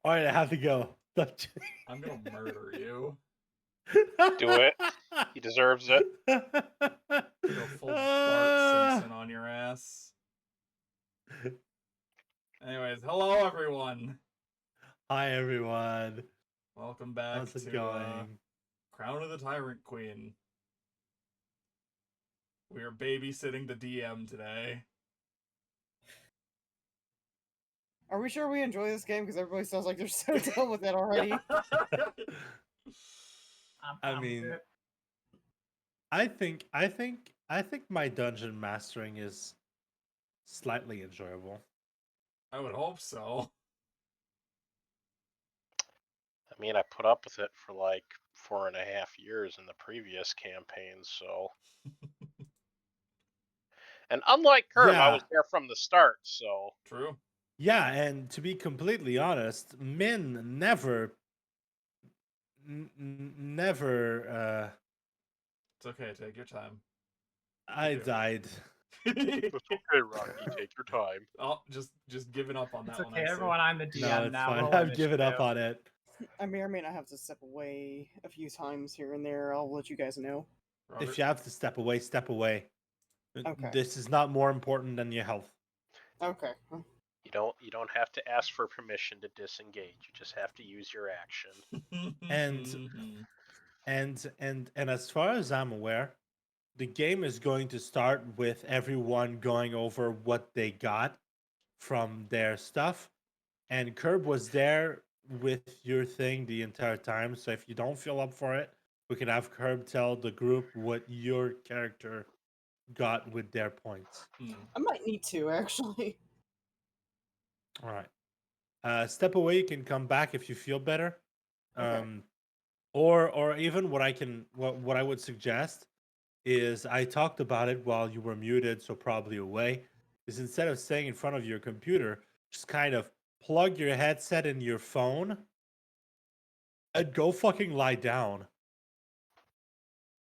All right, I have to go. I'm gonna murder you. Do it. He deserves it. Go full Bart Simpson on your ass. Anyways, hello everyone. Hi everyone. Welcome back How's it to going? Crown of the Tyrant Queen. We are babysitting the DM today. Are we sure we enjoy this game? Because everybody sounds like they're so done with it already. I mean, I think my dungeon mastering is slightly enjoyable. I would hope so. I mean, I put up with it for like 4.5 years in the previous campaigns, so. And unlike Curb, I was there from the start, so. True. Yeah, and to be completely honest, Min never. It's okay, take your time. I died. It's okay, Rocky. Take your time. Oh, just giving up on that one. It's okay, everyone. I'm the DM No, it's now. fine. Roll I've given up on it. I may or may not have to step away a few times here and there. I'll let you guys know. Robert? If you have to step away, step away. Okay. This is not more important than your health. Okay. You don't have to ask for permission to disengage. You just have to use your action. and as far as I'm aware, the game is going to start with everyone going over what they got from their stuff. And Curb was there with your thing the entire time. So if you don't feel up for it, we can have Curb tell the group what your character got with their points. I might need to, actually. All right. Step away. You can come back if you feel better. Okay. Or even what I would suggest is I talked about it while you were muted, so probably away. Is instead of staying in front of your computer, just kind of plug your headset in your phone and go fucking lie down.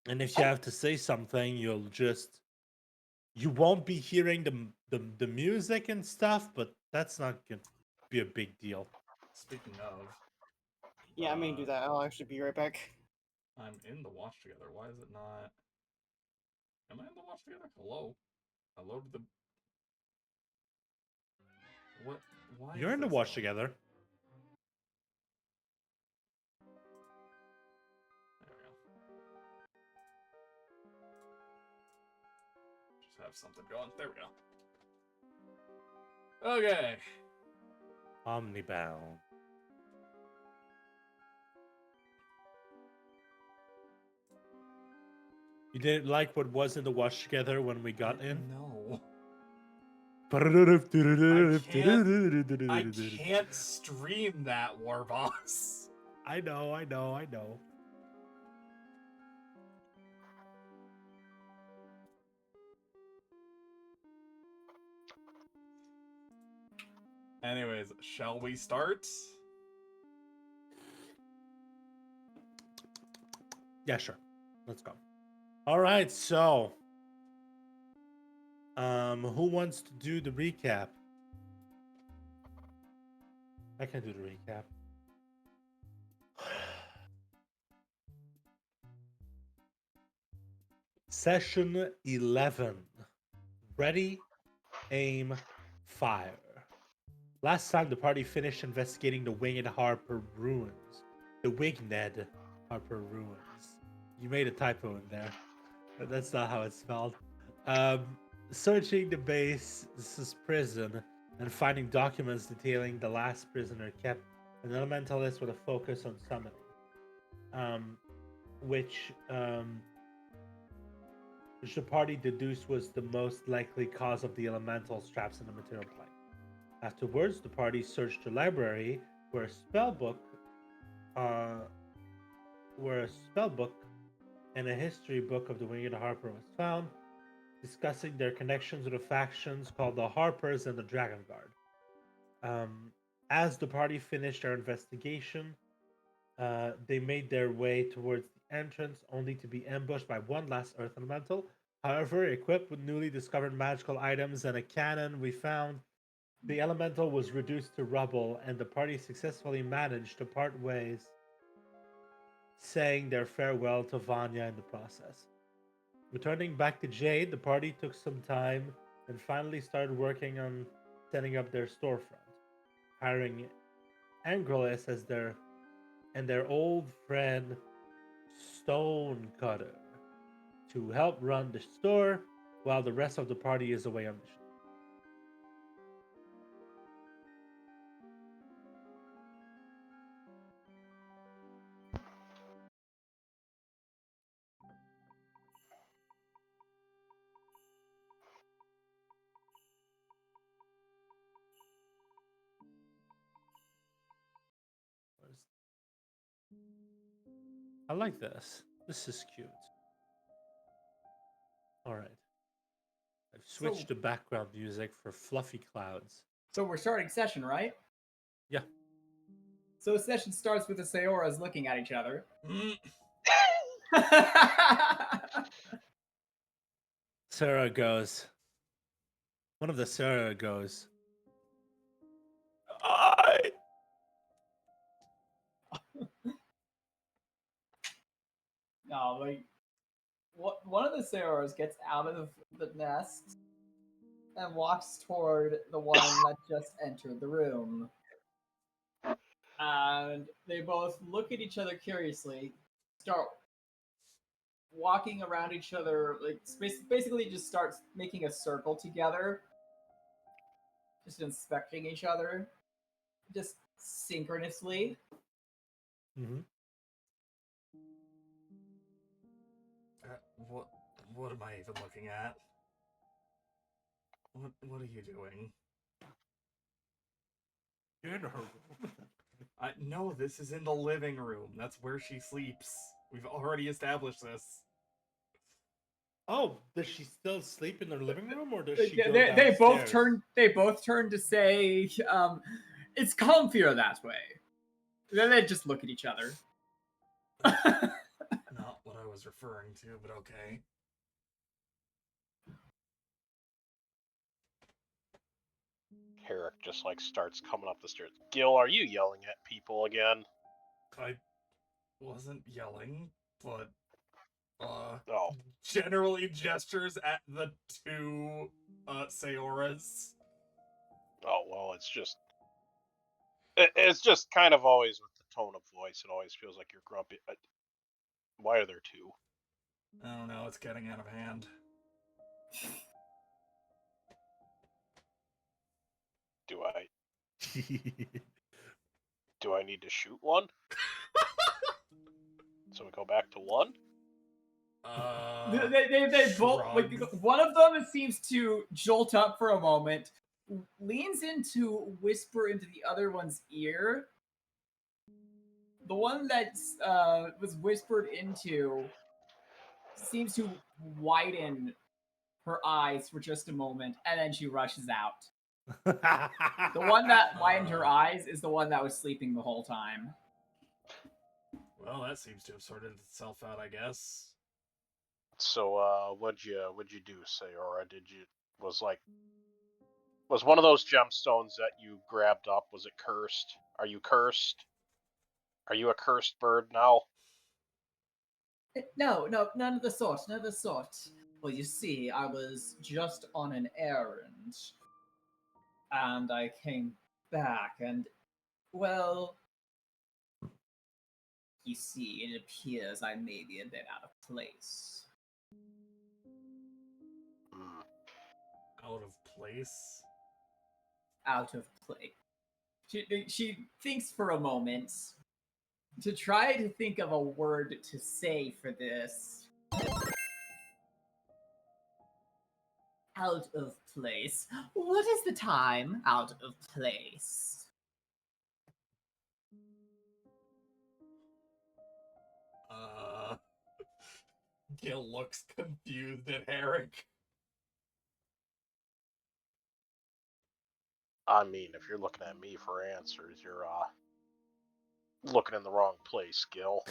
And if you have to say something, you won't be hearing the music and stuff, but that's not gonna be a big deal. Speaking of. Yeah, I may do that. I'll actually be right back. I'm in the watch together. Why is it not? Am I in the watch together? Hello? Hello to the. What? Why? You're in the watch together. There we go. Just have something going. There we go. Okay. Omnibound. You didn't like what was in the watch together when we got in? No. I can't stream that, War Boss. I know. Anyways, shall we start? Yeah, sure. Let's go. All right, so who wants to do the recap? I can do the recap. Session 11. Ready, aim, fire. Last time the party finished investigating the Winged Harper ruins. The Winged Harper ruins. You made a typo in there. But that's not how it's spelled. Searching the base's prison and finding documents detailing the last prisoner kept an elementalist with a focus on summoning. Which the party deduced was the most likely cause of the elemental traps in the material plane. Afterwards, the party searched the library where a spell book and a history book of the Winged Harper was found, discussing their connections with the factions called the Harpers and the Dragon Guard. As the party finished their investigation, they made their way towards the entrance, only to be ambushed by one last Earth Elemental. However, equipped with newly discovered magical items and a cannon we found, The elemental was reduced to rubble, and the party successfully managed to part ways, saying their farewell to Vanya in the process. Returning back to Jade, the party took some time and finally started working on setting up their storefront, hiring Angrelus as their old friend Stonecutter to help run the store while the rest of the party is away on mission. I like this. This is cute. All right. I've switched to background music for fluffy clouds. So we're starting session, right? Yeah. So session starts with the Saoras looking at each other. Sarah goes. One of the Sarah goes. I. No, like one of the Saoras gets out of the nest and walks toward the one that just entered the room. And they both look at each other curiously, start walking around each other, like basically just starts making a circle together, just inspecting each other, just synchronously. Mm-hmm. What am I even looking at? What are you doing? You're in her room. No, this is in the living room. That's where she sleeps. We've already established this. Oh, does she still sleep in their living room, or does she go They downstairs? both turn to say, "It's comfier that way." Then they just look at each other. Not what I was referring to, but okay. Herrick just like starts coming up the stairs. Gil, are you yelling at people again? I wasn't yelling, but Oh, generally gestures at the two Saoras. oh well, it's just kind of always with the tone of voice. It always feels like you're grumpy. Why are there two? I don't know, it's getting out of hand. Do I need to shoot one? So we go back to one? They both, like, one of them seems to jolt up for a moment, leans into whisper into the other one's ear. The one that was whispered into seems to widen her eyes for just a moment, and then she rushes out. The one that widened her eyes is the one that was sleeping the whole time. Well, that seems to have sorted itself out, I guess. So, what'd you do, Sayora? Was one of those gemstones that you grabbed up, was it cursed? Are you cursed? Are you a cursed bird now? No, none of the sort, none of the sort. Well, you see, I was just on an errand, and I came back, and, well, you see, it appears I may be a bit out of place. Out of place? Out of place. She thinks for a moment to try to think of a word to say for this. Out of place. What is the time? Out of place. Gil looks confused at Herrick. I mean, if you're looking at me for answers, you're looking in the wrong place, Gil.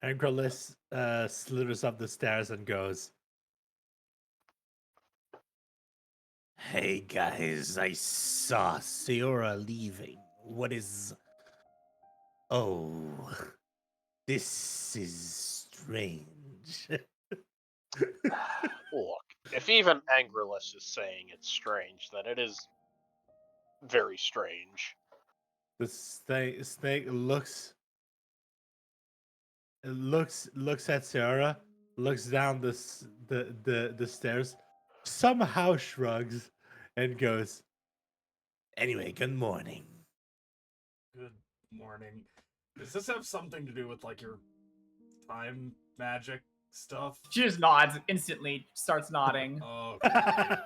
Angrelus slithers up the stairs and goes, Hey guys, I saw Seora leaving. What is. Oh, this is strange. Look, if even Angreless is saying it's strange, then it is very strange. The snake looks at Sarah, looks down the stairs, somehow shrugs, and goes. Anyway, good morning. Good morning. Does this have something to do with like your time magic stuff? She just nods instantly, starts nodding. Okay.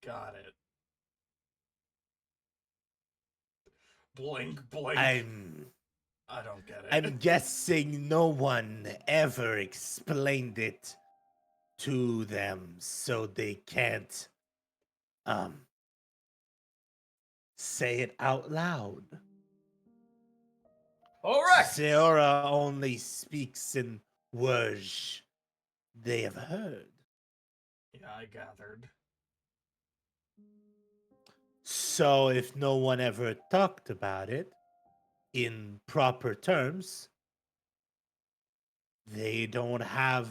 Got it. Blink, blink. I don't get it. I'm guessing no one ever explained it to them, so they can't say it out loud. All right. Seora only speaks in words they have heard. Yeah, I gathered. So if no one ever talked about it in proper terms, they don't have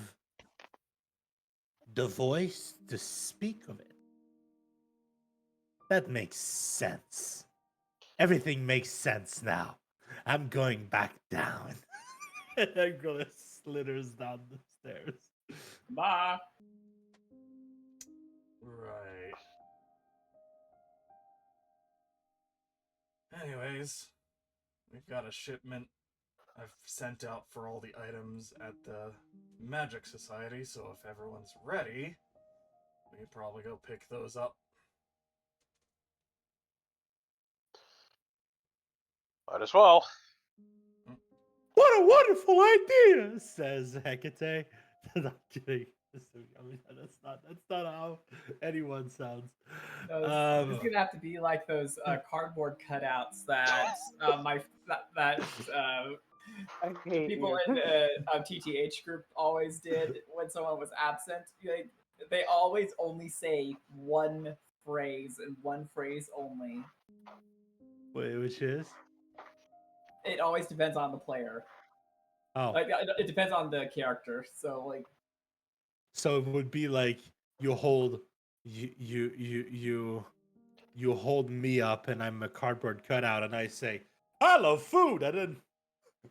the voice to speak of it. That makes sense. Everything makes sense now. I'm going back down. Angreless slithers down the stairs. Bye. Right. Anyways, we've got a shipment I've sent out for all the items at the Magic Society, so if everyone's ready, we could probably go pick those up. Might as well. What a wonderful idea, says Hecate. Not kidding. I mean, that's not how anyone sounds. It's gonna have to be like those cardboard cutouts that I hate people you. in TTH group always did when someone was absent. They always only say one phrase and one phrase only. Wait, which is? It always depends on the player. Oh, Like it depends on the character. So like so it would be like you hold you hold me up, and I'm a cardboard cutout, and I say, "I love food," and then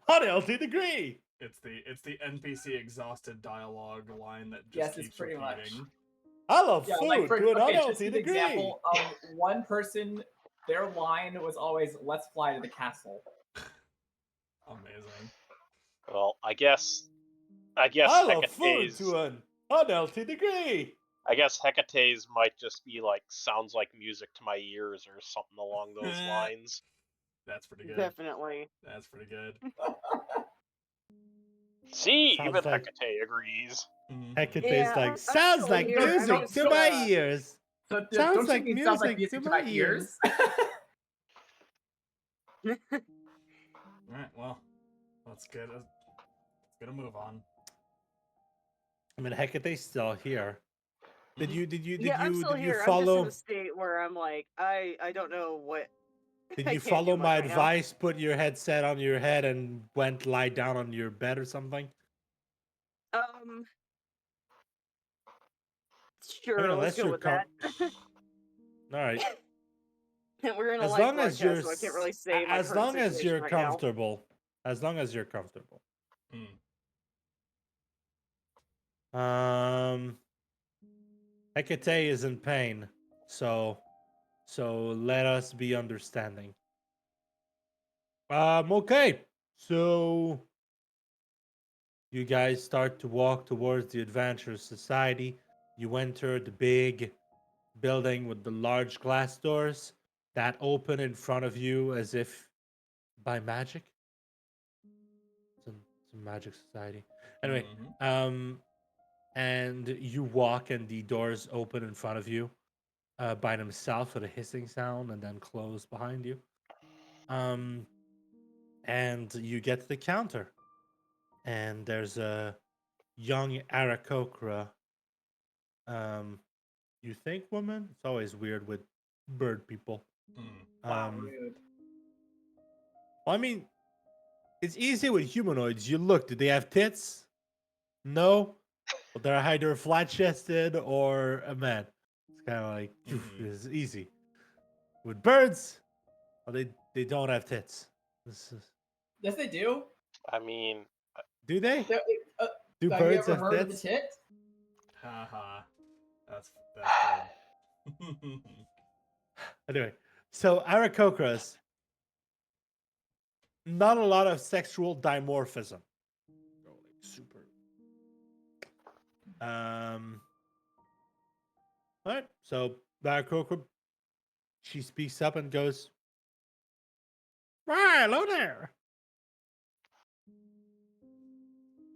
unhealthy degree. It's the NPC exhausted dialogue line that just Yes, it's keeps pretty much. repeating. I love yeah, food like for to an okay, just unhealthy an degree. example, one person, their line was always "Let's fly to the castle." Amazing. Well, I guess I love food Hecate's to an unhealthy degree. I guess Hecate's might just be like sounds like music to my ears or something along those lines. That's pretty good. Definitely. That's pretty good. See, Sounds even like- Hecate agrees. Mhm. Hecate's Yeah, like, I'm sounds still like here. I'm music just to my gonna- ears. So Sounds don't like you mean sounds like music music to to my my ears? Alright, well, let's get a move on. I mean, Hecate's still here. Did Mhm. you I'm still did you here. I'm just follow in a state where I'm like, I don't know what. did I you can't follow do much my right now. advice? Put your headset on your head and went lie down on your bed or something? Sure, I mean, let's unless go you're with that. All right. We're in a As live long as broadcast, you're so I can't really say my as current long as situation you're right now. comfortable. As long as you're comfortable. Mm. Hecate is in pain, so let us be understanding. Okay. So you guys start to walk towards the Adventure Society. You enter the big building with the large glass doors that open in front of you as if by magic. It's a magic society. Anyway, Mhm. and you walk and the doors open in front of you by themselves with a hissing sound and then close behind you. And you get to the counter, and there's a young Aarakocra You think, woman? It's always weird with bird people. Wow, Um, rude. well, I mean, it's easy with humanoids. You look, do they have tits? No. Well, they're either flat chested or a man. It's kind of like, it's easy. With birds, well, they don't have tits. This is, Yes, they do. I mean, do they? They're- uh, Do have you birds ever have heard of the tits? tit? Haha. That's good. Anyway, so Aarakocras, not a lot of sexual dimorphism. Like super. All right. So Aarakocra, she speaks up and goes, "Ah, hello there."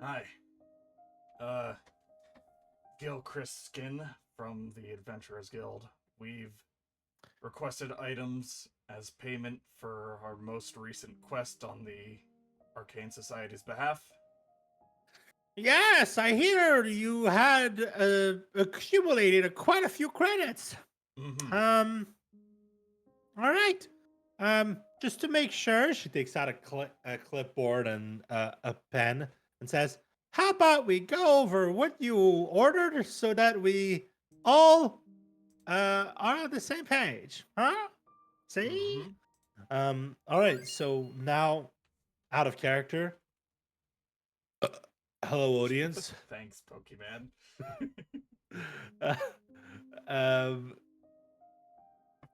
Hi. Gil Chris Skin from the Adventurers Guild. We've requested items as payment for our most recent quest on the Arcane Society's behalf. Yes, I hear you had accumulated quite a few credits. Mm-hmm. All right. Just to make sure, she takes out a clipboard and a pen and says, "How about we go over what you ordered so that we all are on the same page, huh? See? Mm-hmm. All right. So now, out of character. Hello, audience. Thanks, Pokemon. um,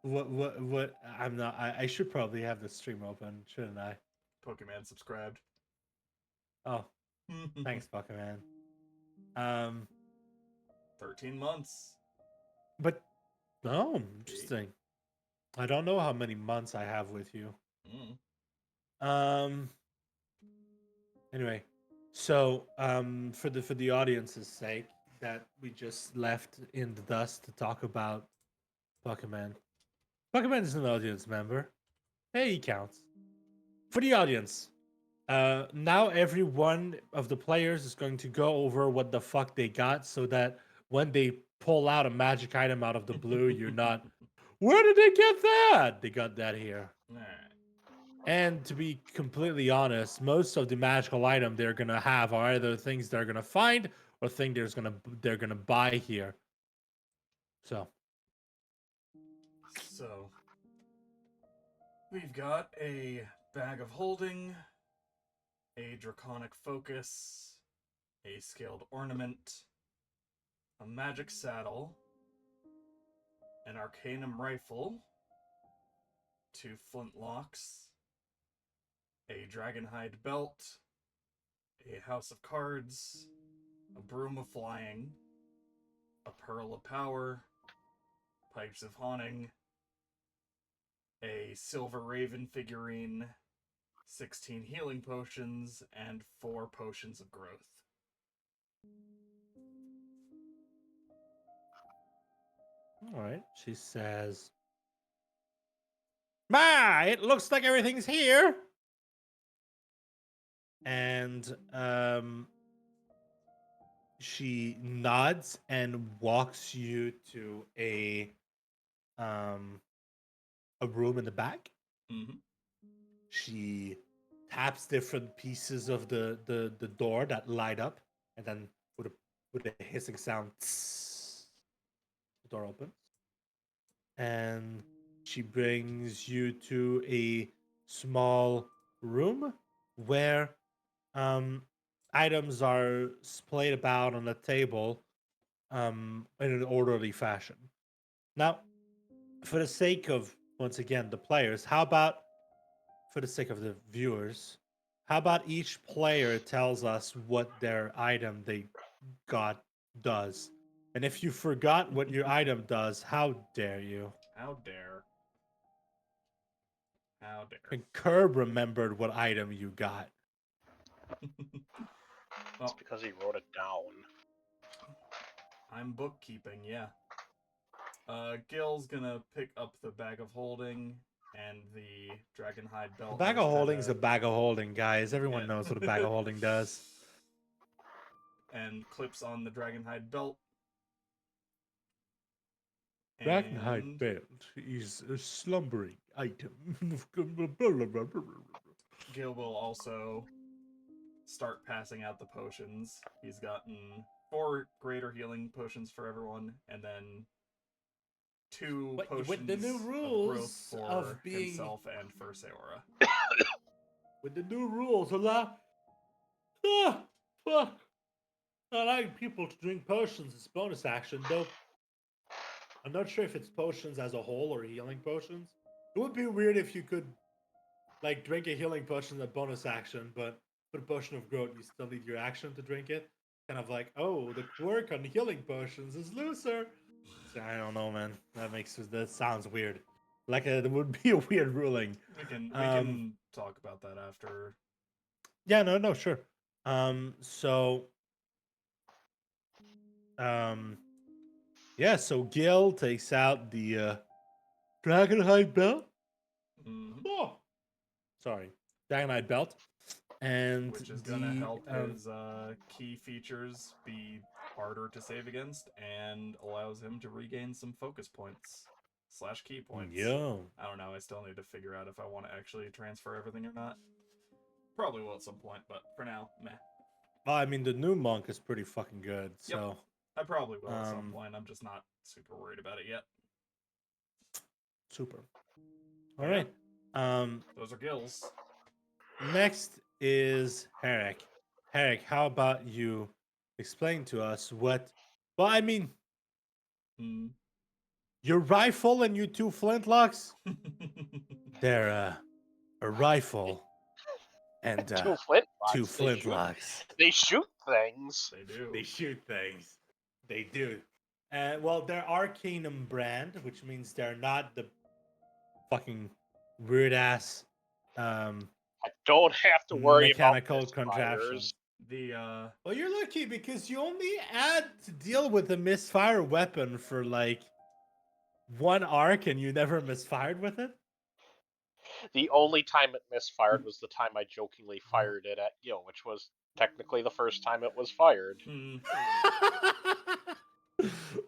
what? I'm not. I should probably have the stream open, shouldn't I? Pokemon subscribed. Oh, thanks, Pokemon. 13 months. But no, interesting. I don't know how many months I have with you. Mm. Anyway, so for the audience's sake, that we just left in the dust to talk about Pokemon. Pokemon is an audience member. Hey, he counts. For the audience, now every one of the players is going to go over what the fuck they got so that when they pull out a magic item out of the blue, you're not, where did they get that? They got that here. Alright. And to be completely honest, most of the magical item they're gonna have are either things they're gonna find or things they're gonna buy here. So So, we've got a bag of holding, a draconic focus, a scaled ornament, a magic saddle, an arcanum rifle, 2 flintlocks, a dragonhide belt, a house of cards, a broom of flying, a pearl of power, pipes of haunting, a silver raven figurine, 16 healing potions, and 4 potions of growth. all right, she says, "Ma, it looks like everything's here." And she nods and walks you to a room in the back. Mm-hmm. She taps different pieces of the door that light up, and then with a hissing sound, the door opens, and she brings you to a small room where items are splayed about on a table in an orderly fashion. Now, for the sake of, once again, the players, how about, for the sake of the viewers, how about each player tells us what their item they got does? And if you forgot what your item does, how dare you? How dare. How dare. And Curb remembered what item you got. it's because he wrote it down. I'm bookkeeping, yeah. Gil's gonna pick up the bag of holding and the dragonhide belt. A bag of holding's a bag of holding, guys. Everyone Yeah. knows what a bag of holding does. And clips on the dragonhide belt. Dragonhide And belt is a slumbering item. Gil will also start passing out the potions. He's gotten 4 greater healing potions for everyone, and then 2 But potions with the new of growth rules for of being himself and for Seora. with the new rules allow fuck allowing people to drink potions as bonus action, though I'm not sure if it's potions as a whole or healing potions. It would be weird if you could like drink a healing potion as a bonus action, but for a potion of growth you still need your action to drink it. Kind of like, oh, the quirk on healing potions is looser. So, I don't know, man. That sounds weird. Like it would be a weird ruling. We can talk about that after. Yeah, no, sure. So, yeah. So Gil takes out the Dragonhide belt. Mhm. Oh, sorry, Dragonhide belt, and Which is gonna help his key features be harder to save against and allows him to regain some focus points / key points. Yeah. I don't know. I still need to figure out if I want to actually transfer everything or not. Probably will at some point, but for now, meh. Well, I mean, the new monk is pretty fucking good. Yep. So I probably will at some point. I'm just not super worried about it yet. super. But All yeah, right. those are Gills. Next is Herrick. Herrick, how about you explain to us what? Well, I mean, Hmm. your rifle and your 2 flintlocks. They're a rifle and 2 2 flintlocks. flintlocks. They shoot things. They do. They shoot things. They do. Well, they're Arcanum brand, which means they're not the fucking weird ass I don't have to worry mechanical about contraptions. misfires. The Well, you're lucky because you only had to deal with a misfire weapon for like 1 arc and you never misfired with it. The only time it misfired was the time I jokingly fired it at Gil, which was technically the first time it was fired.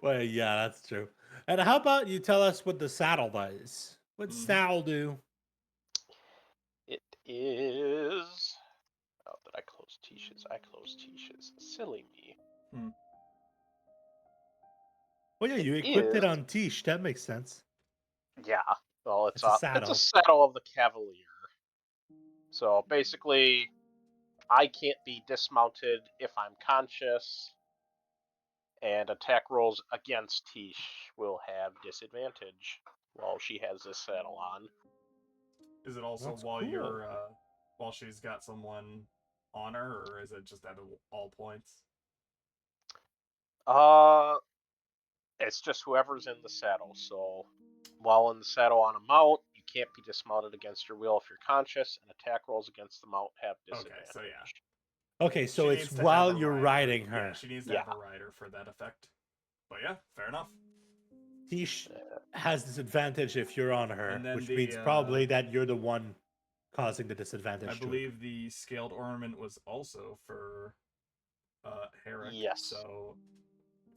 Well, yeah, that's true. And how about you tell us what the saddle does? What's saddle do? It is. Oh, did I close Tisha's? I closed Tisha's. Silly me. Well, yeah, you equipped it on Tish. That makes sense. Yeah. Well, It's a it's saddle. a saddle of the Cavalier. So basically, I can't be dismounted if I'm conscious, and attack rolls against Tish will have disadvantage while she has this saddle on. Is it also That's while cool. you're while she's got someone on her, or is it just at all points? It's just whoever's in the saddle. So while in the saddle on a mount, you can't be dismounted against your will if you're conscious, and attack rolls against the mount have disadvantage. Okay, so yeah. Okay, so She it's needs to while have a you're rider. riding her. Yeah, she needs to have a rider for that effect. But yeah, fair enough. Tish has disadvantage if you're on her, And then which the, means probably that you're the one causing the disadvantage. I believe the scaled ornament was also for Herrick. Yes. So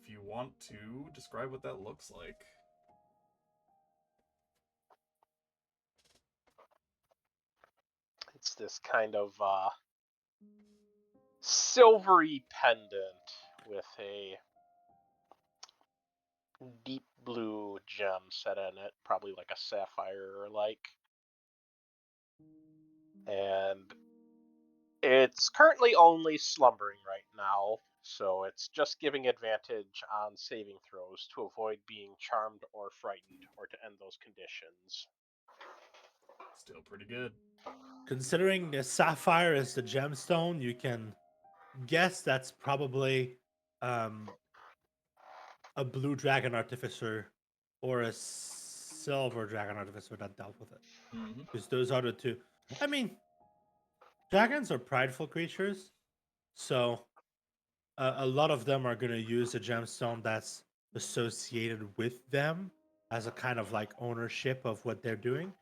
if you want to describe what that looks like. It's this kind of silvery pendant with a deep blue gem set in it, probably like a sapphire or like. And it's currently only slumbering right now, so it's just giving advantage on saving throws to avoid being charmed or frightened or to end those conditions. Still pretty good. Considering the sapphire is the gemstone, you can guess that's probably a blue dragon artificer or a silver dragon artificer that dealt with it. Because those are the two. I mean, dragons are prideful creatures, so a lot of them are going to use a gemstone that's associated with them as a kind of like ownership of what they're doing.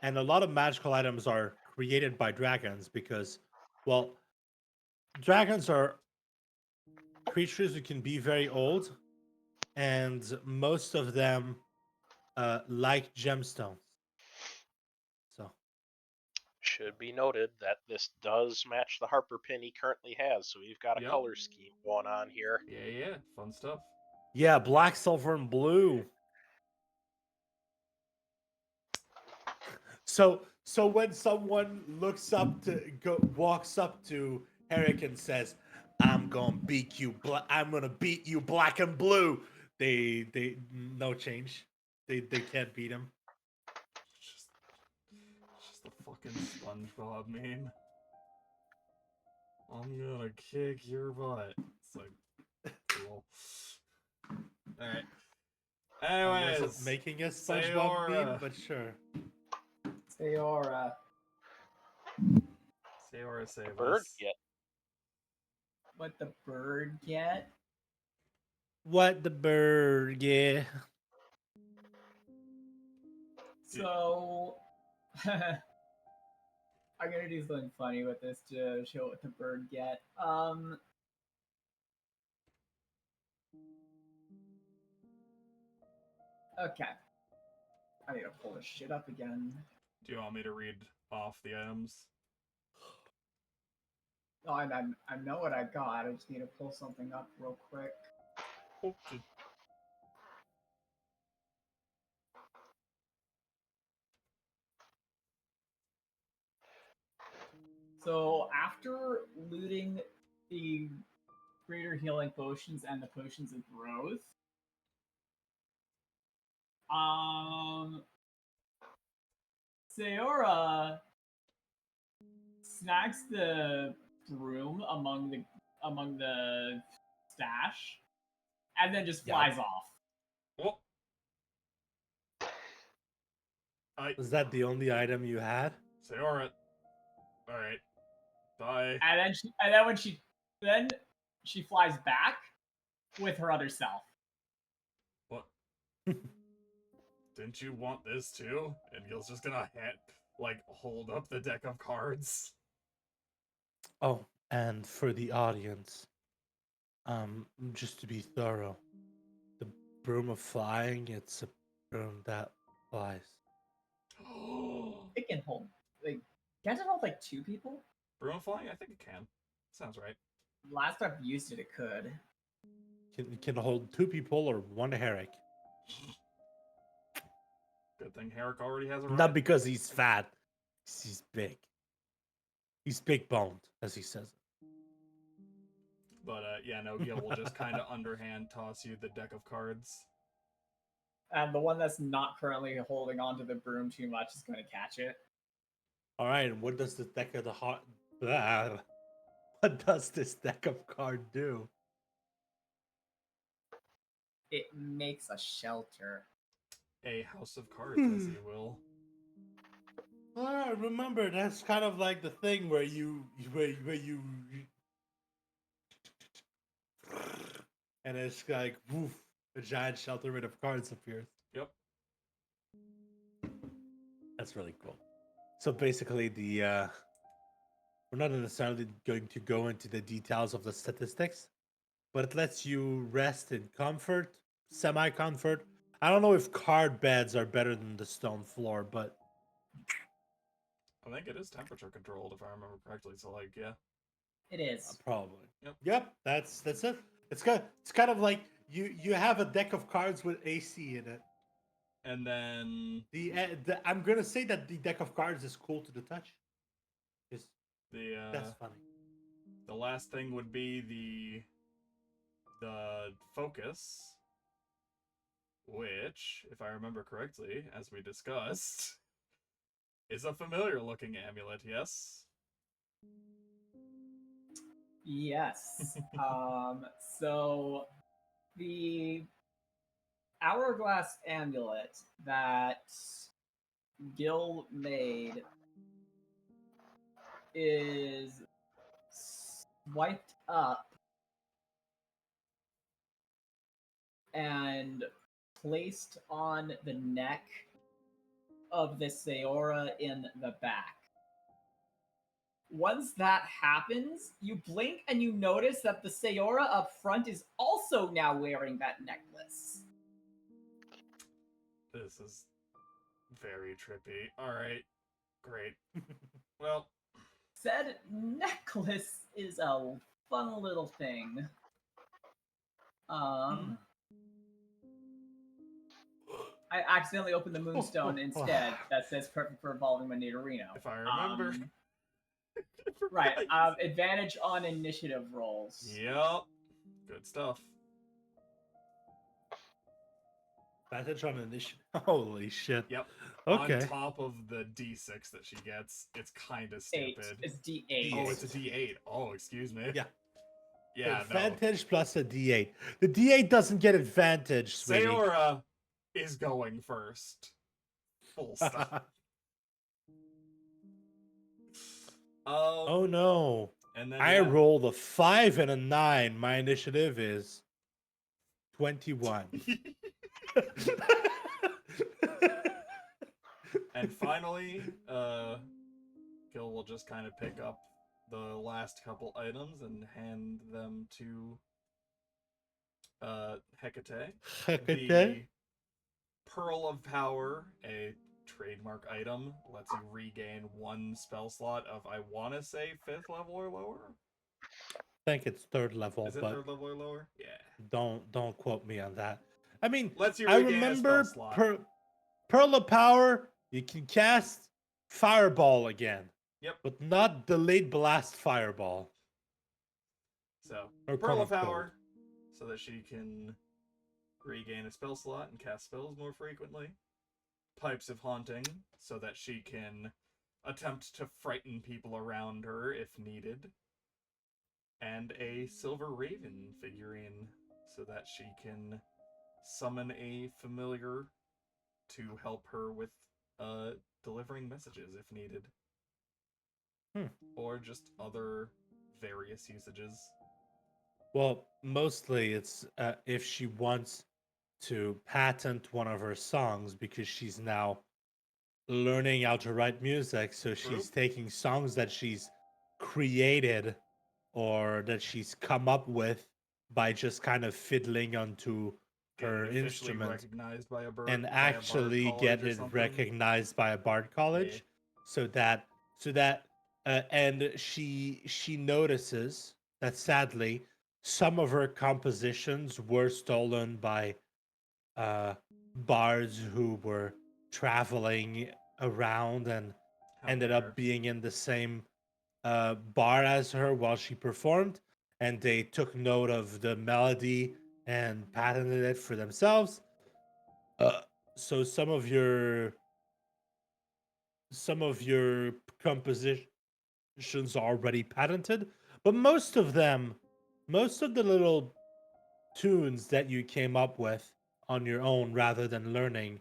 And a lot of magical items are created by dragons because, well, dragons are creatures who can be very old, and most of them like gemstones. So Should be noted that this does match the Harper pin he currently has, so we've got a Yep. color scheme going on here. Yeah, fun stuff. yeah, black, silver, and blue. So when someone walks up to Herrick and says, I'm gonna beat you black and blue, they no change. They can't beat him. It's just the fucking SpongeBob meme. I'm gonna kick your butt. It's like, cool. Alright. I wasn't Anyways, making a SpongeBob meme, Sayora. but sure. Sayora. Sayora save Bird us. get What the bird get? What the bird, yeah. So, I'm gonna do something funny with this to show what the bird get. Okay. I need to pull this shit up again. Do you want me to read off the items? Oh, I know what I got. I just need to pull something up real quick. Okay. So after looting the greater healing potions and the potions of growth, Sayora snags the broom among the stash, and then just flies off. Oh. Was that the only item you had? Sayora. Alright. Bye. And then she flies back with her other self. What? Didn't you want this too? And Gil's just gonna hold up the deck of cards. Oh, and for the audience, just to be thorough, the broom of flying, it's a broom that flies. It can hold can't it hold like 2 people? Broom flying? I think it can. Sounds right. Last I've used it, it could. Can hold 2 people or 1 Herrick. Good thing Herrick already has a Not ride. because he's fat, he's big. He's big boned, as he says. But yeah, no, Gil will just kind of underhand toss you the deck of cards. And the one that's not currently holding onto the broom too much is going to catch it. All right, and what does the deck of the heart? What does this deck of card do? It makes a shelter. A house of cards, as you will. Remember, that's kind of like the thing where you and it's like woof, a giant shelter made of cards appears. Yep. That's really cool. So basically, we're not necessarily going to go into the details of the statistics, but it lets you rest in comfort, semi-comfort. I don't know if card beds are better than the stone floor, but I think it is temperature controlled, if I remember correctly. So, yeah. It is. probably. Yep. That's it. It's kind of like you have a deck of cards with AC in it. And then I'm gonna say that the deck of cards is cool to the touch. Just that's funny. the last thing would be the focus, which, if I remember correctly, as we discussed, is a familiar looking amulet, yes? Yes. So the hourglass amulet that Gil made is swiped up and placed on the neck of the Sayora in the back. Once that happens, you blink and you notice that the Sayora up front is also now wearing that necklace. This is very trippy. Alright, great. Well, Said necklace is a fun little thing. I accidentally opened the Moonstone instead. That says perfect for evolving my Nidorino. if I remember. Right. Advantage on initiative rolls. Yep. Good stuff. Advantage on initiative. Holy shit. Yep. Okay. On top of the D6 that she gets, it's kind of Eight. stupid. It's D8. Oh, it's a D8. Oh, excuse me. Yeah. Yeah, Advantage plus a D8. The D8 doesn't get advantage, no. sweetie. Sayora is going first. Full stop. Oh no. And then I rolled a 5 and a 9. My initiative is 21. And finally, Gil will just kind of pick up the last couple items and hand them to Hecate. Hecate? The Pearl of Power, a trademark item, lets you regain 1 spell slot of, I want to say, 5th level or lower? I think it's 3rd level, Is it but 3rd level or lower? Yeah. don't quote me on that. I mean, Lets you I regain remember a spell slot. Pearl of Power, you can cast Fireball again. Yep. But not Delayed Blast Fireball. So, Or Pearl of Common Power, so that she can regain a spell slot and cast spells more frequently. Pipes of Haunting, so that she can attempt to frighten people around her if needed. And a Silver Raven figurine, so that she can summon a familiar to help her with delivering messages if needed. Or just other various usages. Well, mostly it's if she wants to patent one of her songs because she's now learning how to write music. So she's taking songs that she's created or that she's come up with by just kind of fiddling onto her Getting officially instrument recognized by a bird, and by a bard actually college get or it something. recognized by a bard college. So that and she notices that sadly some of her compositions were stolen by bards who were traveling around and How ended dare. up being in the same bar as her while she performed, and they took note of the melody and patented it for themselves. So some of your compositions are already patented, but most of them, most of the little tunes that you came up with on your own rather than learning,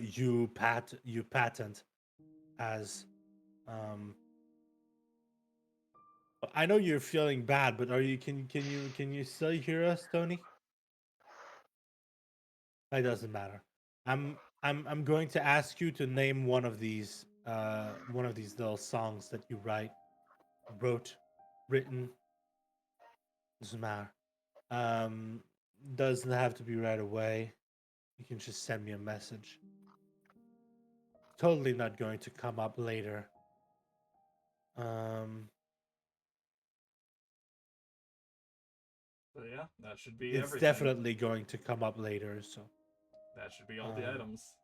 you patent as. I know you're feeling bad, but are you can you still hear us, Tony? It doesn't matter. I'm going to ask you to name one of these little songs that you written. Doesn't matter. Doesn't have to be right away. You can just send me a message. Totally not going to come up later. So yeah, that should be It's everything. definitely going to come up later, so That should be all the items.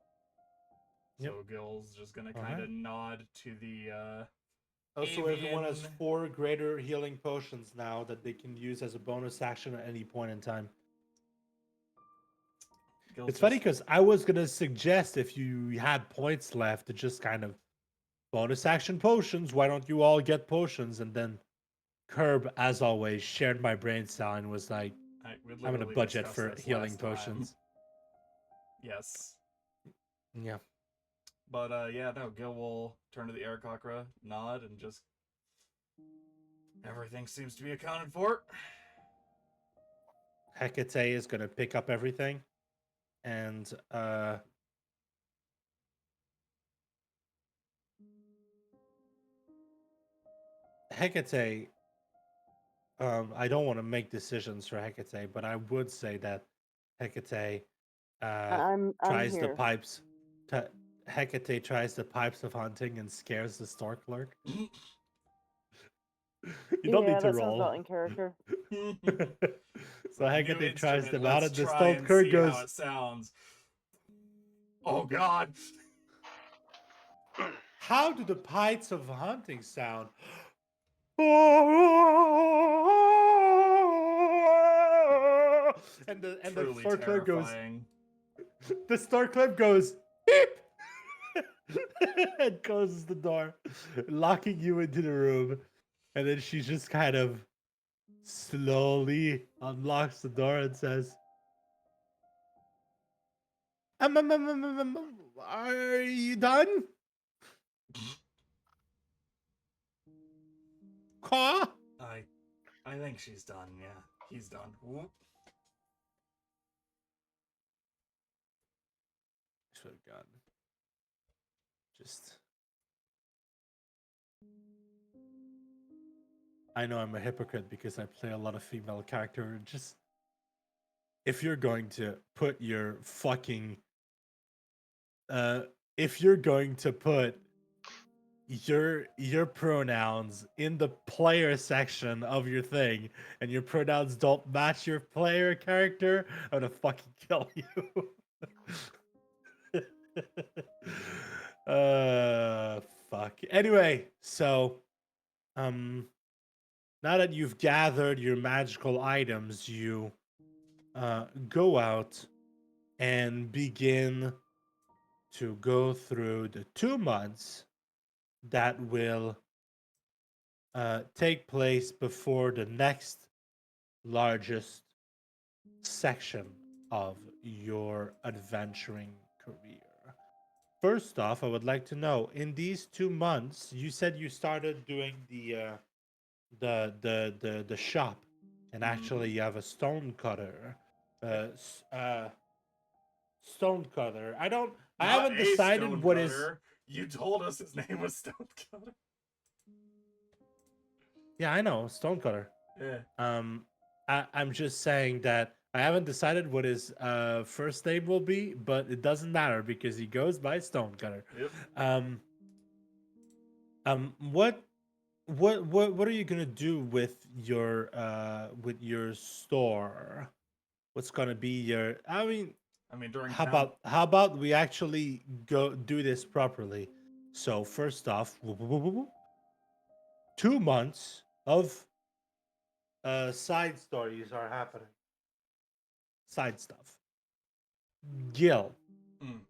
Yep. So Gil's just gonna kind of nod to the also everyone has avian- 4 greater healing potions now that they can use as a bonus action at any point in time. Gil's It's funny just- because I was gonna suggest if you had points left to just kind of bonus action potions. Why don't you all get potions? And then Curb, as always, shared my brain cell and was like, we "I'm gonna literally budget discussed for this healing last time. potions." Yes. Yeah. But yeah, no, Gil will turn to the Aarakocra, nod, and just everything seems to be accounted for. Hecate is gonna pick up everything, and Hecate. I don't want to make decisions for Hecate, but I would say that Hecate I'm tries the here. pipes. Hecate tries the pipes of hunting and scares the store clerk. You don't Yeah, need to that sounds roll. about in character. So New Hecate tries instrument, them out, let's and the try store and clerk see goes. how it sounds. Oh God! How do the pipes of hunting sound? And the Truly store clerk goes. terrifying. The store clerk goes beep, and closes the door, locking you into the room. And then she just kind of slowly unlocks the door and says, are you done? Caw? I think she's done. Yeah, he's done. Whoop. Should have gone. Just. I know I'm a hypocrite because I play a lot of female character. Just. If you're going to put your fucking. If you're going to put your pronouns in the player section of your thing and your pronouns don't match your player character, I'm gonna fucking kill you. Fuck. Anyway, so now that you've gathered your magical items, you go out and begin to go through the 2 months that will take place before the next largest section of your adventuring career. First off, I would like to know, in these 2 months, you said you started doing the shop, and actually you have a stone cutter. Stone cutter. I Not haven't a decided what is. stonecutter. You told us his name was Stonecutter. Yeah, I know, stone cutter. Yeah. I'm just saying that I haven't decided what his first name will be, but it doesn't matter because he goes by Stonecutter. Yep. What are you gonna do with your store? What's gonna be your? I mean, During how about we actually go do this properly? So first off, 2 months of side stories are happening. Side stuff. Gil, Mm.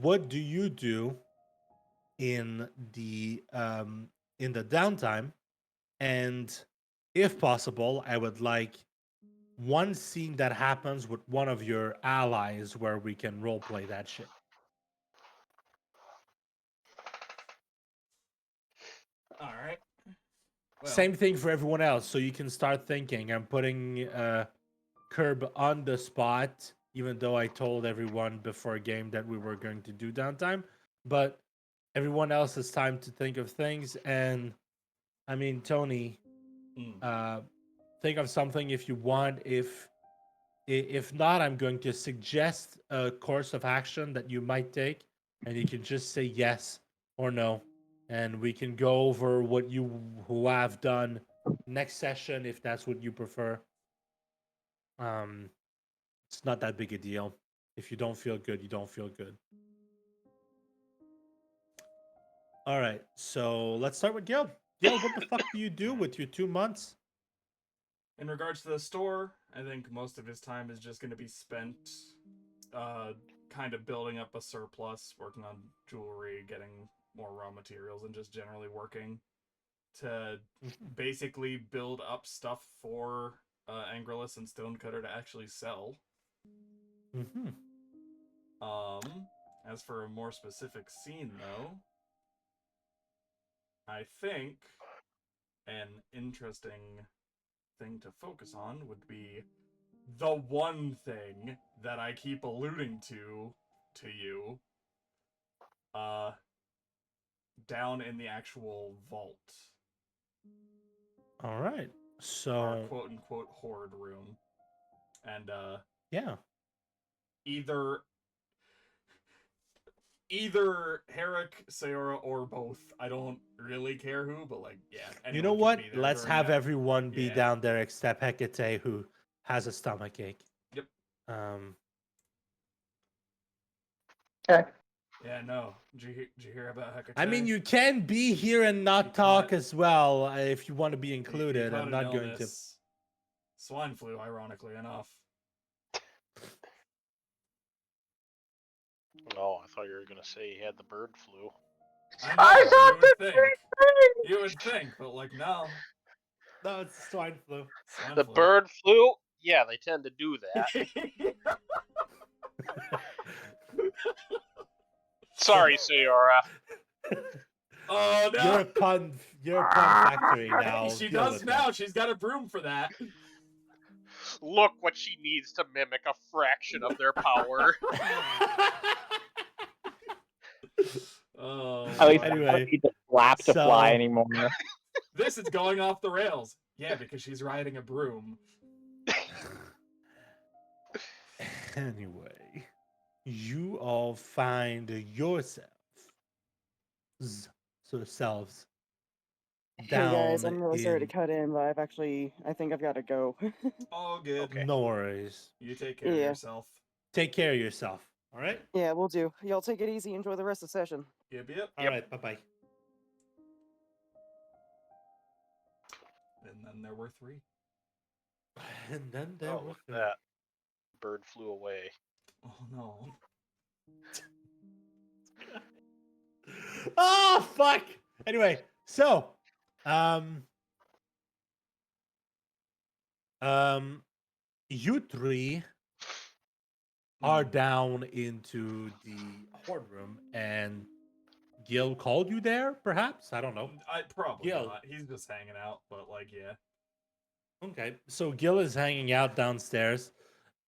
what do you do in the downtime? And if possible, I would like one scene that happens with one of your allies where we can roleplay that shit. All right. Well, Same thing for everyone else, so you can start thinking. I'm putting Curb on the spot, even though I told everyone before game that we were going to do downtime. But everyone else has time to think of things. And I mean, Tony, think of something if you want. If not, I'm going to suggest a course of action that you might take, and you can just say yes or no, and we can go over what you who have done next session if that's what you prefer. Um, it's not that big a deal. If you don't feel good, you don't feel good. All right, so let's start with Gil. Gil, what the fuck do you do with your 2 months? in regards to the store, I think most of his time is just going to be spent kind of building up a surplus, working on jewelry, getting more raw materials, and just generally working to basically build up stuff for Angrelus and Stonecutter to actually sell. Mm-hmm. As for a more specific scene, though, I think an interesting thing to focus on would be the one thing that I keep alluding to you, down in the actual vault. All right, so our quote-unquote hoard room. And, yeah. either Herrick, Sayora, or both. I don't really care who, but like, yeah. You know anyone can what? be there Let's during have that. everyone be Yeah. down there except Hecate, who has a stomach ache. Yep. Okay. Yeah, no. Did you hear about Hecate? I mean, you can be here and not You talk caught- as well if you want to be He included. caught I'm an not going to. illness. Swine flu, ironically enough. Oh, I thought you were gonna say he had the bird flu. I I know, thought you the would same think. thing. You would think, but like, no. No, it's swine flu. Swine The flu. bird flu? Yeah, they tend to do that. Sorry, Sayora. Oh no! You're a pun. You're a pun factory now. She Deal does with now. She's got a broom for that. Look what she needs to mimic a fraction of their power. Oh. At least Lord. I Anyway, don't need the flap to fly so- anymore. This is going off the rails. Yeah, because she's riding a broom. Anyway, you all find yourselves, selves down. Hey guys, I'm really sorry to in- cut in, but I think I've got to go. All good. Okay. No worries. You take care of Yeah. yourself. Take care of yourself. All right. Yeah, we'll do. Y'all take it easy. Enjoy the rest of the session. Yep. All right. Bye bye. And then there were 3. And then there Oh, was look at that. Bird flew away. Oh no. Oh fuck. Anyway, so you three are down into the Hoard room, and Gil called you there, perhaps? I don't know. I probably Gil. not. He's just hanging out, but like, yeah. Okay, so Gil is hanging out downstairs,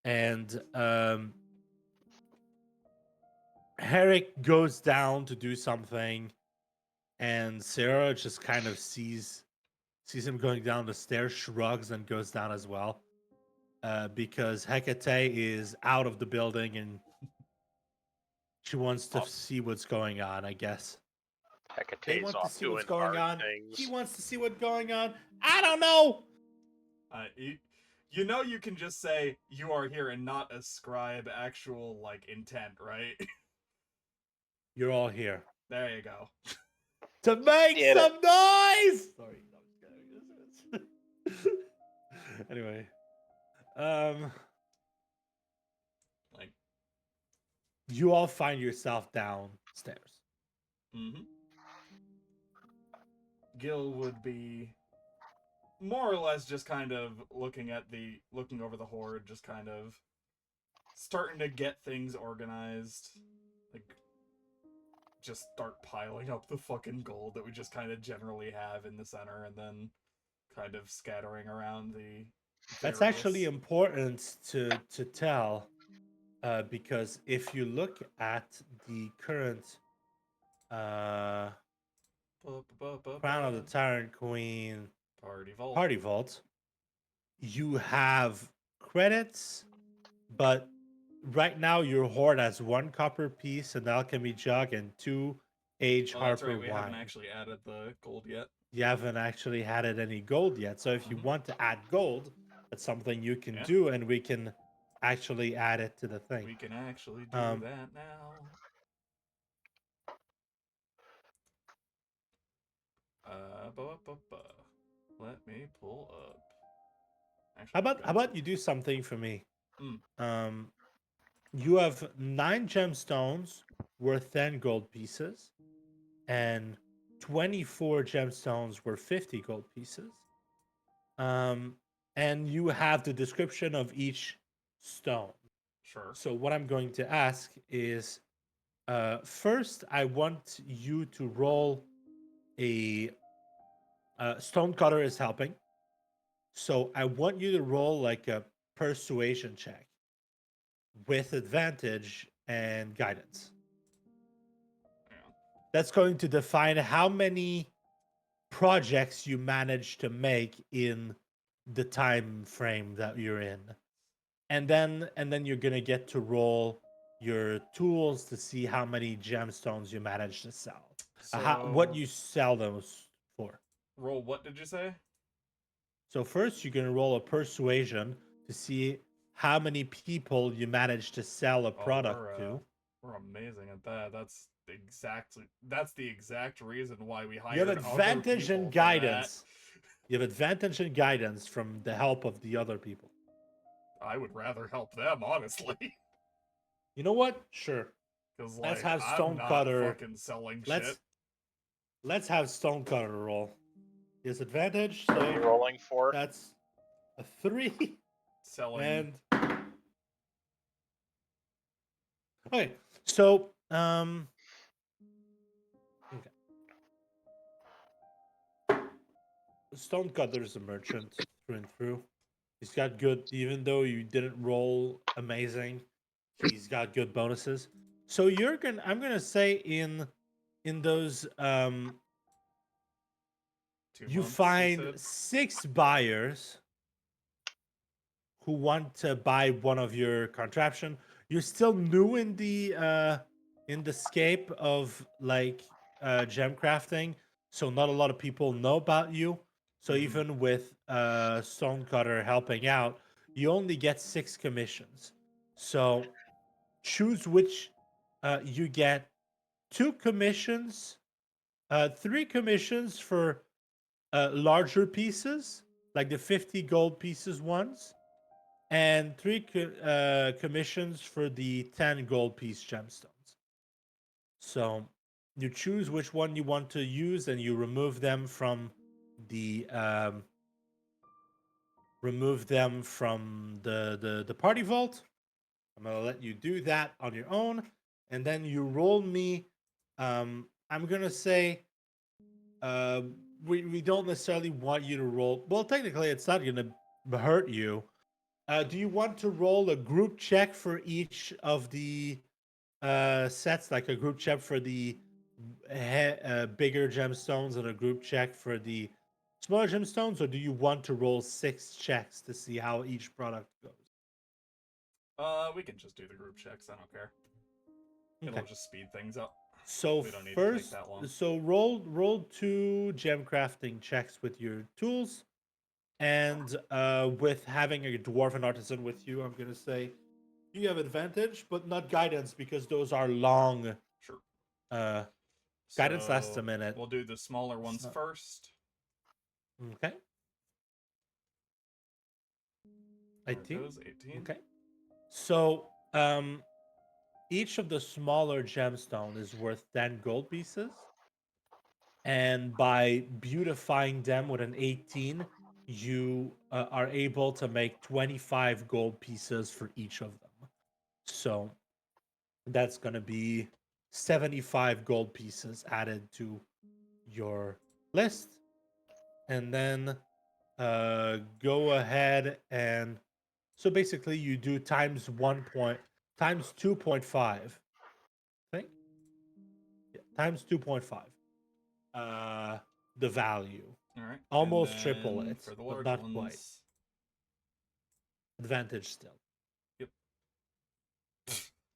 and Herrick goes down to do something, and Sarah just kind of sees him going down the stairs, shrugs, and goes down as well. Because Hecate is out of the building and she wants to see what's going on, I guess. They Hecate's want to off see what's doing going hard on. things. He wants to see what's going on. I don't know. You know you can just say you are here and not ascribe actual like intent, right? You're all here There you go. to make Did some noise. Sorry. Anyway, Like, you all find yourself downstairs. mm-hmm. Gil would be more or less just kind of looking over the Hoard, just kind of starting to get things organized. Like, just start piling up the fucking gold that we just kind of generally have in the center, and then kind of scattering around the That's actually various- important to tell, because if you look at the current Crown of the Tyrant Queen Party Vault. Vault, you have credits, but right now your Hoard has 1 copper piece, an alchemy jug, and 2 age Oh, that's harper right. We haven't wine. actually added the gold yet. You haven't actually added any gold yet, so if you want to add gold, that's something you can Yeah. do, and we can actually add it to the thing. We can actually do Um, that now. Let me pull up. Actually, How about you do something for me? Mm. You have 9 gemstones worth 10 gold pieces, and 24 gemstones worth 50 gold pieces. And you have the description of each stone. Sure. So what I'm going to ask is, first, I want you to roll a stonecutter is helping. So I want you to roll like a persuasion check with advantage and guidance. Yeah. That's going to define how many projects you manage to make in the time frame that you're in. and then you're gonna get to roll your tools to see how many gemstones you manage to sell. What you sell those for. roll? What did you say? So first, you're gonna roll a persuasion to see how many people you manage to sell a product to. We're amazing at that. That's the exact reason why we hired You have advantage other in people for guidance. You have advantage in guidance from the help of the other people. that. I would rather help them, honestly. You know what? Sure. Because Let's like have I'm not Stonecutter. fucking selling Let's shit. let's have Stonecutter roll. Disadvantage. What are you So rolling for? that's a 3. Selling. And okay, so okay. Stonecutter's a merchant through and through. He's got good, even though you didn't roll amazing, he's got good bonuses. So I'm gonna say in those 2 you months, find said? 6 buyers who want to buy one of your contraption. You're still new in the scape of like gem crafting, so not a lot of people know about you. So Mhm. even with Stonecutter helping out, you only get 6 commissions. So choose which you get 2 commissions, 3 commissions for larger pieces, like the 50 gold pieces ones, and 3 commissions for the 10 gold piece gemstones. So you choose which one you want to use, and you remove them from the the party vault. I'm gonna let you do that on your own, and then you roll me. I'm gonna say we don't necessarily want you to roll. Well, technically, it's not gonna hurt you. Do you want to roll a group check for each of the sets, like a group check for the bigger gemstones and a group check for the smaller gemstones, or do you want to roll 6 checks to see how each product goes? We can just do the group checks. I don't care. It'll Okay. just speed things up. So We don't need to take first, that long. so roll 2 gem crafting checks with your tools, and with having a dwarven artisan with you, I'm gonna say you have advantage, but not guidance because those are long. Sure. Guidance lasts a minute. We'll do the smaller ones not- first. Okay. There it 18. goes, 18. Okay. So each of the smaller gemstone is worth 10 gold pieces. And by beautifying them with an 18, you are able to make 25 gold pieces for each of them. So that's going to be 75 gold pieces added to your list. And then go ahead and so basically you do times 2.5. I think. Yeah, times 2.5. The value. All right. Almost and triple then it, for the but large not ones. quite. Advantage still.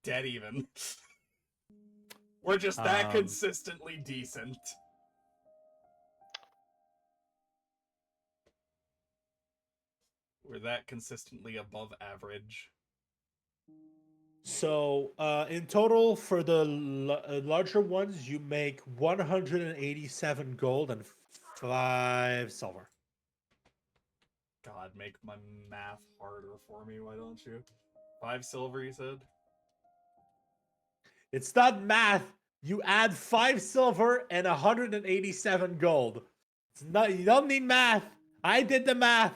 Dead even. We're just that consistently decent. We're that consistently above average. So in total for the larger ones, you make 187 gold and 5 silver. God, make my math harder for me, why don't you? 5 silver, you said? It's not math. You add 5 silver and 187 gold. It's not. You don't need math. I did the math.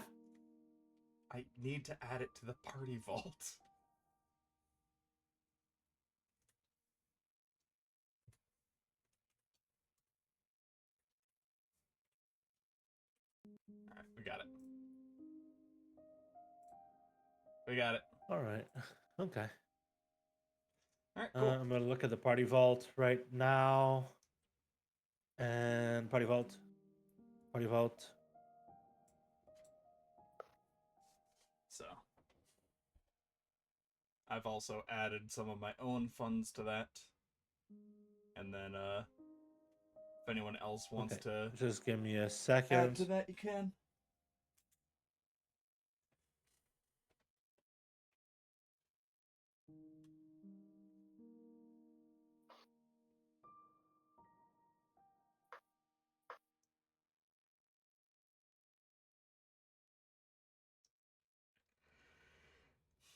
I need to add it to the party vault. Alright, we got it. We got it. All right. Okay. Alright, cool. I'm gonna look at the party vault right now. And party vault. Party vault. So. I've also added some of my own funds to that. And then, if anyone else wants Okay, to just give me a add second. to that, you can.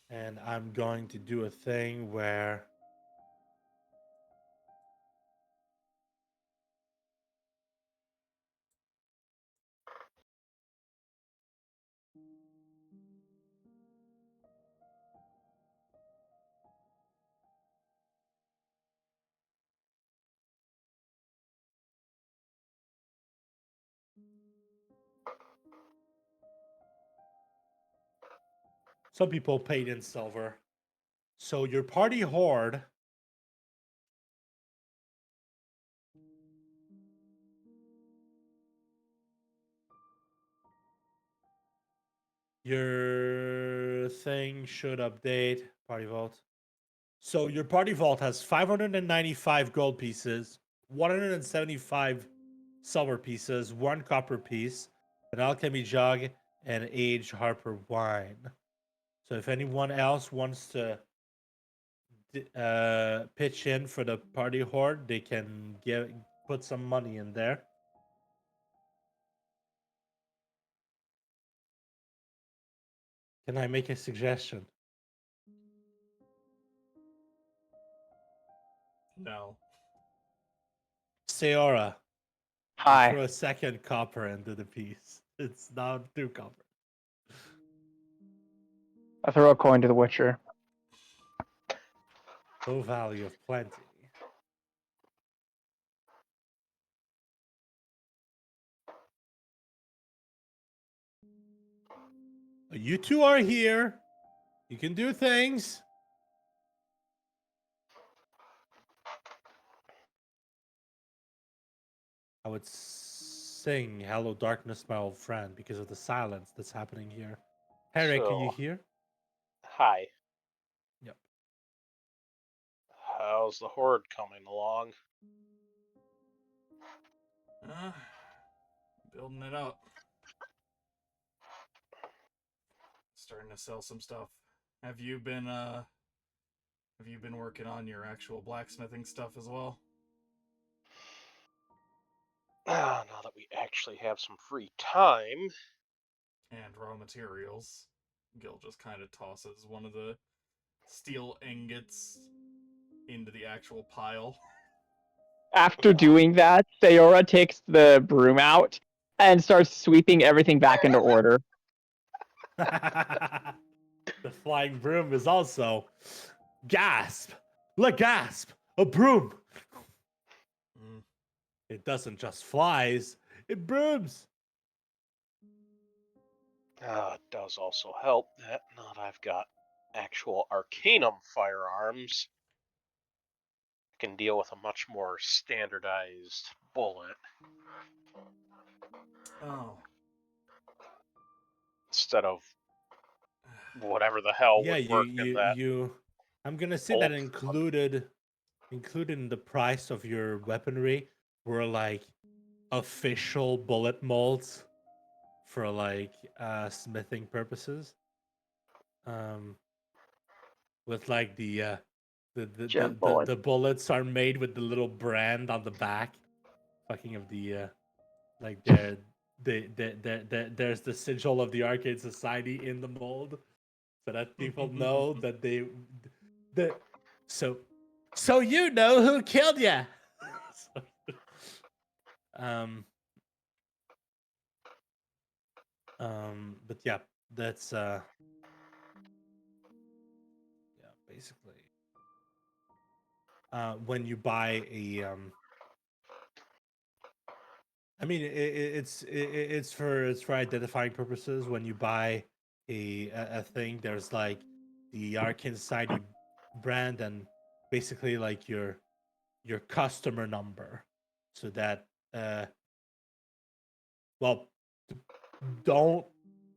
And I'm going to do a thing where some people paid in silver. So your party hoard your thing should update party vault. So your party vault has 595 gold pieces, 175 silver pieces, 1 copper piece, an alchemy jug, and aged harper wine. So if anyone else wants to pitch in for the party hoard, they can put some money in there. Can I make a suggestion? No. Seora, Hi. throw a second copper into the piece. It's now 2 copper. I throw a coin to the Witcher. No value of plenty. You two are here. You can do things. I would sing Hello Darkness, my old friend, because of the silence that's happening here. Herrick, are you So- here? Hi. Yep. How's the Hoard coming along? Building it up. Starting to sell some stuff. Have you been working on your actual blacksmithing stuff as well? Now that we actually have some free time. And raw materials. Gil just kind of tosses one of the steel ingots into the actual pile. After doing that, Sayora takes the broom out and starts sweeping everything back into order. The flying broom is also gasp. Look, gasp. A broom. Mm. It doesn't just flies, it brooms. It does also help that now that I've got actual Arcanum firearms, I can deal with a much more standardized bullet Oh. instead of whatever the hell Yeah, would work in that. I'm gonna say that included in the price of your weaponry were like official bullet molds for like smithing purposes. With like the Gem bullet. the bullets are made with the little brand on the back, fucking of the like there's the sigil of the Arcade Society in the mold, so that people know that so you know who killed you. But yeah, that's yeah, basically when you buy a I mean it's for identifying purposes. When you buy a thing, there's like the Arcane Society brand and basically like your customer number, so that well, don't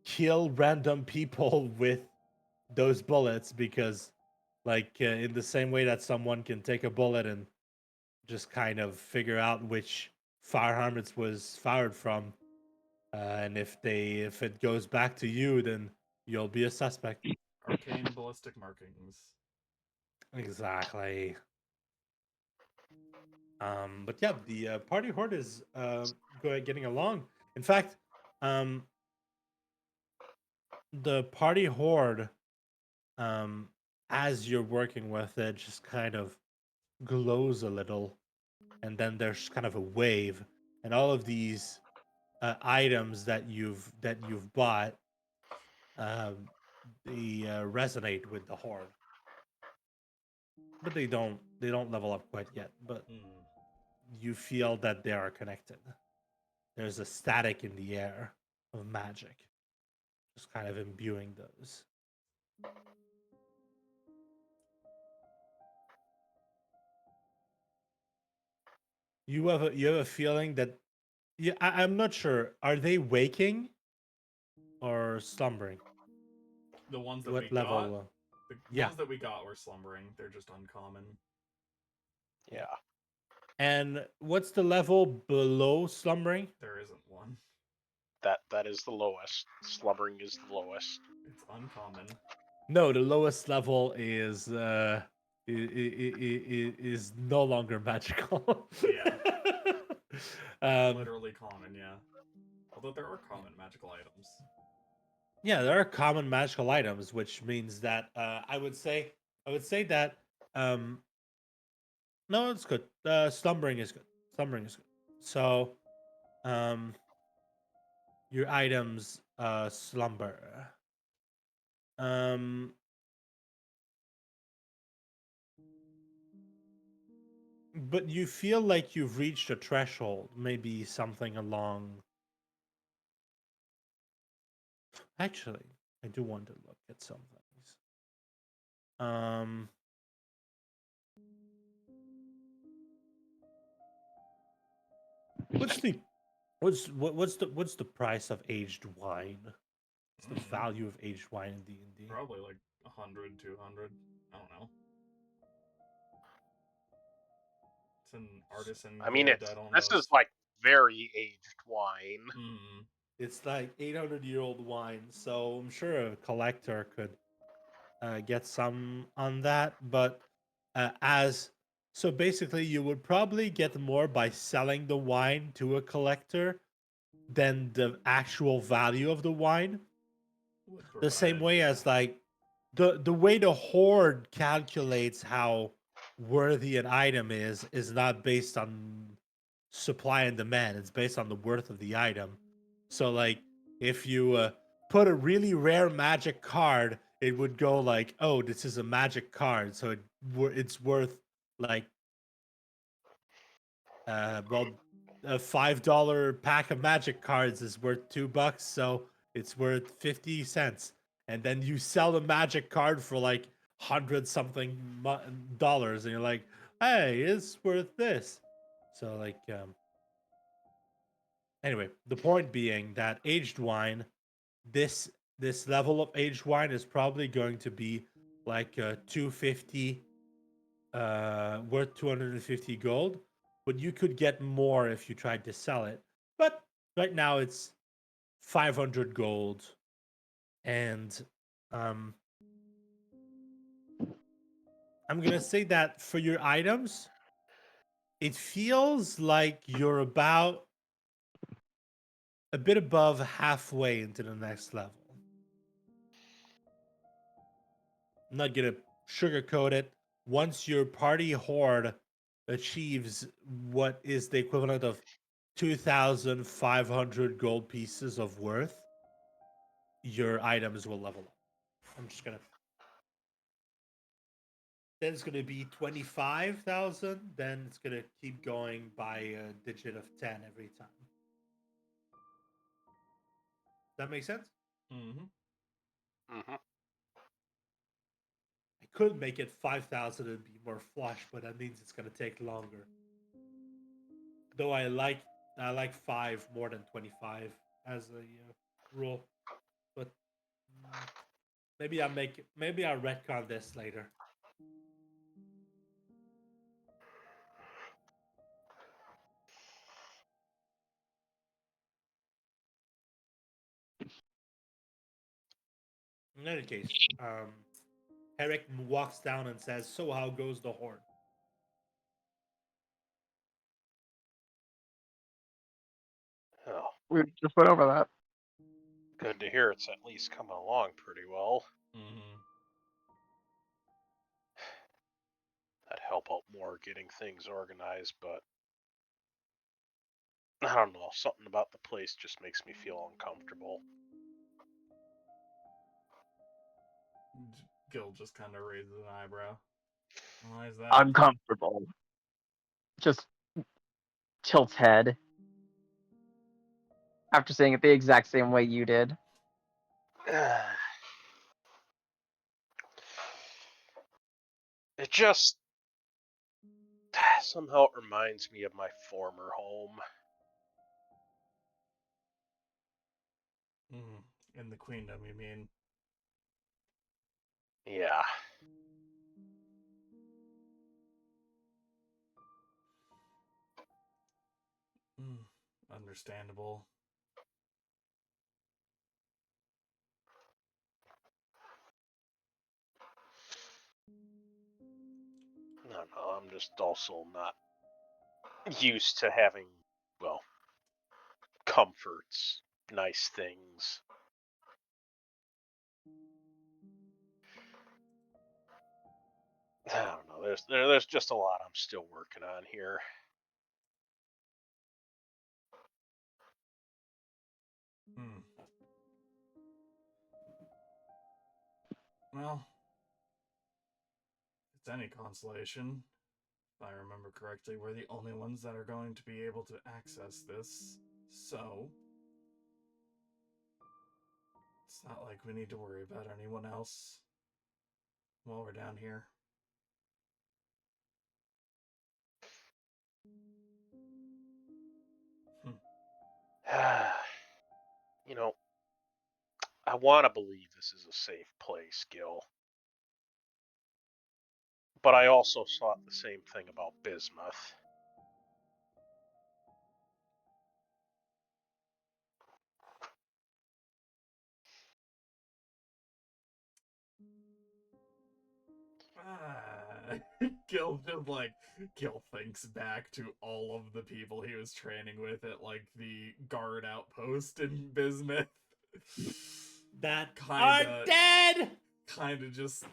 kill random people with those bullets because Like in the same way that someone can take a bullet and just kind of figure out which firearm it was fired from, and if it goes back to you, then you'll be a suspect. Arcane ballistic markings. Exactly. But yeah, the party horde is getting along. In fact, um, the party horde, um, as you're working with it, just kind of glows a little, and then there's kind of a wave, and all of these items that you've bought, um, they resonate with the horde, but they don't level up quite yet. But Hmm. you feel that they are connected. There's a static in the air of magic, just kind of imbuing those. You have a feeling that I'm not sure. Are they waking or slumbering? The ones that we What got, level? the Yeah. ones that we got were slumbering. They're just uncommon. Yeah. And what's the level below slumbering? There isn't one. That is the lowest. Slumbering is the lowest. It's uncommon. No, the lowest level is no longer magical. Yeah. um, Literally common, yeah. Although there are common magical items. yeah, there are common magical items, which means that I would say that no, it's good. Slumbering is good. Slumbering is good. So, um, your items slumber. Um, but you feel like you've reached a threshold, maybe something along. Actually, I do want to look at some things. What's the what's the price of aged wine? What's the value of aged wine in D&D? Probably like 100, 200. I don't know. It's an artisan I mean, guild. I don't know. this is like very aged wine. Mm. It's like 800-year-old wine, so I'm sure a collector could get some on that. But as so, basically, you would probably get more by selling the wine to a collector than the actual value of the wine. Would The same provide, way yeah. as like the way the horde calculates how worthy an item is not based on supply and demand. It's based on the worth of the item. So like if you put a really rare magic card, it would go like, oh, this is a magic card, so it's worth like well, a $5 pack of magic cards is worth $2, so it's worth 50 cents. And then you sell the magic card for like 100 something dollars, and you're like, hey, it's worth this. So like, anyway, the point being that aged wine, this this level of aged wine is probably going to be like 250 worth 250 gold, but you could get more if you tried to sell it. But right now it's 500 gold, and um, I'm gonna say that for your items, it feels like you're about a bit above halfway into the next level. I'm not gonna sugarcoat it. Once your party horde achieves what is the equivalent of 2,500 gold pieces of worth, your items will level up. I'm just gonna. Then it's gonna be 25,000. Then it's gonna keep going by a digit of 10 every time. That makes sense? Mm-hmm. Mm-hmm. I could make it 5,000 and be more flush, but that means it's gonna take longer. Though I like 5 more than 25 as a rule, but maybe I'll retcon this later. In any case, Herrick walks down and says, "So how goes the Hoard?" Oh, We just went over that. good to hear it's at least coming along pretty well. Mm-hmm. That'd help out more getting things organized, but I don't know. Something about the place just makes me feel uncomfortable. Gil just kind of raises an eyebrow. Why is that? Uncomfortable. Just tilts head. After saying it the exact same way you did. It just somehow it reminds me of my former home. In the Queendom, you mean? Yeah. Understandable. I don't know. I'm just also not used to having, well, comforts, nice things. I don't know. There's just a lot I'm still working on here. Well, if it's any consolation, if I remember correctly, we're the only ones that are going to be able to access this, so it's not like we need to worry about anyone else while we're down here. You know, I want to believe this is a safe place, Gil. But I also thought the same thing about bismuth. Gil thinks back to all of the people he was training with at like the guard outpost in Bismuth. That are dead. Kinda just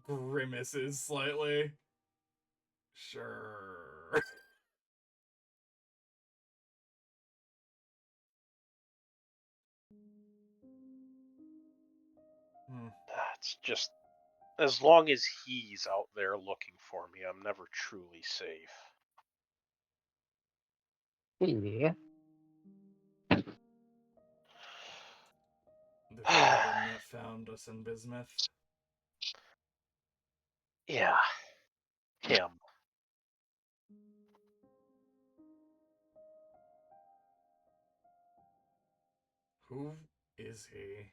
grimaces slightly. Sure. That's just, as long as he's out there looking for me, I'm never truly safe. Yeah. The Hooligan that found us in Bismuth. Yeah. Him. Who is he?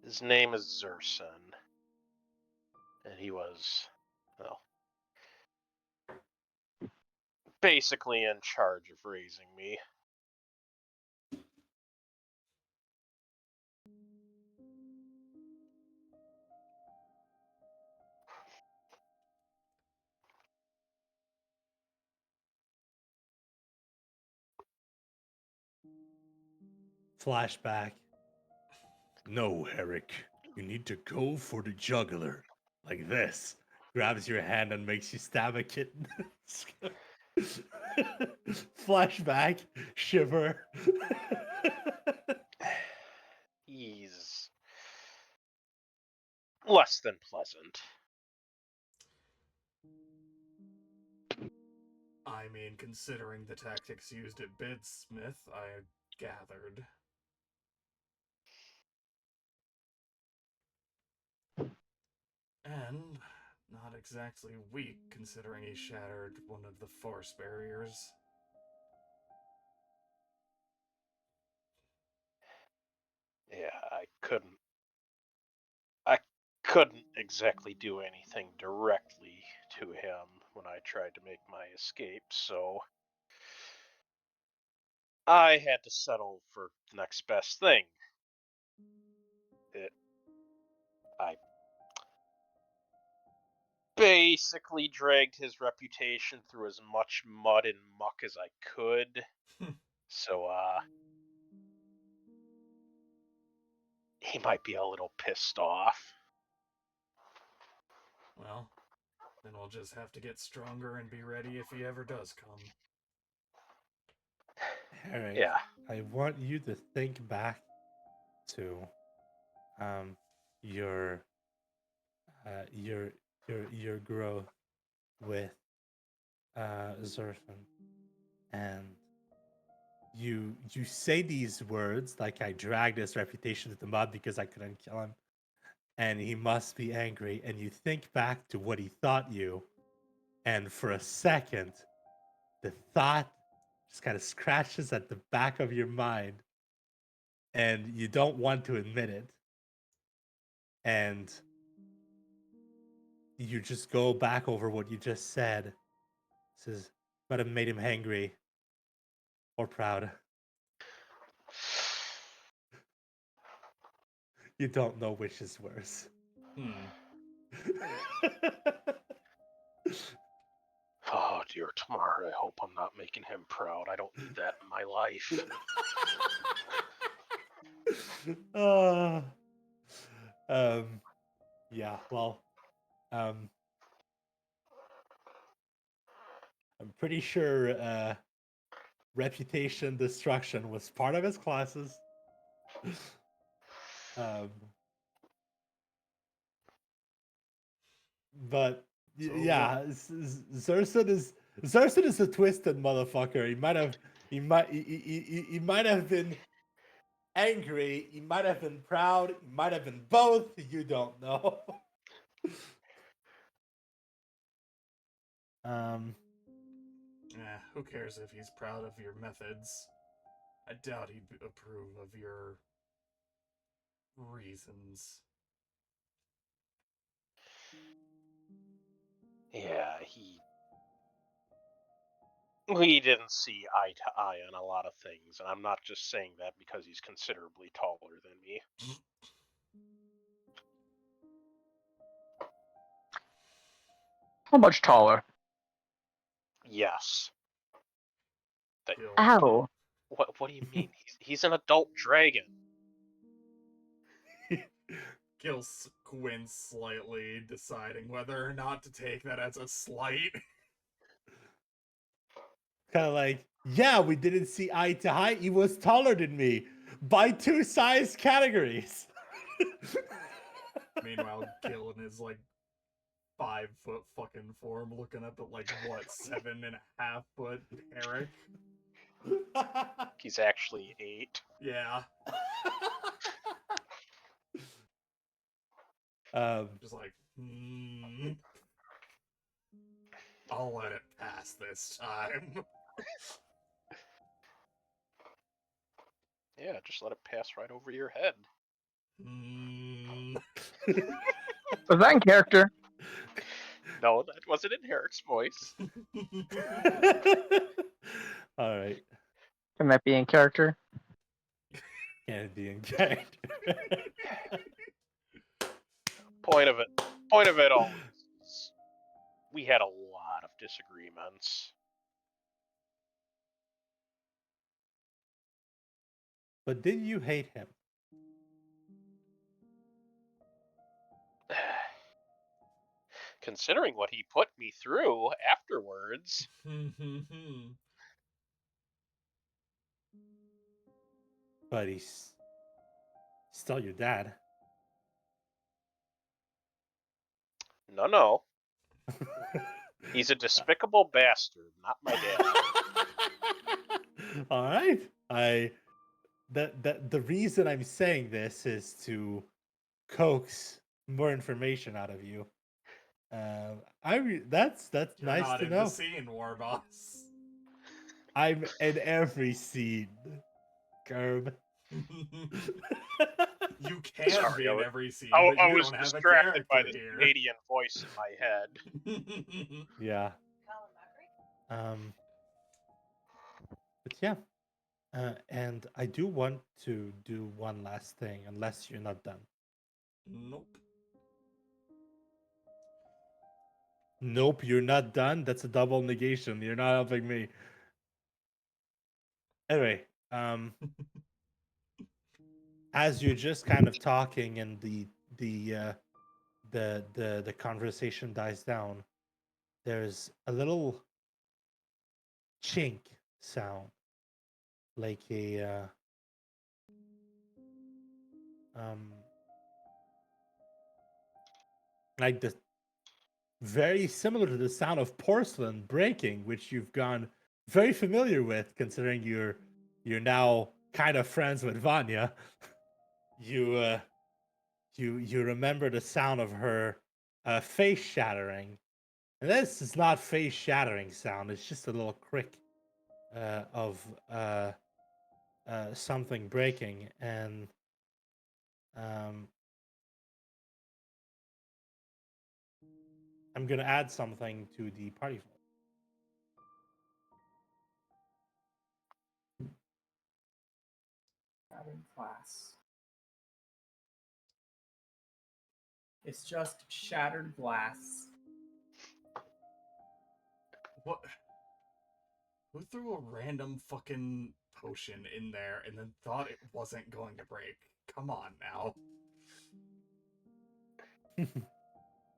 His name is Zerson. And he was, well, basically in charge of raising me. Flashback. No, Herrick. You need to go for the jugular. Like this. Grabs your hand and makes you stab a kitten. Flashback. Shiver. He's less than pleasant. I mean, considering the tactics used at Bidsmith, I gathered. And not exactly weak, considering he shattered one of the force barriers. Yeah, I couldn't exactly do anything directly to him when I tried to make my escape, so I had to settle for the next best thing. I basically dragged his reputation through as much mud and muck as I could. So, he might be a little pissed off. Well, then we'll just have to get stronger and be ready if he ever does come. Eric, Yeah. I want you to think back to your your growth with Zerfin, and you say these words like, I dragged his reputation to the mud because I couldn't kill him, and he must be angry. And you think back to what he thought you, and for a second, the thought just kind of scratches at the back of your mind, and you don't want to admit it. And you just go back over what you just said. Says, might have made him angry or proud. You don't know which is worse. Oh, dear Tamar, I hope I'm not making him proud. I don't need that in my life. Yeah, well, I'm pretty sure reputation destruction was part of his classes. But yeah, Zerson is a twisted motherfucker. He might have been angry. He might have been proud. He might have been both. You don't know. Who cares if he's proud of your methods? I doubt he'd approve of your reasons. Yeah, we didn't see eye to eye on a lot of things, and I'm not just saying that because he's considerably taller than me. How much taller? Yes. Ow. What do you mean? He's an adult dragon. Gil squints slightly, deciding whether or not to take that as a slight. Kind of like, yeah, we didn't see eye to eye. He was taller than me by 2 size categories. Meanwhile, Gil in his 5-foot fucking form, looking up at 7.5-foot Eric. He's actually 8. Yeah. Just I'll let it pass this time. Yeah, just let it pass right over your head. Was that in character? No, that wasn't in Eric's voice. All right. Can that be in character? Can it be in character? Point of it all is we had a lot of disagreements. But did you hate him? Considering what he put me through afterwards. But he's still your dad. No. He's a despicable bastard, not my dad. All right. The reason I'm saying this is to coax more information out of you. That's You're nice not to in know. the scene, War Boss. I'm in every scene, Gerb. You can Sorry, be in every scene, I but you was don't have a distracted by character this here. Canadian voice in my head. Yeah. But yeah. And I do want to do one last thing, unless you're not done. Nope. Nope, you're not done. That's a double negation. You're not helping me. Anyway, as you're just kind of talking and the conversation dies down, there's a little chink sound, like a like the very similar to the sound of porcelain breaking, which you've gone very familiar with, considering you're now kind of friends with Vanya. You you remember the sound of her face shattering, and this is not face shattering sound. It's just a little crick of something breaking, and I'm gonna add something to the party floor. Shattered glass. It's just shattered glass. What? Who threw a random fucking potion in there and then thought it wasn't going to break? Come on now.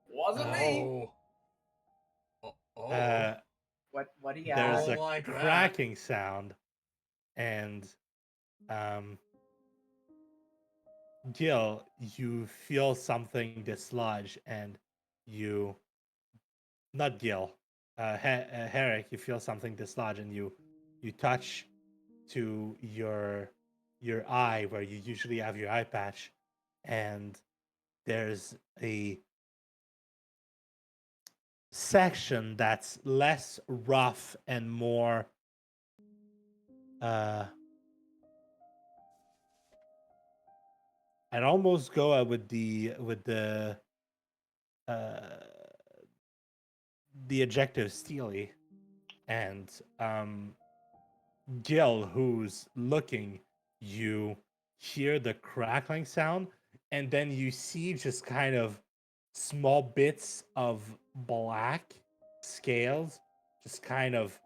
Wasn't me. Oh. Oh. What do you There's add? a like that. cracking sound, and Gil, you feel something dislodge, and you, not Gil, Herrick, you feel something dislodge, and you touch to your eye where you usually have your eye patch, and there's a section that's less rough and more I'd almost go with uh the adjective steely, and Gil, who's looking, you hear the crackling sound, and then you see just kind of small bits of black scales just kind of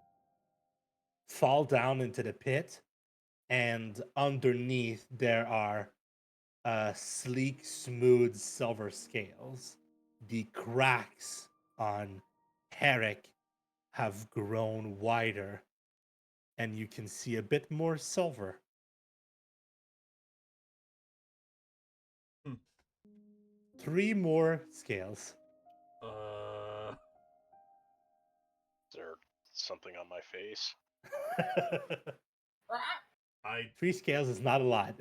fall down into the pit, and underneath there are sleek, smooth silver scales. The cracks on Herrick have grown wider, and you can see a bit more silver. Hmm. 3 more scales. Is there something on my face? I 3 scales is not a lot.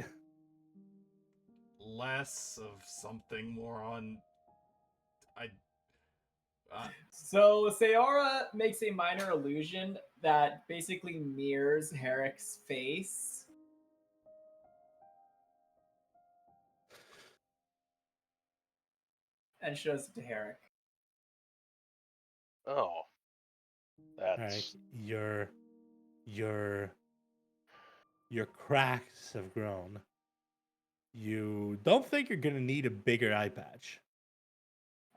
less of something, more on. So Sayora makes a minor illusion that basically mirrors Herrick's face. And shows it to Herrick. Oh, Alright, that's your cracks have grown. You don't think you're gonna need a bigger eye patch.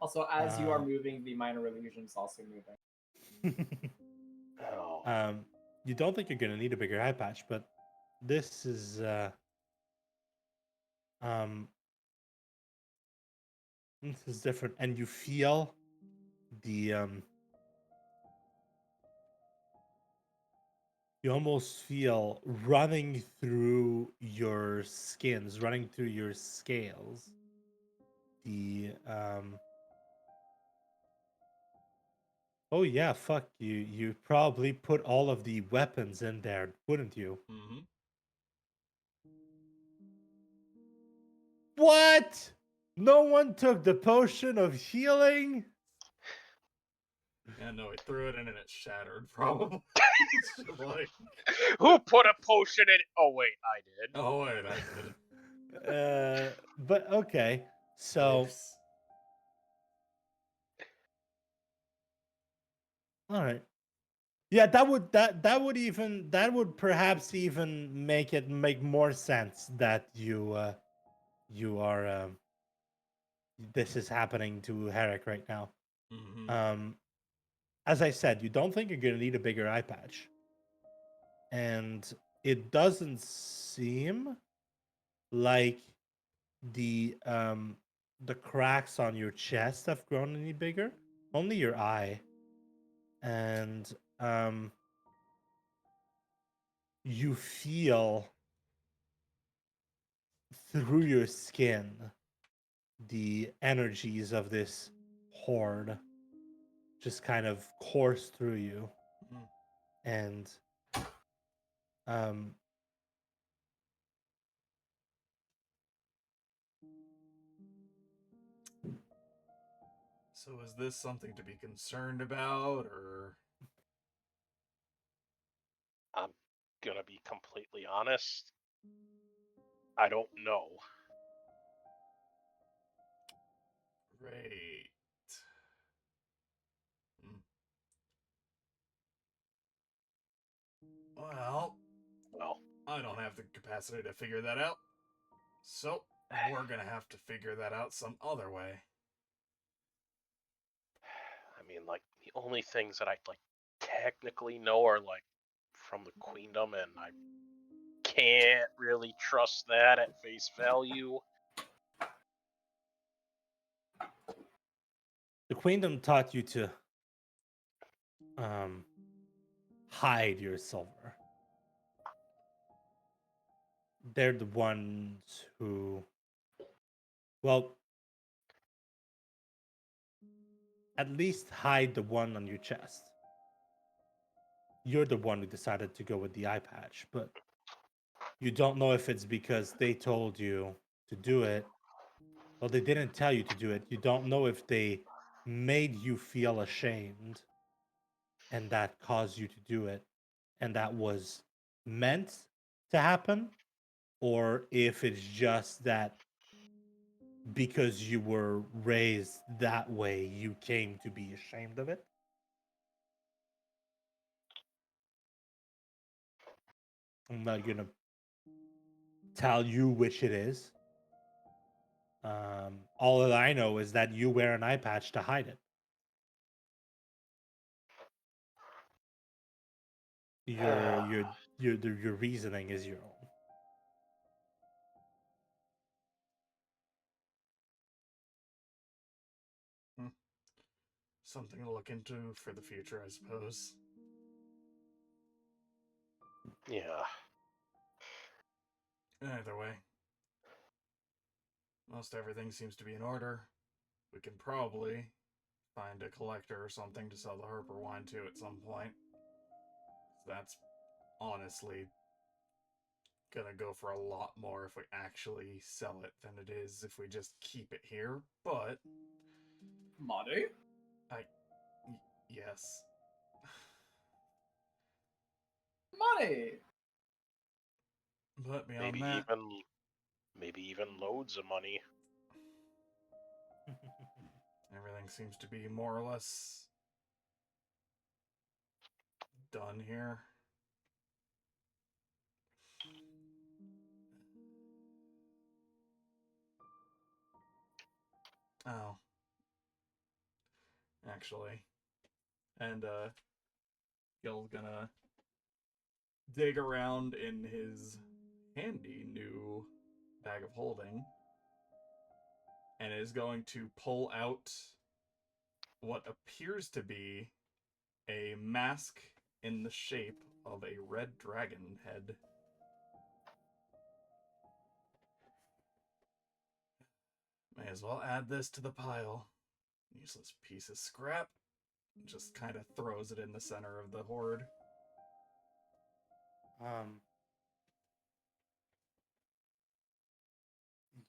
Also, as you are moving, the minor illusion is also moving. oh. You don't think you're gonna need a bigger eye patch, but this is different, and you feel the you almost feel running through your skins, running through your scales. The oh yeah, fuck you. You probably put all of the weapons in there, wouldn't you? Mm-hmm. What? No one took the potion of healing? Yeah, no, he threw it in and it shattered, probably. It's just like, Who put a potion in? Oh wait, I did. oh wait, I did. But okay. So Oops. all right. Yeah, that would perhaps even make more sense that you are this is happening to Herrick right now. Mm-hmm. As I said, you don't think you're gonna need a bigger eye patch, and it doesn't seem like the cracks on your chest have grown any bigger. Only your eye, and you feel through your skin the energies of this horde just kind of course through you, Mm. and um So is this something to be concerned about, or I'm gonna be completely honest. I don't know. right? Mm. Well, Well, I don't have the capacity to figure that out. So we're gonna have to figure that out some other way. I mean, like the only things that I like technically know are like from the Queendom, and I can't really trust that at face value. the queendom taught you to um hide your silver. They're the ones who, well, at least hide the one on your chest. You're the one who decided to go with the eye patch, but you don't know if it's because they told you to do it. Well, they didn't tell you to do it. You don't know if they made you feel ashamed and that caused you to do it, and that was meant to happen, or if it's just that because you were raised that way, you came to be ashamed of it. I'm not gonna tell you which it is. All that I know is that you wear an eye patch to hide it. Your reasoning is your own. Hmm. Something to look into for the future, I suppose. Yeah. Either way, most everything seems to be in order. We can probably find a collector or something to sell the Harper wine to at some point. That's honestly gonna go for a lot more if we actually sell it than it is if we just keep it here. But Money? yes, Money! but beyond Maybe that, even loads of money. everything seems to be more or less done here. Oh, actually, and Gil's gonna dig around in his handy new bag of holding and is going to pull out what appears to be a mask in the shape of a red dragon head. May as well add this to the pile. Useless piece of scrap. Just kind of throws it in the center of the hoard. um,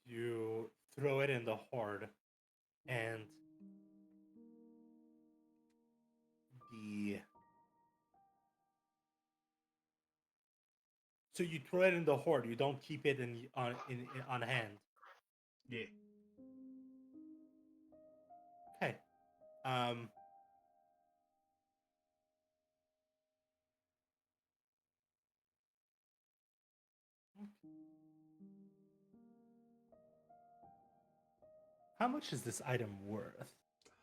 you throw it in the horde, and the so you throw it in the horde. You don't keep it on hand. Yeah. Okay. Um, How much is this item worth?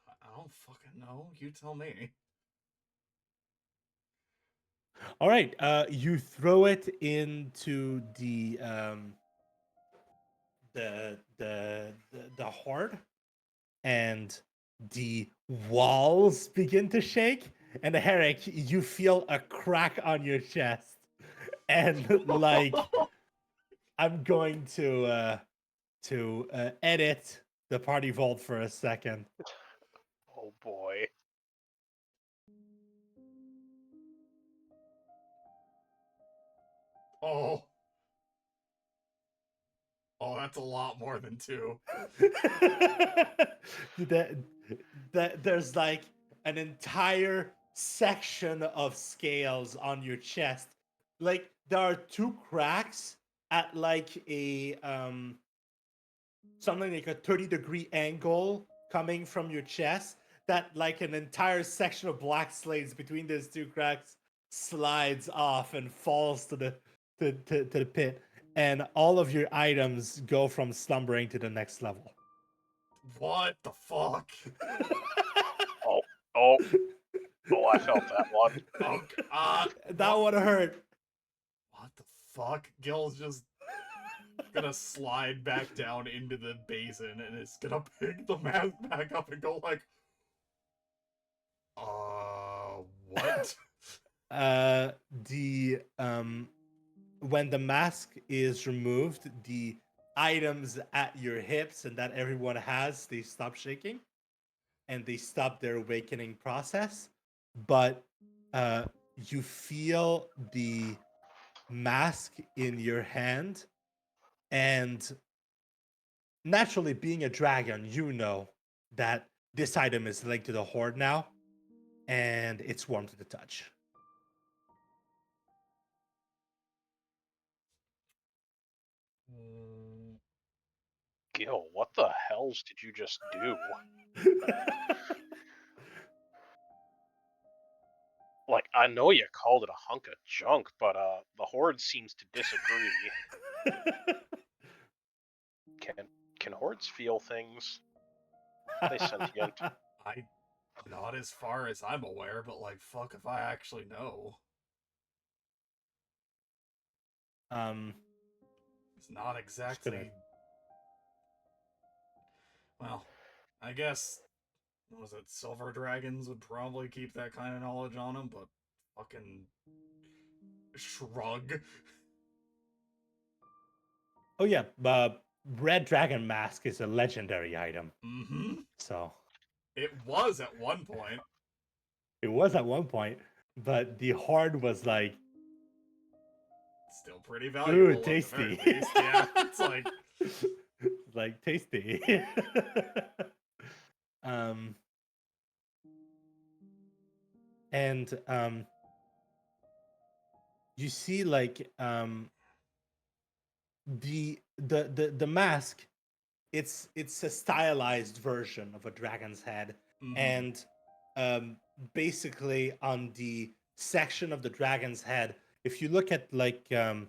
I don't fucking know. You tell me. All right, you throw it into the hoard, and the walls begin to shake. And Herrick, you feel a crack on your chest, and like I'm going to edit the party vault for a second. Oh boy. Oh. Oh, that's a lot more than 2. There's like an entire section of scales on your chest. Like there are 2 cracks at like a something like a 30-degree angle coming from your chest, that like an entire section of black slates between those 2 cracks slides off and falls to the pit, and all of your items go from slumbering to the next level. What the fuck? Oh, I felt that one. Oh, God. That would hurt. What the fuck? Gil's just gonna slide back down into the basin and it's gonna pick the mask back up and go like, what? The when the mask is removed, the items at your hips and that everyone has, they stop shaking and they stop their awakening process. But you feel the mask in your hand, and naturally, being a dragon, you know that this item is linked to the Hoard now, and it's warm to the touch. Gil, what the hells did you just do? Like, I know you called it a hunk of junk, but the Horde seems to disagree. Can Hordes feel things? Are they sentient? Not as far as I'm aware, but like, fuck if I actually know. It's not exactly. Well, I guess, was it silver dragons would probably keep that kind of knowledge on them, but fucking shrug. Oh yeah, Red Dragon Mask is a legendary item. Mm-hmm. So It was at one point. it was at one point, but the Horde was like, Still pretty valuable. ooh, tasty. At the very least. Yeah, it's like tasty. And you see like the mask, it's a stylized version of a dragon's head. Mhm. And basically on the section of the dragon's head, if you look at like the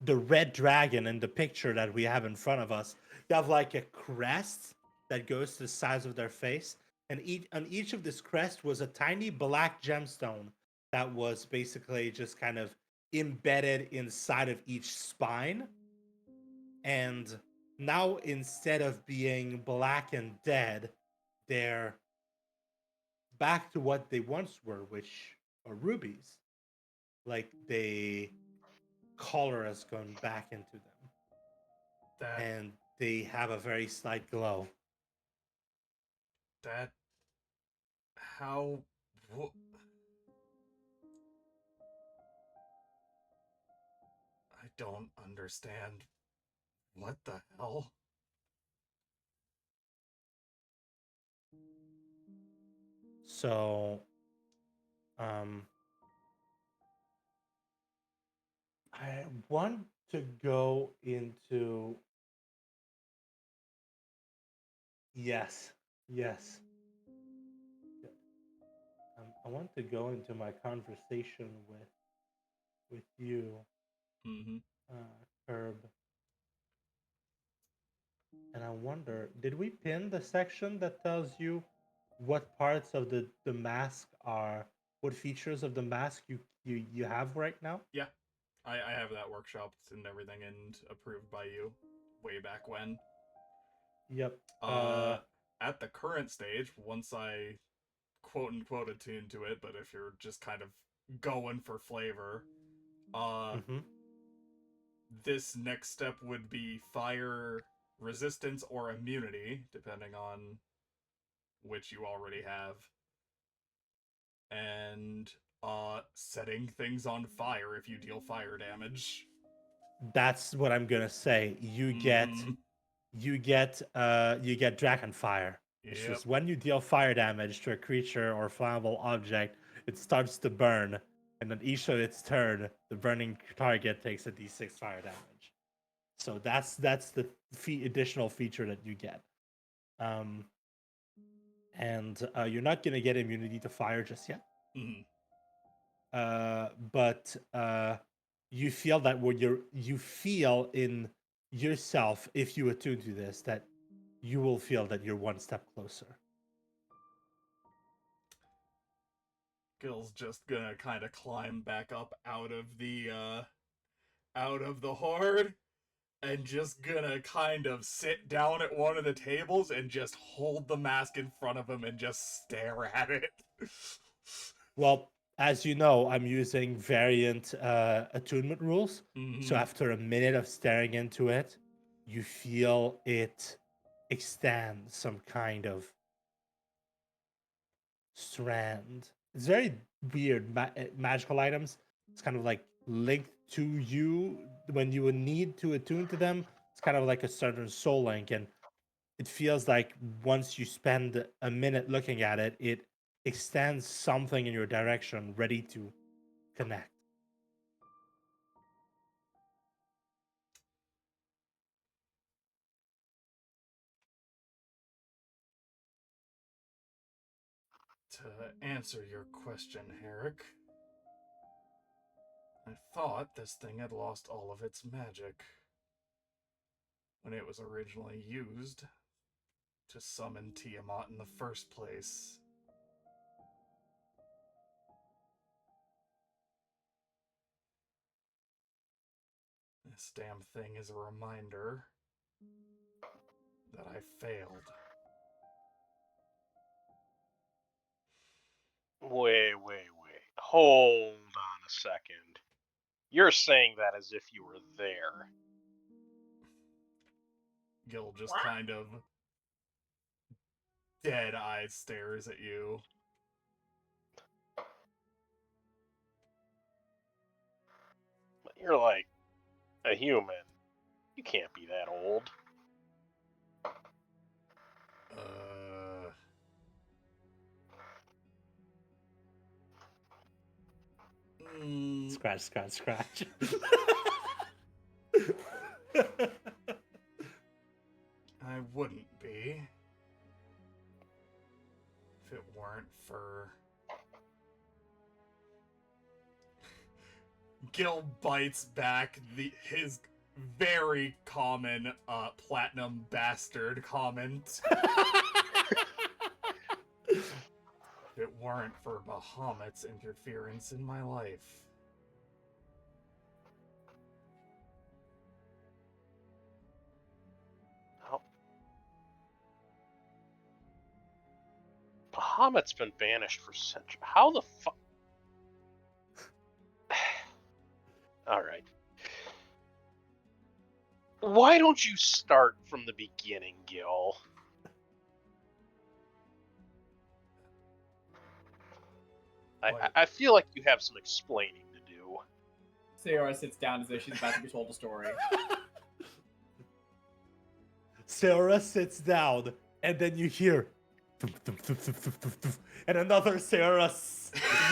red dragon in the picture that we have in front of us, you have like a crest that goes to the sides of their face, and on each of this crest was a tiny black gemstone that was basically just kind of embedded inside of each spine. And now, instead of being black and dead, they're back to what they once were, which are rubies. Like color has gone back into them, and they have a very slight glow. How? I don't understand. What the hell? So, I want to go into. Yes. I want to go into my conversation with you, Mm-hmm. Herb. And I wonder, did we pin the section that tells you what parts of the mask are, what features of the mask you have right now? Yeah, I have that workshopped and everything and approved by you way back when. Yep. At the current stage, once I quote unquote attune to it, but if you're just kind of going for flavor, Mhm. this next step would be fire resistance or immunity, depending on which you already have. And setting things on fire if you deal fire damage. That's what I'm gonna say. You get Dragon Fire. Which Yep. is when you deal fire damage to a creature or flammable object, it starts to burn, and on each of its turn, the burning target takes a d6 fire damage. So that's the additional feature that you get. And you're not gonna get immunity to fire just yet. Mhm. But you feel that when you feel in yourself, if you attune to this, that you will feel that you're one step closer. Gil's just gonna kind of climb back up out of the Hoard and just gonna kind of sit down at one of the tables and just hold the mask in front of him and just stare at it. Well, as you know, I'm using variant attunement rules. So Mhm. after a minute of staring into it, you feel it extend some kind of strand. It's very weird. Magical items. It's kind of like linked to you when you would need to attune to them. It's kind of like a certain soul link, and it feels like once you spend a minute looking at it, it extends something in your direction, ready to connect. To answer your question, Herrick, I thought this thing had lost all of its magic when it was originally used to summon Tiamat in the first place. This damn thing is a reminder that I failed. Wait. Hold on a second. You're saying that as if you were there. Gil just kind of dead-eyed stares at you. But you're like a human. You can't be that old. Scratch. I wouldn't be if it weren't for... Gil bites back his very common platinum bastard comment. If it weren't for Bahamut's interference in my life. Oh. Bahamut's been banished for centuries. How the fuck? Alright. Why don't you start from the beginning, Gil? I feel like you have some explaining to do. Sayora sits down as though she's about to be told a story. Sarah sits down, and then you hear, and another Sarah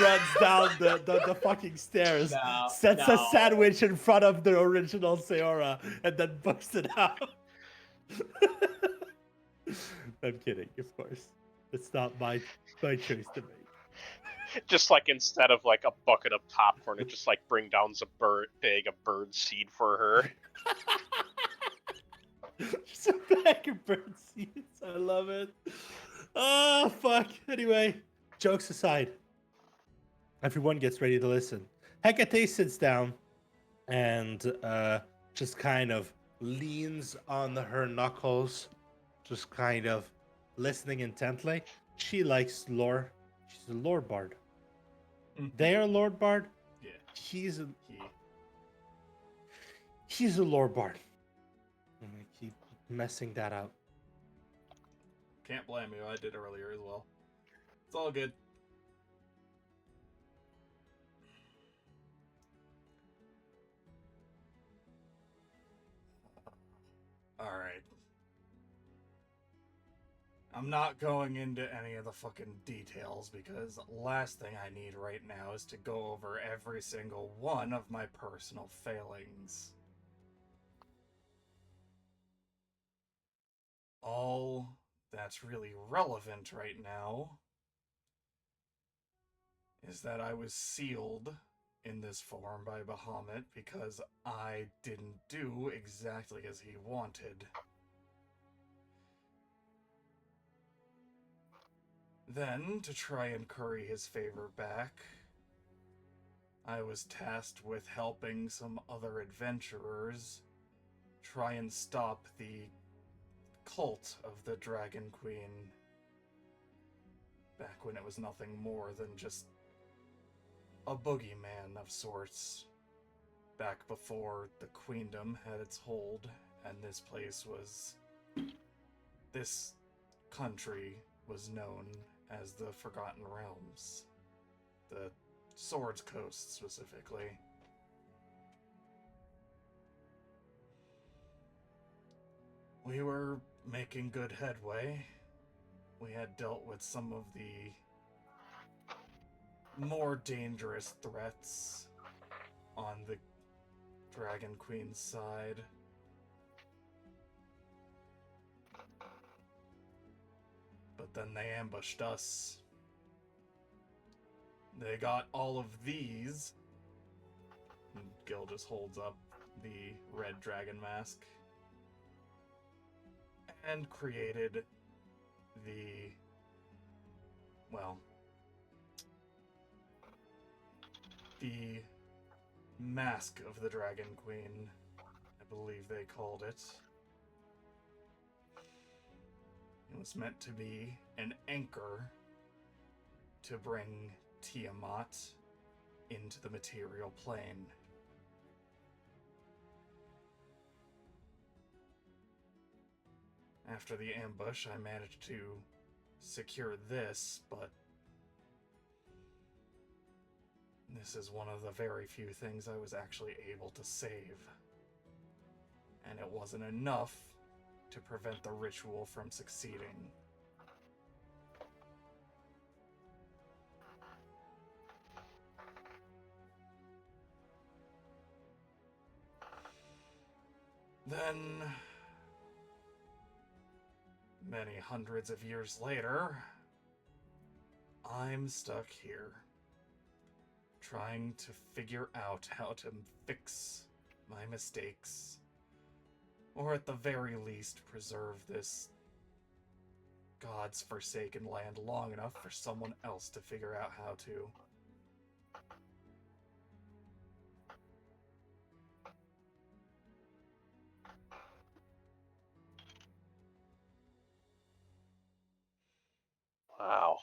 runs down the fucking stairs, sets a sandwich in front of the original Sarah, and then books it out. I'm kidding, of course. It's not my choice to make. Just like instead of like a bucket of popcorn, it just like bring down a bag of bird seed for her. Just a bag of bird seeds. I love it. Oh, fuck. Anyway, jokes aside, everyone gets ready to listen. Hecate sits down and just kind of leans on her knuckles, just kind of listening intently. She likes lore. She's a lore bard. They are Lord Bard. Yeah. He's a He. he's a lore bard. I'm gonna keep messing that out. Can't blame you. I did earlier as well. It's all good. Alright. I'm not going into any of the fucking details because last thing I need right now is to go over every single one of my personal failings. All that's really relevant right now is that I was sealed in this form by Bahamut because I didn't do exactly as he wanted. Then, to try and curry his favor back, I was tasked with helping some other adventurers try and stop the cult of the Dragon Queen back when it was nothing more than just a boogeyman of sorts, back before the queendom had its hold and this country was known as the Forgotten Realms, the Swords Coast specifically. We were making good headway. We had dealt with some of the more dangerous threats on the Dragon Queen's side. But then they ambushed us. They got all of these. And Gil just holds up the red dragon mask. And created the, the Mask of the Dragon Queen, I believe they called it. It was meant to be an anchor to bring Tiamat into the material plane. After the ambush, I managed to secure this, but this is one of the very few things I was actually able to save. And it wasn't enough to prevent the ritual from succeeding. Then, many hundreds of years later, I'm stuck here, trying to figure out how to fix my mistakes, or at the very least preserve this God's forsaken land long enough for someone else to figure out how to. Wow.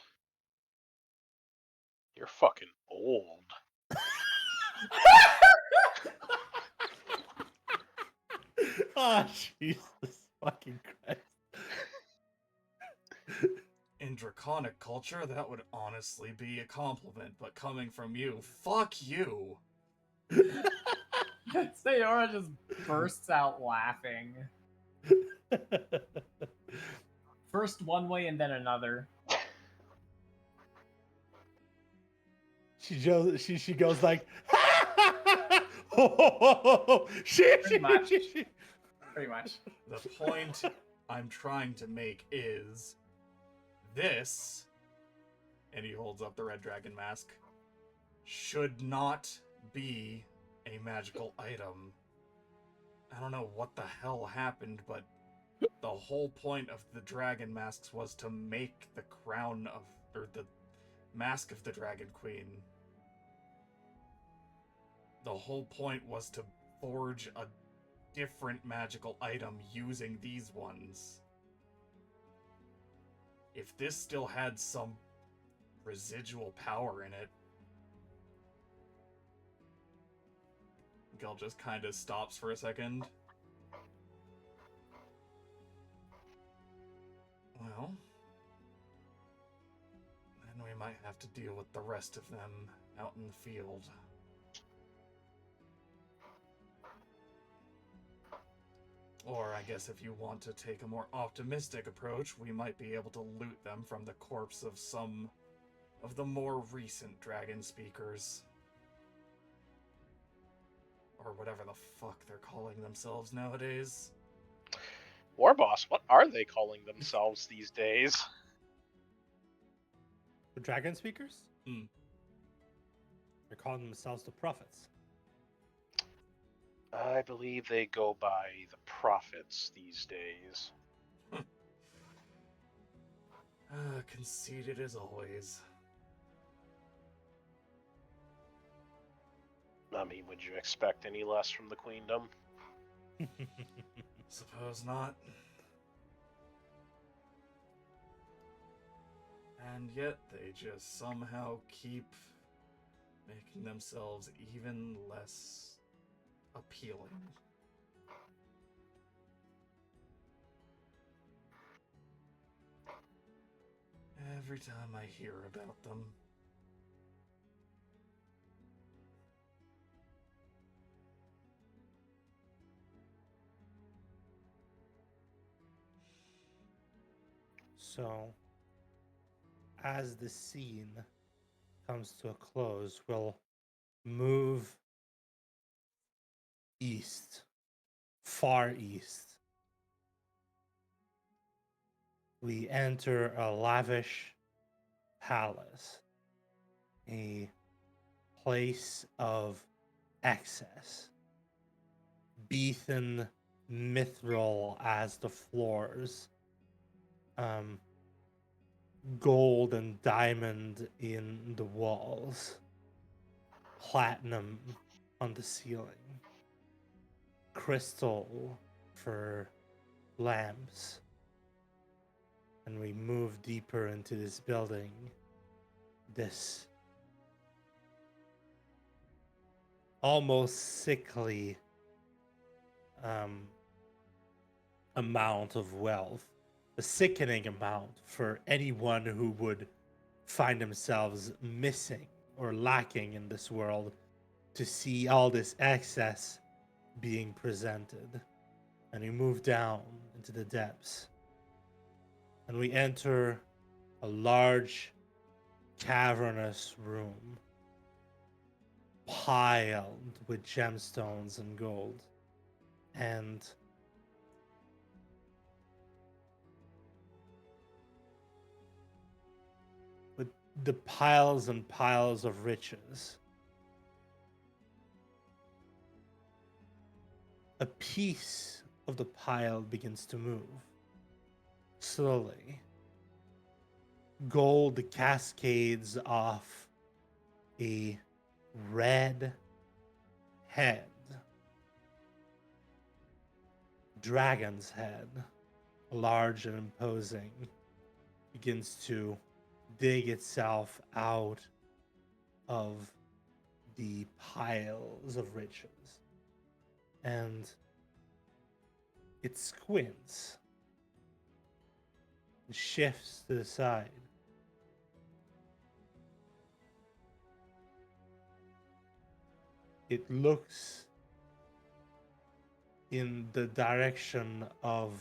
You're fucking old. Oh, Jesus fucking Christ. In draconic culture, that would honestly be a compliment, but coming from you, fuck you. Sayora just bursts out laughing. First one way and then another. She goes like, Pretty much. Pretty much. The point I'm trying to make is this, and he holds up the red dragon mask, should not be a magical item. I don't know what the hell happened, but The whole point of the dragon masks was to make the crown of, or the mask of the Dragon Queen. The whole point was to forge a different magical item using these ones. If this still had some residual power in it, Gil just kind of stops for a second. Well, then we might have to deal with the rest of them out in the field. Or I guess if you want to take a more optimistic approach, we might be able to loot them from the corpse of some of the more recent dragon speakers. Or whatever the fuck they're calling themselves nowadays. Warboss, what are they calling themselves these days? The dragon speakers? Hmm. They're calling themselves the prophets. I believe they go by the prophets these days. Conceited as always. I mean, would you expect any less from the queendom? Suppose not. And yet they just somehow keep making themselves even less appealing. Every time I hear about them. So, as the scene comes to a close, we'll move east, far east. We enter a lavish palace, a place of excess, beaten mithril as the floors, gold and diamond in the walls, platinum on the ceiling, crystal for lamps. And we move deeper into this building, this almost sickly amount of wealth, a sickening amount for anyone who would find themselves missing or lacking in this world, to see all this excess being presented. And we move down into the depths, and we enter a large cavernous room piled with gemstones and gold. And with the piles and piles of riches, a piece of the pile begins to move slowly. Gold cascades off a red head, dragon's head, large and imposing, begins to dig itself out of the piles of riches. And it squints and shifts to the side. It looks in the direction of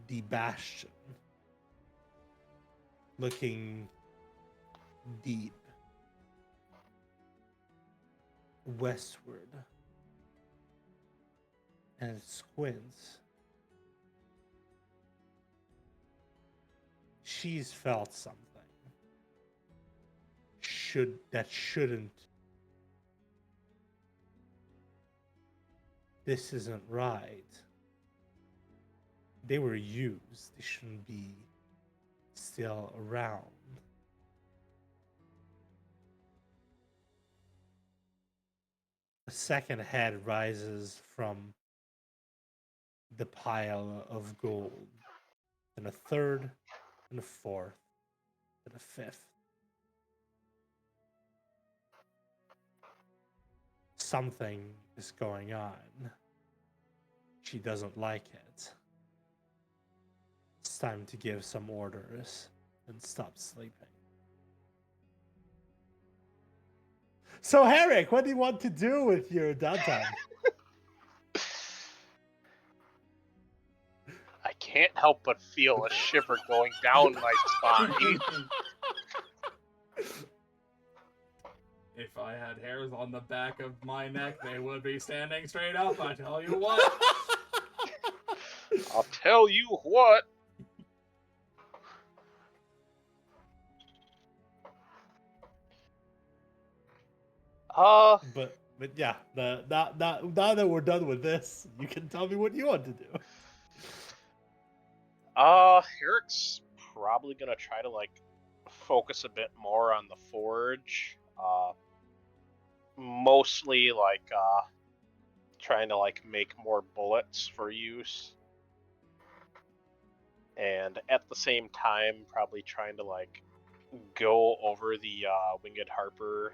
the bastion, looking deep westward, and it squints. She's felt something that shouldn't. This isn't right. they were used. They shouldn't be still around. A second head rises from the pile of gold, and a third, and a fourth, and a fifth. Something is going on. She doesn't like it. It's time to give some orders and stop sleeping. So, Herrick, what do you want to do with your downtime? I can't help but feel a shiver going down my spine. If I had hairs on the back of my neck, they would be standing straight up, I tell you what. I'll tell you what. But yeah, now that we're done with this, you can tell me what you want to do. Eric's probably gonna try to like focus a bit more on the forge. Mostly like trying to like make more bullets for use. And at the same time probably trying to like go over the Winged Harper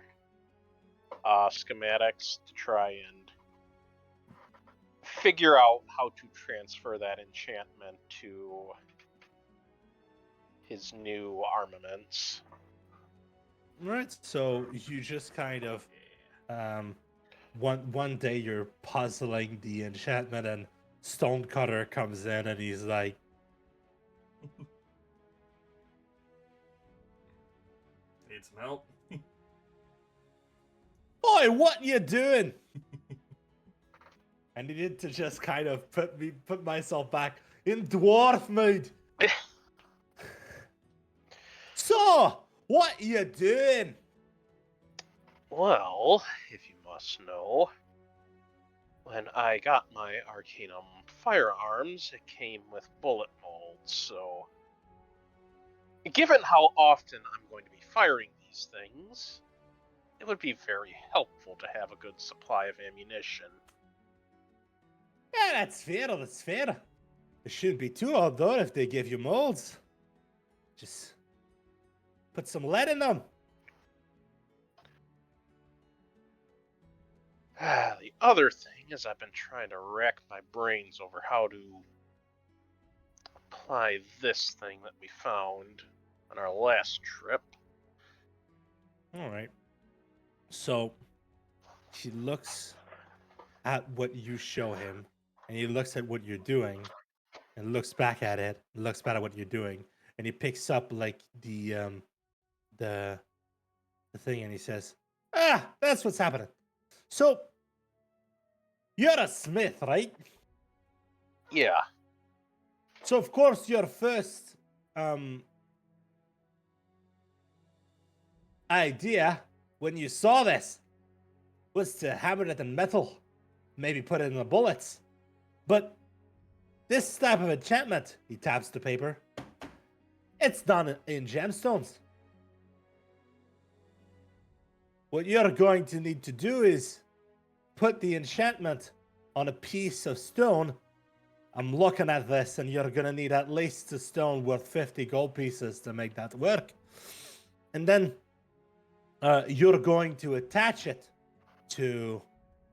schematics to try and figure out how to transfer that enchantment to his new armaments. Right. So you just kind of one day you're puzzling the enchantment, and Stonecutter comes in and he's like, Need some help? "Boy, what you doing?" I needed to just kind of put myself back in dwarf mood. So, what you doing? Well, if you must know, when I got my Arcanum firearms, it came with bullet molds, so given how often I'm going to be firing these things, it would be very helpful to have a good supply of ammunition. Yeah, that's fair. That's fair. It shouldn't be too hard though if they give you molds. Just put some lead in them. The other thing is I've been trying to rack my brains over how to apply this thing that we found on our last trip. All right. So he looks at what you show him, and he looks at what you're doing, and looks back at it, and looks back at what you're doing, and he picks up like the thing, and he says, "Ah, that's what's happening. So you're a smith, right? Yeah, So of course your first idea when you saw this was to hammer it in metal, maybe put it in the bullets. But this type of enchantment," he taps the paper, "it's done in gemstones. What you're going to need to do is put the enchantment on a piece of stone. I'm looking at this, and you're gonna need at least a stone worth 50 gold pieces to make that work. And then you're going to attach it to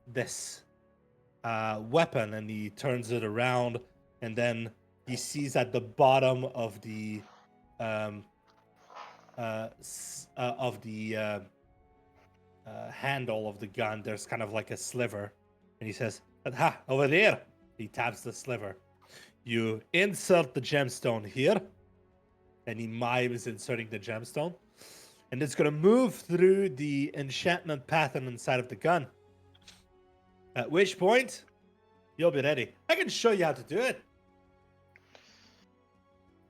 this weapon," and he turns it around, and then he sees at the bottom of the handle of the gun, there's kind of like a sliver, and he says, "Ha, over there." He taps the sliver. You insert the gemstone here, and he mimes inserting the gemstone, and it's going to move through the enchantment pattern inside of the gun. At which point, you'll be ready. I can show you how to do it.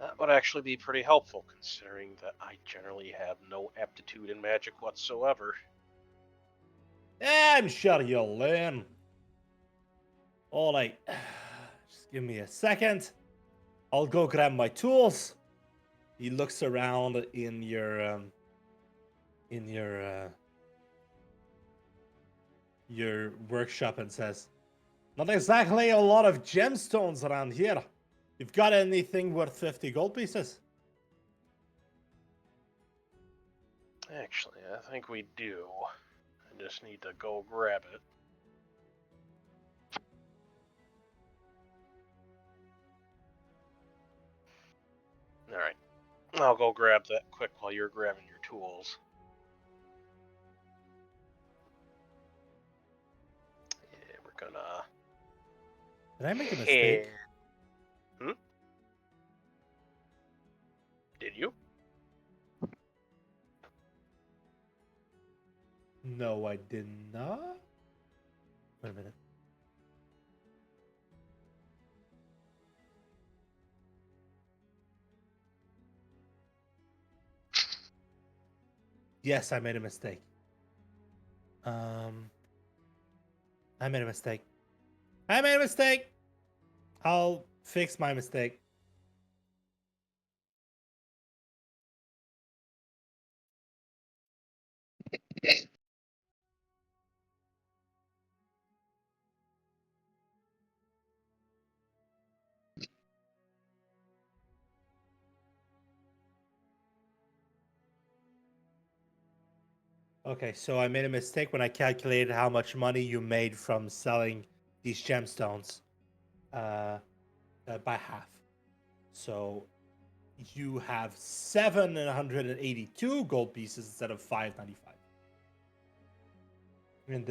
that would actually be pretty helpful, considering that I generally have no aptitude in magic whatsoever. I'm sure you'll learn. All right, just give me a second. I'll go grab my tools. He looks around in your workshop and says, "Not exactly a lot of gemstones around here. You've got anything worth 50 gold pieces?" Actually, I think we do. I just need to go grab it. Alright. I'll go grab that quick while you're grabbing your tools. Yeah, we're gonna... Did I make a mistake? Hmm? Did you? No, I did not. Wait a minute. Yes, I made a mistake. I made a mistake. I made a mistake. I'll fix my mistake. Okay, so I made a mistake when I calculated how much money you made from selling these gemstones by half. So you have 782 gold pieces instead of 595 in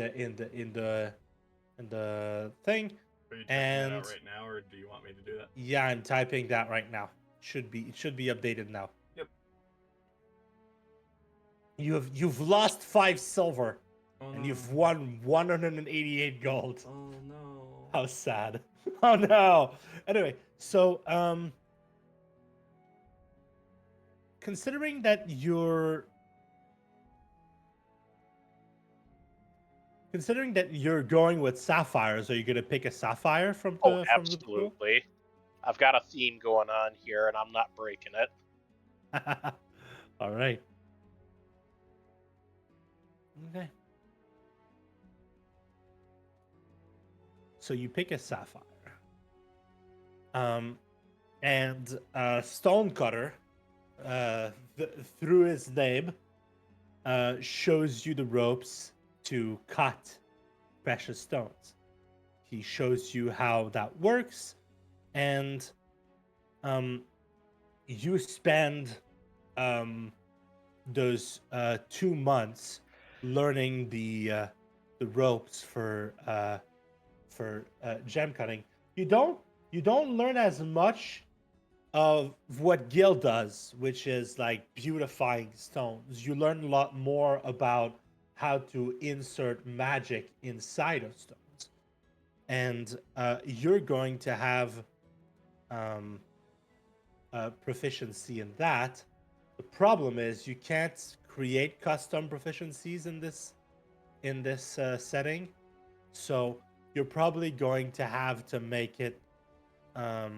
the thing. Are you typing that And out right now, or do you want me to do that? yeah, I'm typing that right now. It should be updated now. Yep. You've lost 5 silver Oh, and no. you've won 188 gold. Oh no. How sad. Oh no. Anyway, so considering that you're going with sapphires, are you gonna pick a sapphire from the Oh, from the pool? absolutely. I've got a theme going on here, and I'm not breaking it. All right. Okay. So you pick a sapphire. And Stonecutter, through his name, shows you the ropes to cut precious stones. He shows you how that works, and you spend those 2 months learning the ropes for gem cutting. You don't learn as much of what Gil does, which is like beautifying stones. You learn a lot more about how to insert magic inside of stones, and you're going to have proficiency in that. The problem is you can't create custom proficiencies in this setting, so you're probably going to have to make it. You're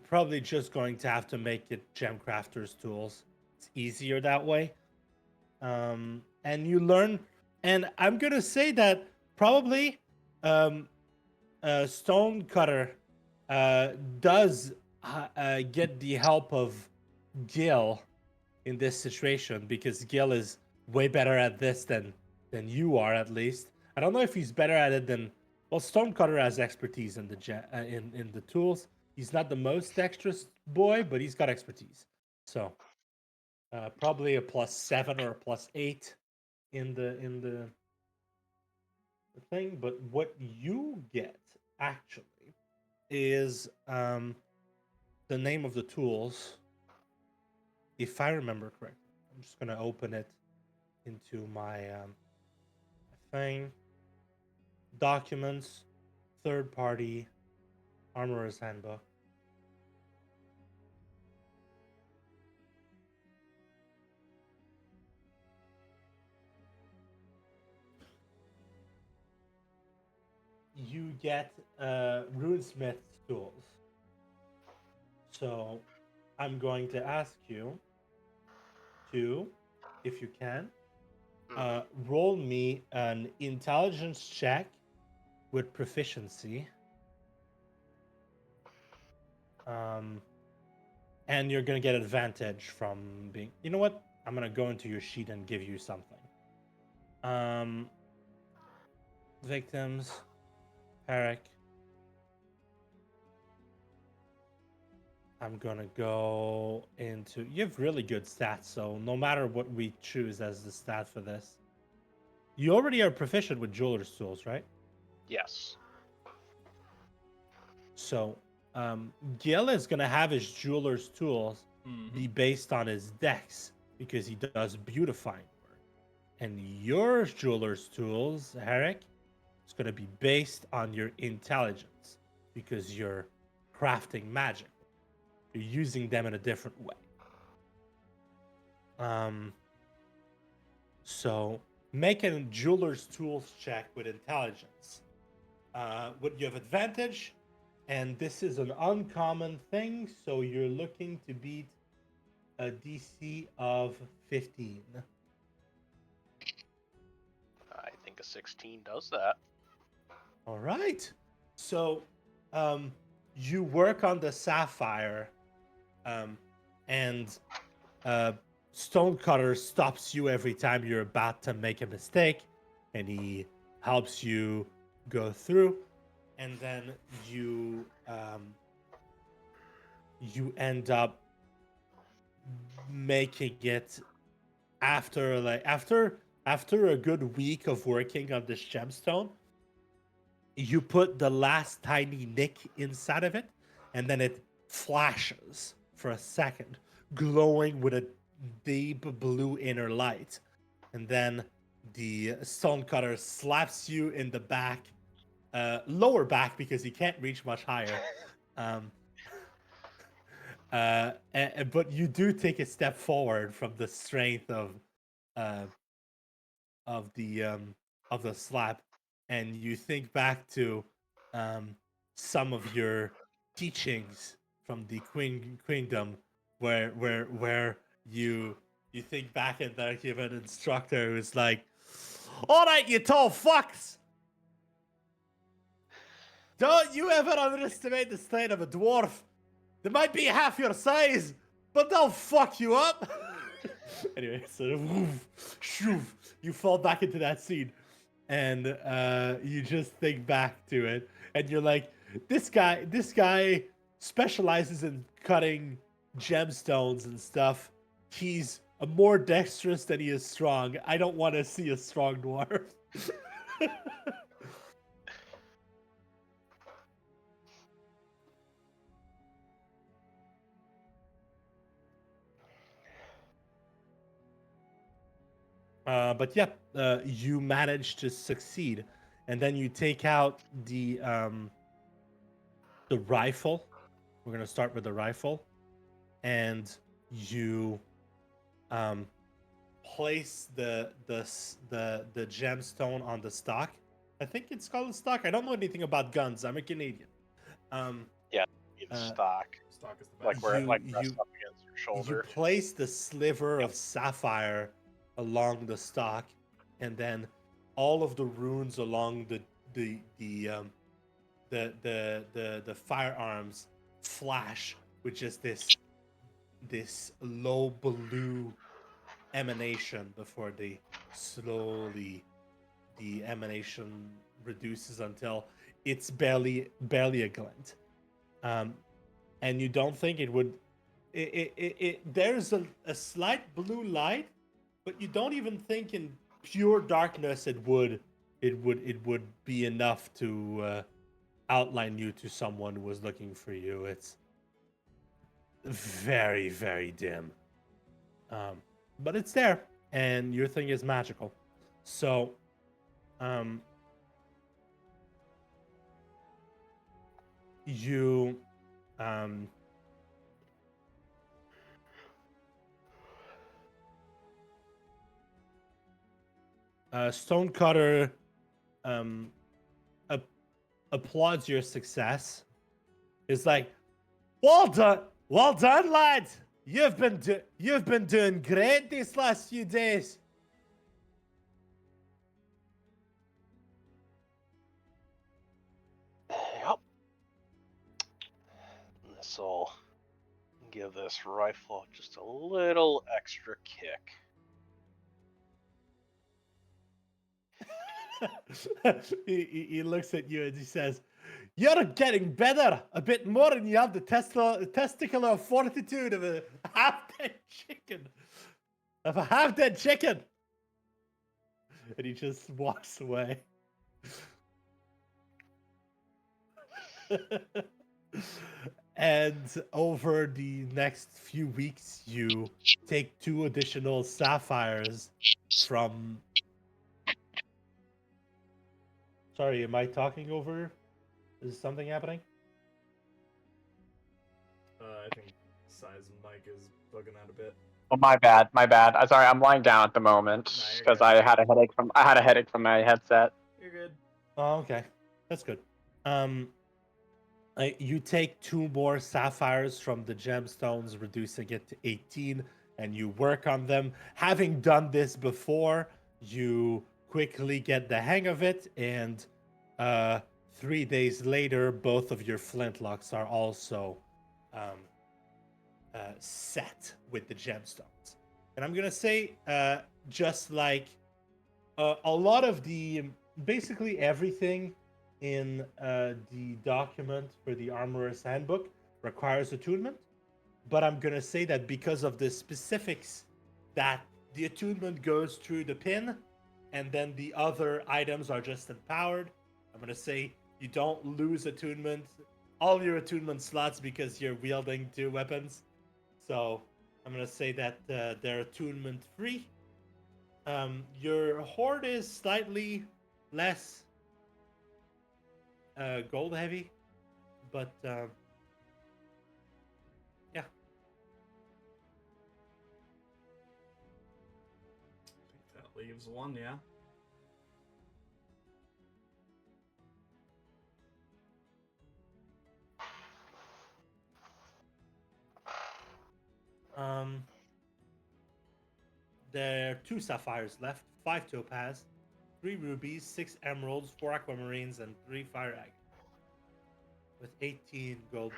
probably just going to have to make it gem crafters tools. It's easier that way. And you learn, and I'm gonna say that probably Stonecutter does get the help of Gil in this situation, because Gil is way better at this than you are, at least. I don't know if he's better at it than, well, Stonecutter has expertise in in the tools. He's not the most dexterous boy, but he's got expertise. So probably a +7 or a +8 in the thing. But what you get actually is the name of the tools, if I remember correctly. I'm just gonna open it into my thing. Documents, third party, Armorer's Handbook. you get runesmith tools. So I'm going to ask you to, if you can, roll me an intelligence check with proficiency. And you're gonna get advantage from being. You know what? I'm gonna go into your sheet and give you something. Victims, Herrick. I'm gonna go into. You have really good stats, so no matter what we choose as the stat for this, you already are proficient with jeweler's tools, right? Yes. So, Gil is gonna have his jeweler's tools be based on his dex because he does beautifying work, and your jeweler's tools, Herrick, is gonna be based on your intelligence because you're crafting magic. You're using them in a different way. So make a jeweler's tools check with intelligence. Would you have advantage? And this is an uncommon thing, so you're looking to beat a DC of 15. I think a 16 does that. All right. So you work on the sapphire, and Stonecutter stops you every time you're about to make a mistake, and he helps you go through, and then you end up making it after a good week of working on this gemstone. You put the last tiny nick inside of it, and then it flashes for a second, glowing with a deep blue inner light. And then the stonecutter slaps you in the back, lower back because he can't reach much higher. But you do take a step forward from the strength of the slap, and you think back to some of your teachings from the queendom, where you think back and there you have an instructor who's like, "All right, you tall fucks, don't you ever underestimate the strength of a dwarf. They might be half your size, but they'll fuck you up." Anyway, so woof, shoof, you fall back into that scene, and you just think back to it, and you're like, this guy specializes in cutting gemstones and stuff. He's more dexterous than he is strong. I don't want to see a strong dwarf. But yeah, you manage to succeed, and then you take out the rifle. We're gonna start with the rifle, and you place the gemstone on the stock. I think it's called a stock. I don't know anything about guns. I'm a Canadian. In stock. Stock is the Like best. where it You- like rests you- up against your You shoulder. place the sliver of sapphire along the stock, and then all of the runes along the firearms flash with just this low blue emanation before they slowly the emanation reduces until it's barely a glint. And you don't think it would there's a slight blue light, but you don't even think in pure darkness it would be enough to outline you to someone who was looking for you. It's very, very dim. But it's there, and your thing is magical. So, you, Stonecutter, applauds your success. Is like, well done, lads. You've been doing great these last few days. Yep. This'll give this rifle just a little extra kick. He looks at you and he says, "You're getting better a bit more, and you have the testicular fortitude of a half-dead chicken. Of a half-dead chicken." And he just walks away. And over the next few weeks, you take 2 additional sapphires from. Sorry, am I talking over? Is something happening? I think Sai's mic is bugging out a bit. Oh, my bad. I'm sorry. I'm lying down at the moment Nah, you're because good. I had a headache from my headset. You're good. Oh, okay. That's good. You take 2 more sapphires from the gemstones, reducing it to 18, and you work on them. Having done this before, you quickly get the hang of it, and 3 days later, both of your flintlocks are also set with the gemstones. And I'm gonna say, just like a lot of basically everything in the document for the Armorer's Handbook requires attunement, but I'm gonna say that because of the specifics, that the attunement goes through the pin, and then the other items are just empowered. I'm gonna say you don't lose attunement, all your attunement slots, because you're wielding 2 weapons. So I'm gonna say that they're attunement free. Your hoard is slightly less gold heavy, but yeah. I think that leaves 1, yeah. There are 2 sapphires left, 5 topaz, 3 rubies, 6 emeralds, 4 aquamarines, and 3 fire agates. With 18 gold,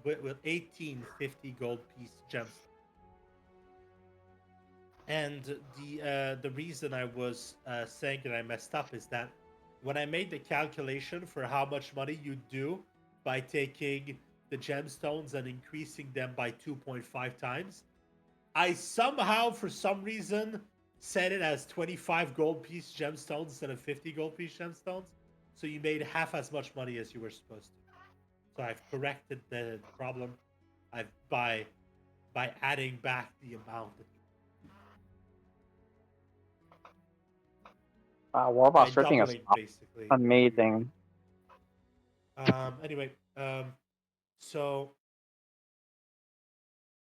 with 1850 gold piece gemstones. And the reason I was saying that I messed up is that when I made the calculation for how much money you do by taking the gemstones and increasing them by 2.5 times, I somehow, for some reason, set it as 25 gold piece gemstones instead of 50 gold piece gemstones. So you made half as much money as you were supposed to. So I've corrected the problem. By adding back the amount that Warboss ripping us doubling, off. basically. Amazing. Anyway, so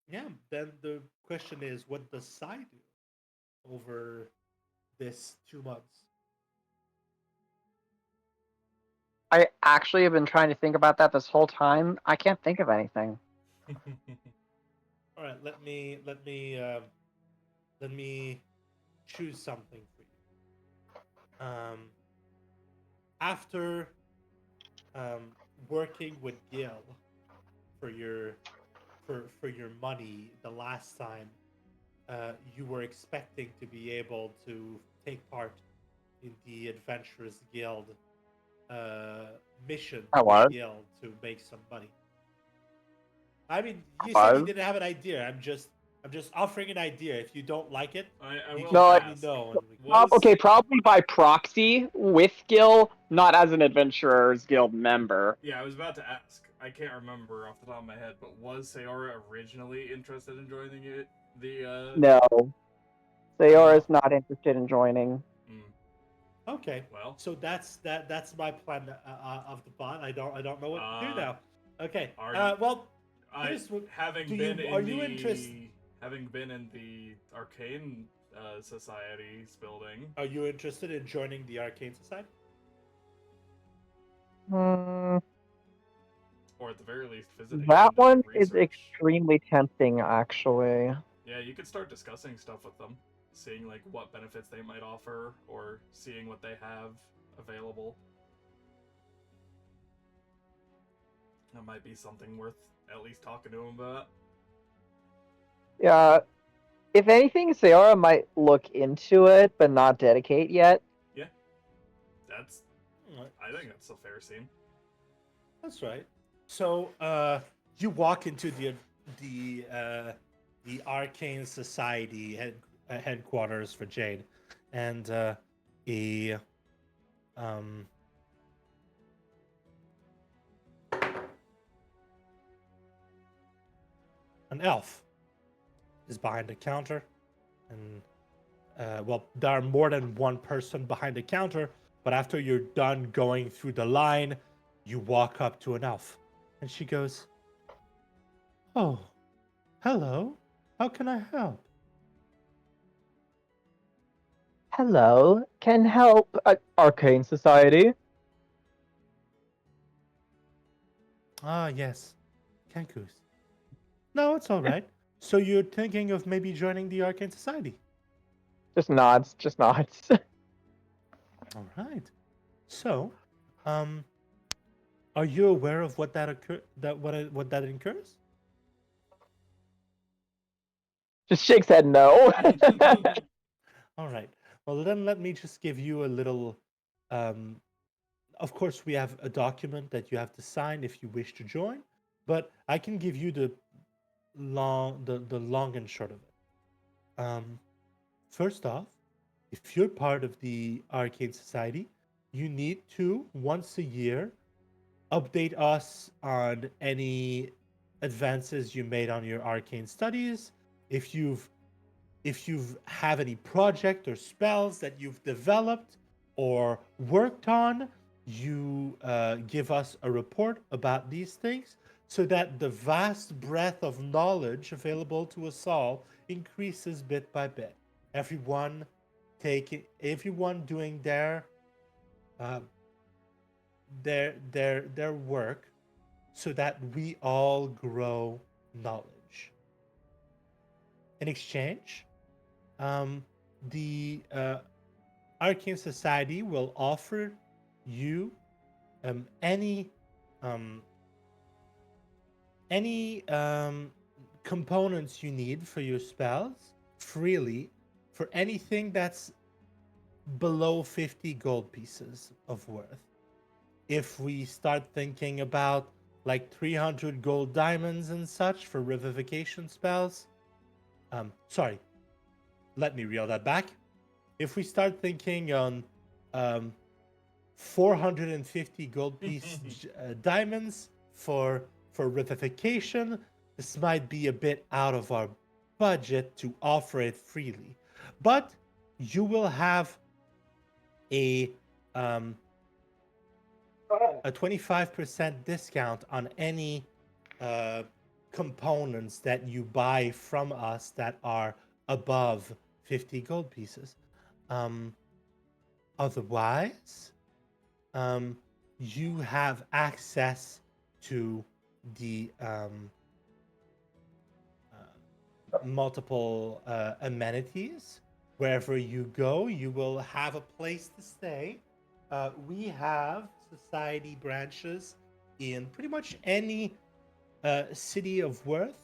yeah, then the question is, what does Sai do over this 2 months? I actually have been trying to think about that this whole time. I can't think of anything. All right, let me choose something for you. After working with Gil for your money the last time, you were expecting to be able to take part in the Adventurers Guild mission I was. Guild to make some money. I mean, you I said you was. didn't have an idea. I'm just offering an idea. If you don't like it, I you will can No, let me ask. know. And we can... Okay, probably by proxy with Gil, not as an Adventurers Guild member. Yeah, I was about to ask. I can't remember off the top of my head, but was Sayora originally interested in joining it? No. Sayora is No. not interested in joining. Okay. Well, So that's my plan of the bot. I don't know what to do now. Okay. are Well, having do been you- in are you interested? having been in the Arcane Society's building. Are you interested in joining the Arcane Society? Hmm, Or at the very least, visiting that them to one do is research. extremely tempting, actually. Yeah, you could start discussing stuff with them, seeing like what benefits they might offer, or seeing what they have available. That might be something worth at least talking to them about. Yeah, if anything, Sayora might look into it, but not dedicate yet. Yeah, that's. I think that's a fair scene. That's right. So, you walk into the Arcane Society headquarters for Jade, and a um an elf is behind the counter, and well, there are more than one person behind the counter. But after you're done going through the line, you walk up to an elf, and she goes, "Oh, hello. How can I help?" Hello, can help Arcane Society. Ah, yes. Kankus. No, it's all right. So you're thinking of maybe joining the Arcane Society? Just nods, just nods. All right. So, um, are you aware of what that what that incurs? Just shakes head no. All right. Well, then let me just give you a little. Um, of course, we have a document that you have to sign if you wish to join, but I can give you the long and short of it. First off, if you're part of the Arcane Society, you need to once a year update us on any advances you made on your arcane studies. If you've have any project or spells that you've developed or worked on, you give us a report about these things so that the vast breadth of knowledge available to us all increases bit by bit. Everyone doing uh, their work so that we all grow knowledge. In exchange, the Arcane Society will offer you any um, components you need for your spells freely for anything that's below 50 gold pieces of worth. If we start thinking about like 300 gold diamonds and such for revivification spells, sorry, let me reel that back. If we start thinking on 450 gold piece diamonds for revivification, this might be a bit out of our budget to offer it freely, but you will have a 25% discount on any components that you buy from us that are above 50 gold pieces. Otherwise, you have access to the multiple amenities. Wherever you go, you will have a place to stay. We have society branches in pretty much any city of worth.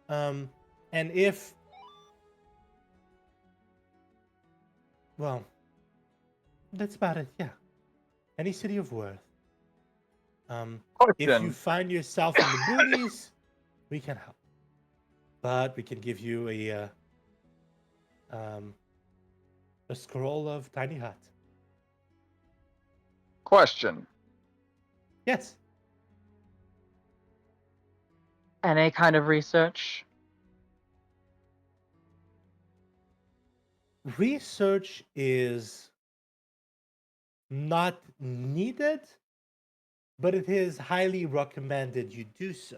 And if, well, that's about it, yeah. Any city of worth. If you Question. find yourself in the boonies, we can help. But we can give you a scroll of Tiny Hut. Question. Yes. Any kind of research? Research is not needed, but it is highly recommended you do so.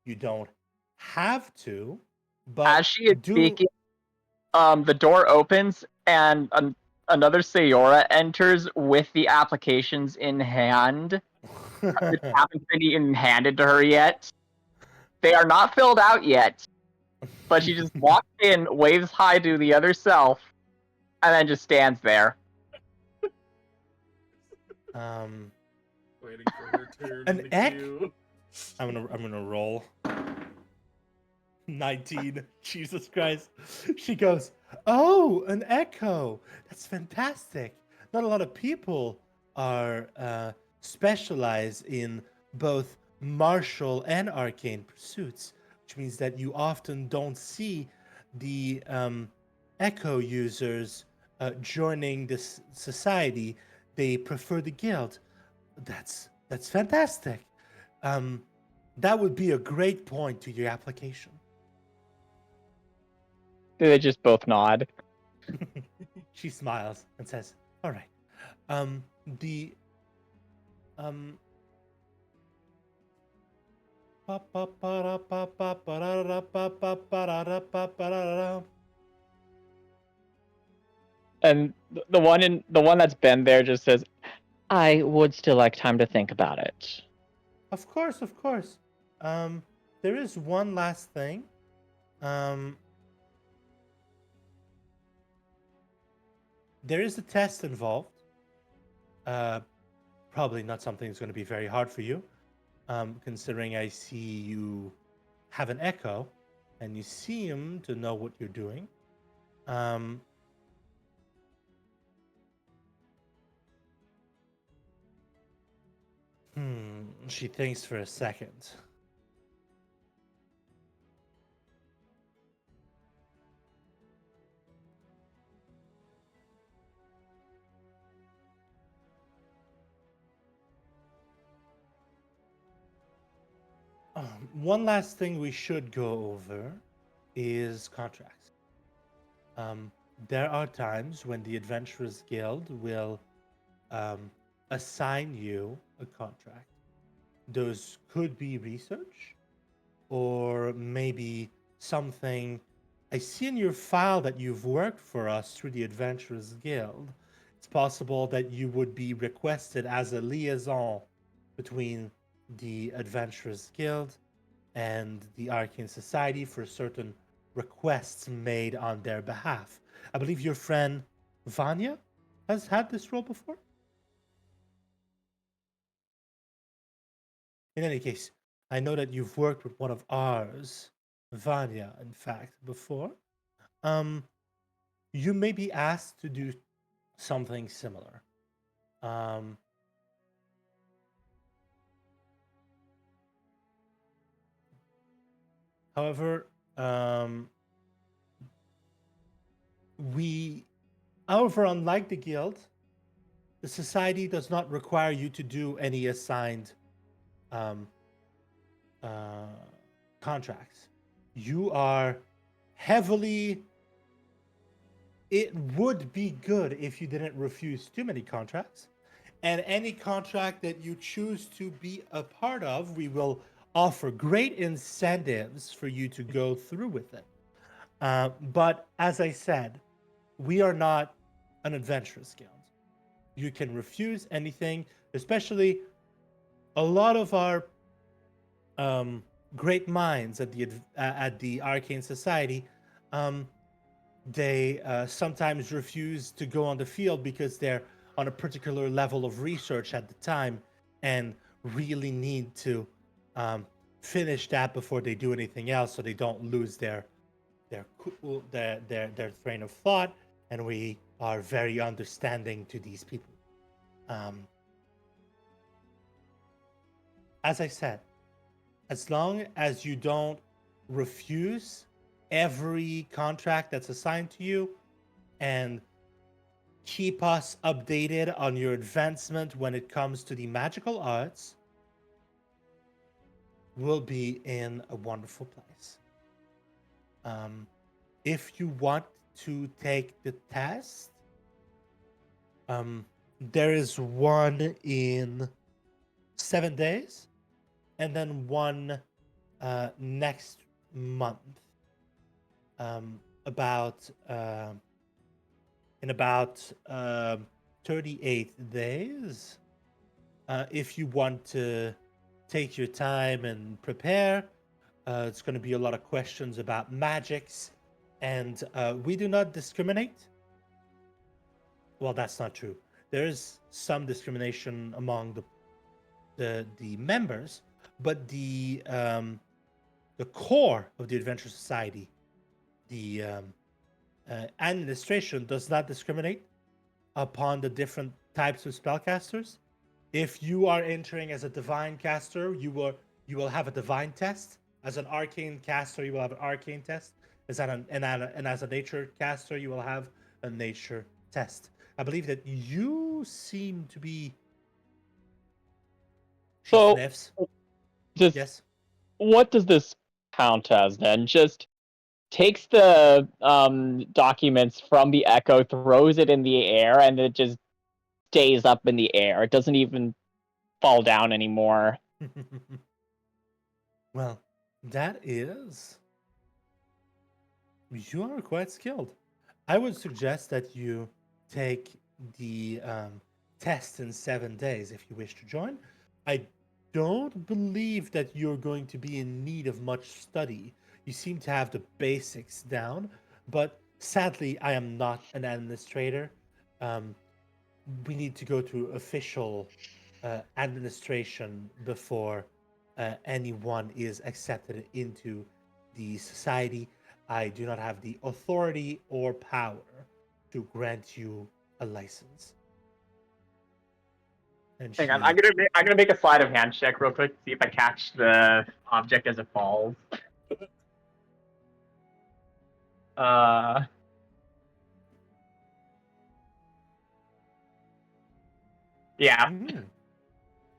You don't have to, but As she is do. speaking, the door opens and another Sayora enters with the applications in hand. which haven't been even handed to her yet. They are not filled out yet, but she just walks in, waves hi to the other self, and then just stands there. Waiting for her turn An in the egg? queue. I'm gonna roll. 19. Jesus Christ. She goes, "Oh, an echo. That's fantastic. Not a lot of people are specialized in both martial and arcane pursuits, which means that you often don't see the echo users joining this society. They prefer the guild. That's fantastic. That would be a great point to your application." They just both nod. She smiles and says, "All right. The And the one that's been there just says, "I would still like time to think about it." Of course, of course. There is one last thing. There is a test involved. Probably not something that's going to be very hard for you, considering I see you have an echo, and you seem to know what you're doing. She thinks for a second. One last thing we should go over is contracts. There are times when the Adventurers Guild will assign you a contract. Those could be research, or maybe something. I see in your file that you've worked for us through the Adventurers Guild. It's possible that you would be requested as a liaison between the Adventurers Guild and the Arcane Society for certain requests made on their behalf. I believe your friend Vanya has had this role before. In any case, I know that you've worked with one of ours, Vanya, in fact, before. You may be asked to do something similar. However, unlike the guild, the society does not require you to do any assigned contracts. You are heavily. It would be good if you didn't refuse too many contracts. And any contract that you choose to be a part of, we will offer great incentives for you to go through with it. But as I said, we are not an adventurous guild. You can refuse anything, especially a lot of our great minds at the Arcane Society. They sometimes refuse to go on the field because they're on a particular level of research at the time and really need to finish that before they do anything else, so they don't lose their train of thought. And we are very understanding to these people. As I said, as long as you don't refuse every contract that's assigned to you and keep us updated on your advancement when it comes to the magical arts, we'll be in a wonderful place. If you want to take the test, there is one in 7 days and then one next month. In about 38 days, if you want to take your time and prepare, it's going to be a lot of questions about magics, and we do not discriminate. Well, that's not true. There is some discrimination among the members, but the core of the Adventure Society, the administration, does not discriminate upon the different types of spellcasters. If you are entering as a divine caster, you will have a divine test. As an arcane caster, you will have an arcane test. And as a nature caster, you will have a nature test. I believe that you seem to be. She So- sniffs. Just Yes. what does this count as then? Just takes the documents from the echo, throws it in the air, and it just stays up in the air. It doesn't even fall down anymore. Well, that is. You are quite skilled. I would suggest that you take the test in 7 days if you wish to join. I don't believe that you're going to be in need of much study. You seem to have the basics down, but sadly, I am not an administrator. We need to go through official administration before anyone is accepted into the society. I do not have the authority or power to grant you a license. And Hang on, I'm gonna make a sleight of hand check real quick to see if I catch the object as it falls. Yeah. Mhm.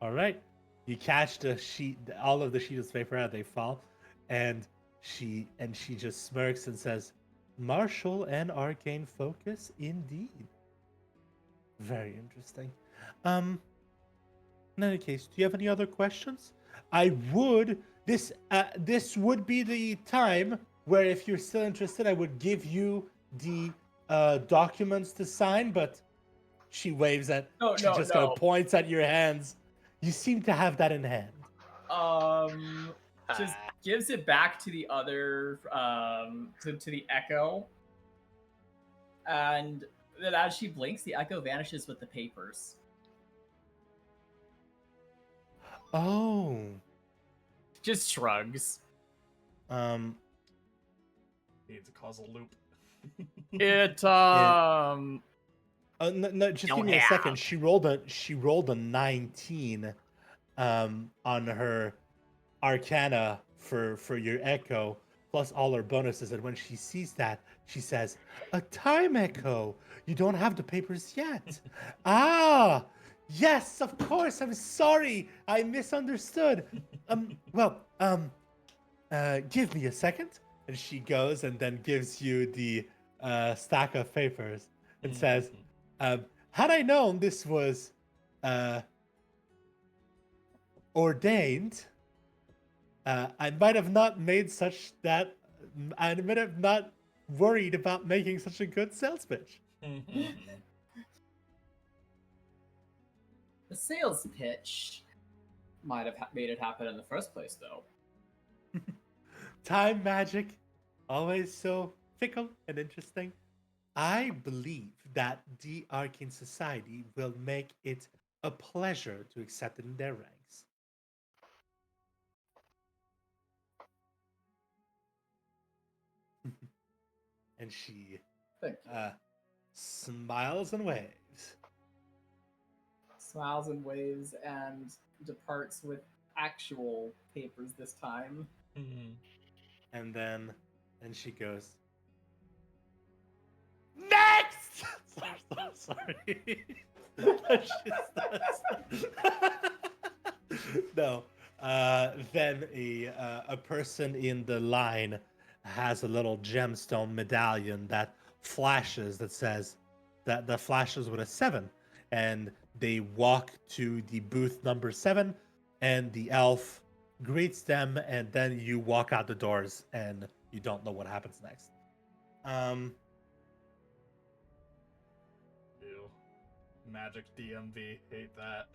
All right. You catch the sheet, all of the sheets of paper as they fall, and she just smirks and says, "Martial and arcane focus, indeed. Very interesting." In any case, do you have any other questions? I would this would be the time where, if you're still interested, I would give you the documents to sign, but she waves at. No, She no, just no. kind of points at your hands. You seem to have that in hand. Just gives it back to the other, to the echo, and then as she blinks, the echo vanishes with the papers. Oh. Just shrugs. Needs a causal loop. It no, just Don't give me a second. have. She rolled a 19 on her Arcana for your echo, plus all her bonuses. And when she sees that, she says, "A time echo. You don't have the papers yet." Ah, yes, of course. I'm sorry. I misunderstood. Give me a second. And she goes and then gives you the stack of papers and says, "Had I known this was ordained, I might have not made such that. I might have not worried about making such a good sales pitch." The sales pitch might have made it happen in the first place, though. Time magic, always so fickle and interesting. I believe that the Arcane Society will make it a pleasure to accept it in their ranks. And she Thank you. smiles and waves. Smiles and waves and departs with actual papers this time. And then she goes, "Next!" Sorry. She starts- No. Then a person in the line has a little gemstone medallion that flashes, that says that flashes with a 7, and they walk to the booth number 7, and the elf greets them, and then you walk out the doors and you don't know what happens next. Ew. Magic DMV, hate that.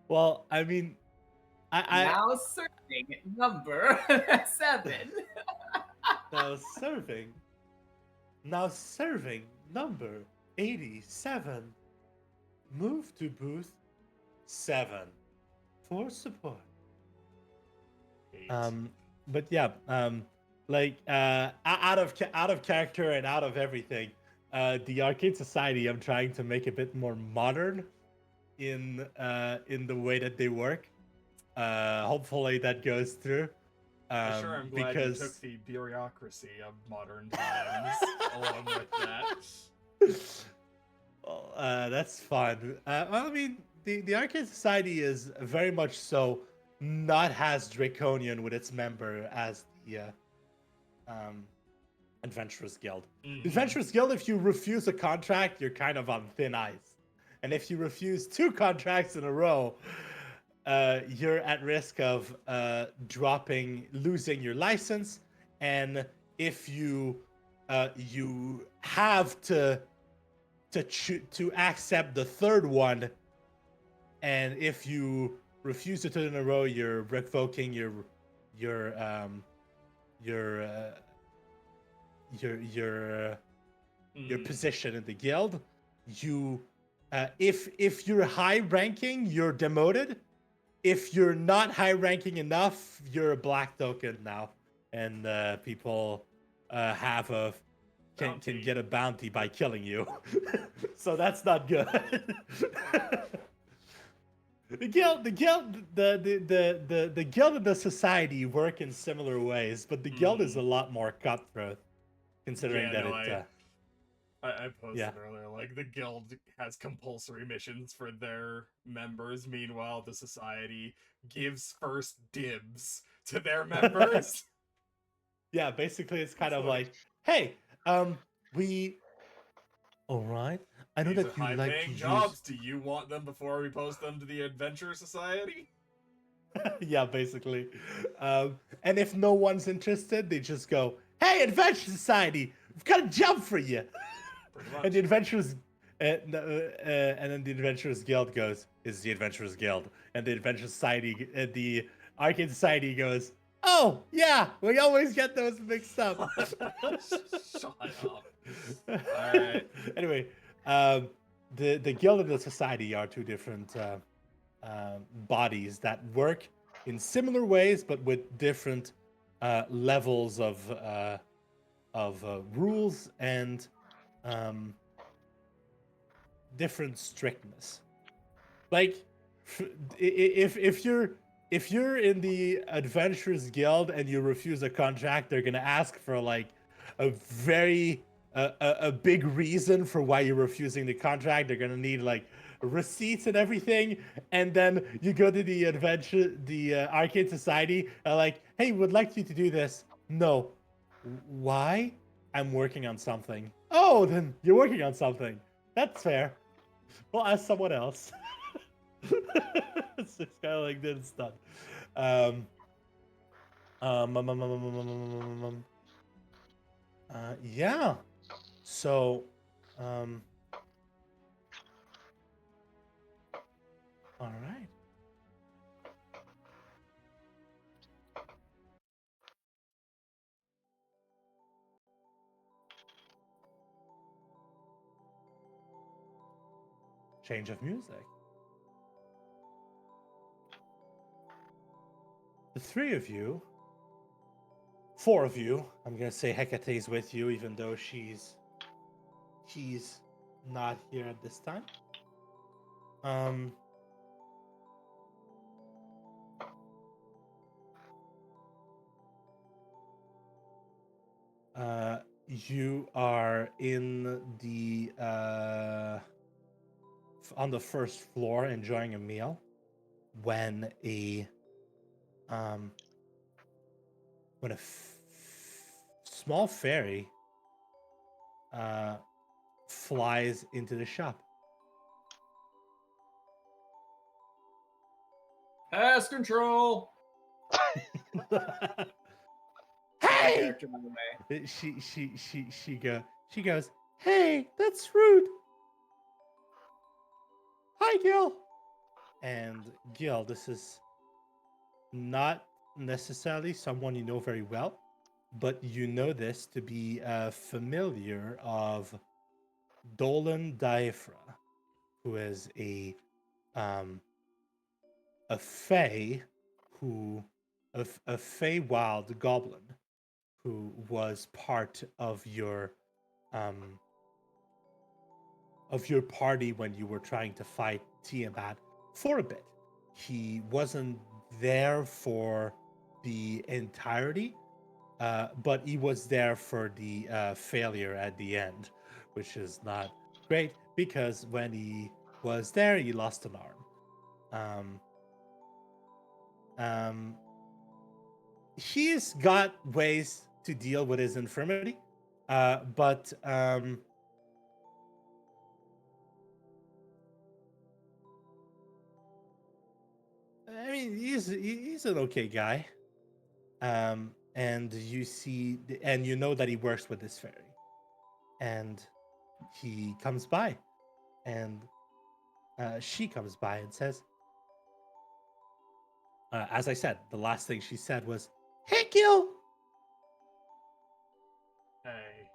Well, I mean, I Now serving number 7. now serving number 87. Move to booth 7 for support. 8. But yeah, out of character and out of everything, the Arcade Society, I'm trying to make a bit more modern in the way that they work. Hopefully that goes through. I sure am glad because you took the bureaucracy of modern times along with that. Well, that's fun. Well, I mean, the Arcade Society is very much so not as draconian with its member as the Adventurers Guild. Mhm. The Adventurers Guild, if you refuse a contract, you're kind of on thin ice. And if you refuse 2 contracts in a row, you're at risk of losing your license. And if you have to accept the 3rd one, and if you refuse to 2 in a row, you're revoking your position in the guild. You if you're high ranking, you're demoted. If you're not high ranking enough, you're a black token now, and people have a can get a bounty by killing you. So that's not good. The guild and the society work in similar ways, but the guild is a lot more cutthroat, considering Yeah, that no, it. I posted Yeah. earlier, like, the guild has compulsory missions for their members. Meanwhile, the society gives first dibs to their members. Yeah, basically, it's kind It's of like- like, hey, we. All right, I know These that are you like to high-paying use. jobs. Do you want them before we post them to the Adventure Society? Yeah, basically. And if no one's interested, they just go, "Hey, Adventure Society, we've got a job for you." Pretty And much. the Adventurers, and then the Adventurers Guild goes, "Is the Adventurers Guild?" And the Adventure Society, the Arcade Society goes, "Oh yeah, we always get those mixed up." Shut up. Alright. Anyway, the Guild and the Society are 2 different bodies that work in similar ways, but with different levels of rules and different strictness. Like, if you're in the Adventurers Guild and you refuse a contract, they're gonna ask for like a very a big reason for why you're refusing the contract. They're gonna need like receipts and everything, and then you go to the Arcade Society, like, hey, would like you to do this. No. Why? I'm working on something. Oh, then you're working on something. That's fair. We'll ask someone else. It's kind of like this stuff. Yeah. So, all right. Change of music. The 3 of you, 4 of you, I'm gonna say Hecate's with you, even though she's not here at this time. You are in the on the first floor enjoying a meal when a small fairy flies into the shop. Pass control. Hey! Character by the way. She goes, hey, that's rude. Hi, Gil. And Gil, this is not necessarily someone you know very well, but you know this to be a familiar of Dolan Diaphra, who is a fae a fae wild goblin who was part of your party when you were trying to fight Tiamat for a bit. He wasn't there for the entirety, but he was there for the failure at the end, which is not great because when he was there, he lost an arm. He's got ways to deal with his infirmity, but I mean, he's an okay guy. And you see, and you know that he works with this fairy, and he comes by, and she comes by and says, as I said, the last thing she said was, "Hey, Gil." Hey.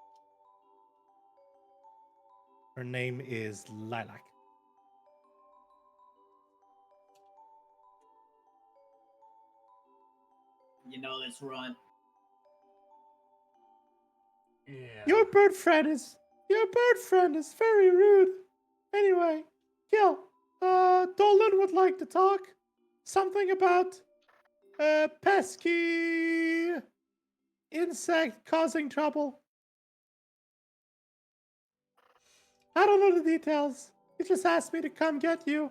Her name is Lilac. You know this runt. Yeah. Your bird friend is very rude. Anyway, Gil, Dolan would like to talk something about pesky insect causing trouble. I don't know the details. He just asked me to come get you.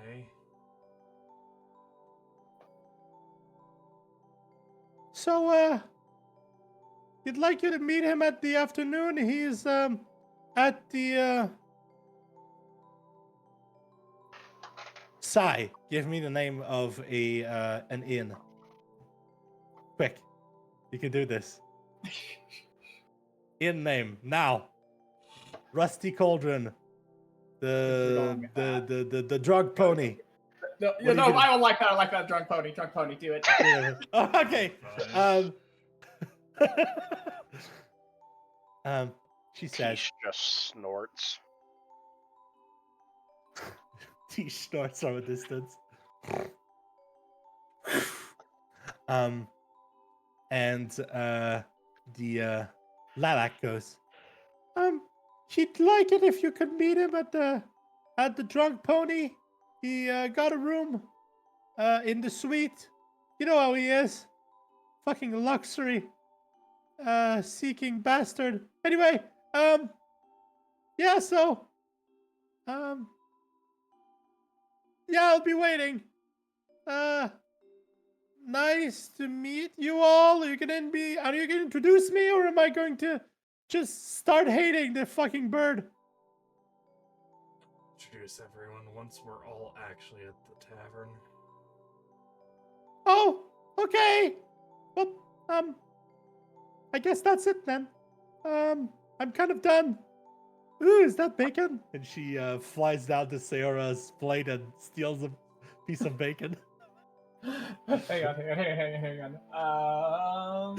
Okay. So, he'd like you to meet him at the afternoon. He's at the Sai. Give me the name of an inn. Quick, you can do this. Inn name now. Rusty Cauldron. The drug pony. No, What are you no, gonna- I don't like that. I like that. Drunk pony. Drunk pony. Do it. Oh, okay. She says. Tish just snorts. He snorts from a distance. And the Lilac goes, he'd like it if you could meet him at the Drunk Pony. He got a room in the suite. You know how he is. Fucking luxury seeking bastard. Anyway, yeah, so yeah, I'll be waiting. Nice to meet you all. Are you gonna introduce me, or am I going to just start hating the fucking bird? Introduce everyone once we're all actually at the tavern. Oh, okay. Well, I guess that's it then. I'm kind of done. Ooh, is that bacon? And she flies down to Seora's plate and steals a piece of bacon. hang on. Oh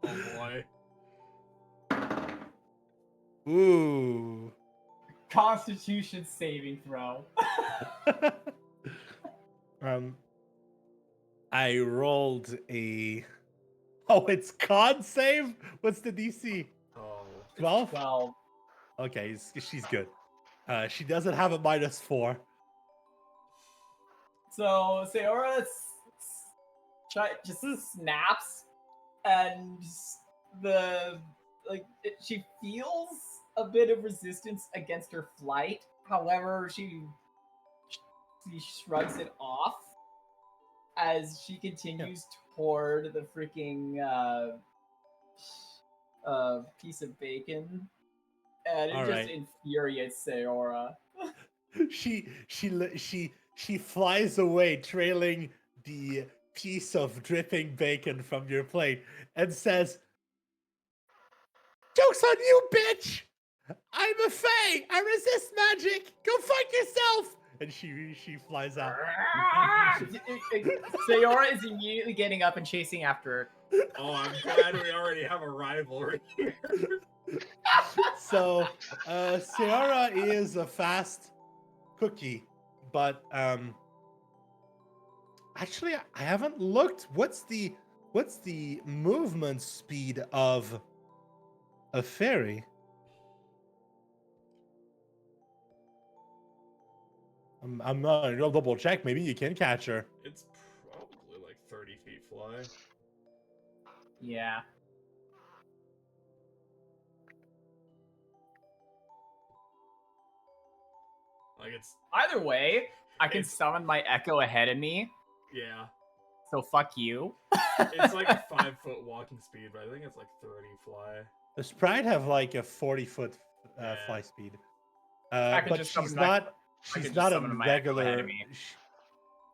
boy. Ooh. Constitution saving throw. I rolled a. Oh, it's con save? What's the DC? Oh. 12? 12. Okay, she's good. She doesn't have a -4. So Seora just snaps, and she feels a bit of resistance against her flight. However, she shrugs it off as she continues toward the freaking piece of bacon, and it All just right. infuriates Seora. She flies away, trailing the piece of dripping bacon from your plate, and says, "Joke's on you, bitch! I'm a fae. I resist magic. Go fight yourself. And she flies out. Sayora is immediately getting up and chasing after her. Oh, I'm glad we already have a rivalry here. So, Ciara is a fast cookie, but actually, I haven't looked. What's the movement speed of a fairy? I'm not gonna double check. Maybe you can catch her. It's probably like 30 feet fly. Yeah. Like it's Either way, I can It's- summon my echo ahead of me, yeah. so fuck you. It's like a 5-foot walking speed, but I think it's like 30 fly. The sprite have like a 40-foot Yeah. fly speed, I can but just she's summon my- not. I She's can just not a summon my echo ahead regular. of me.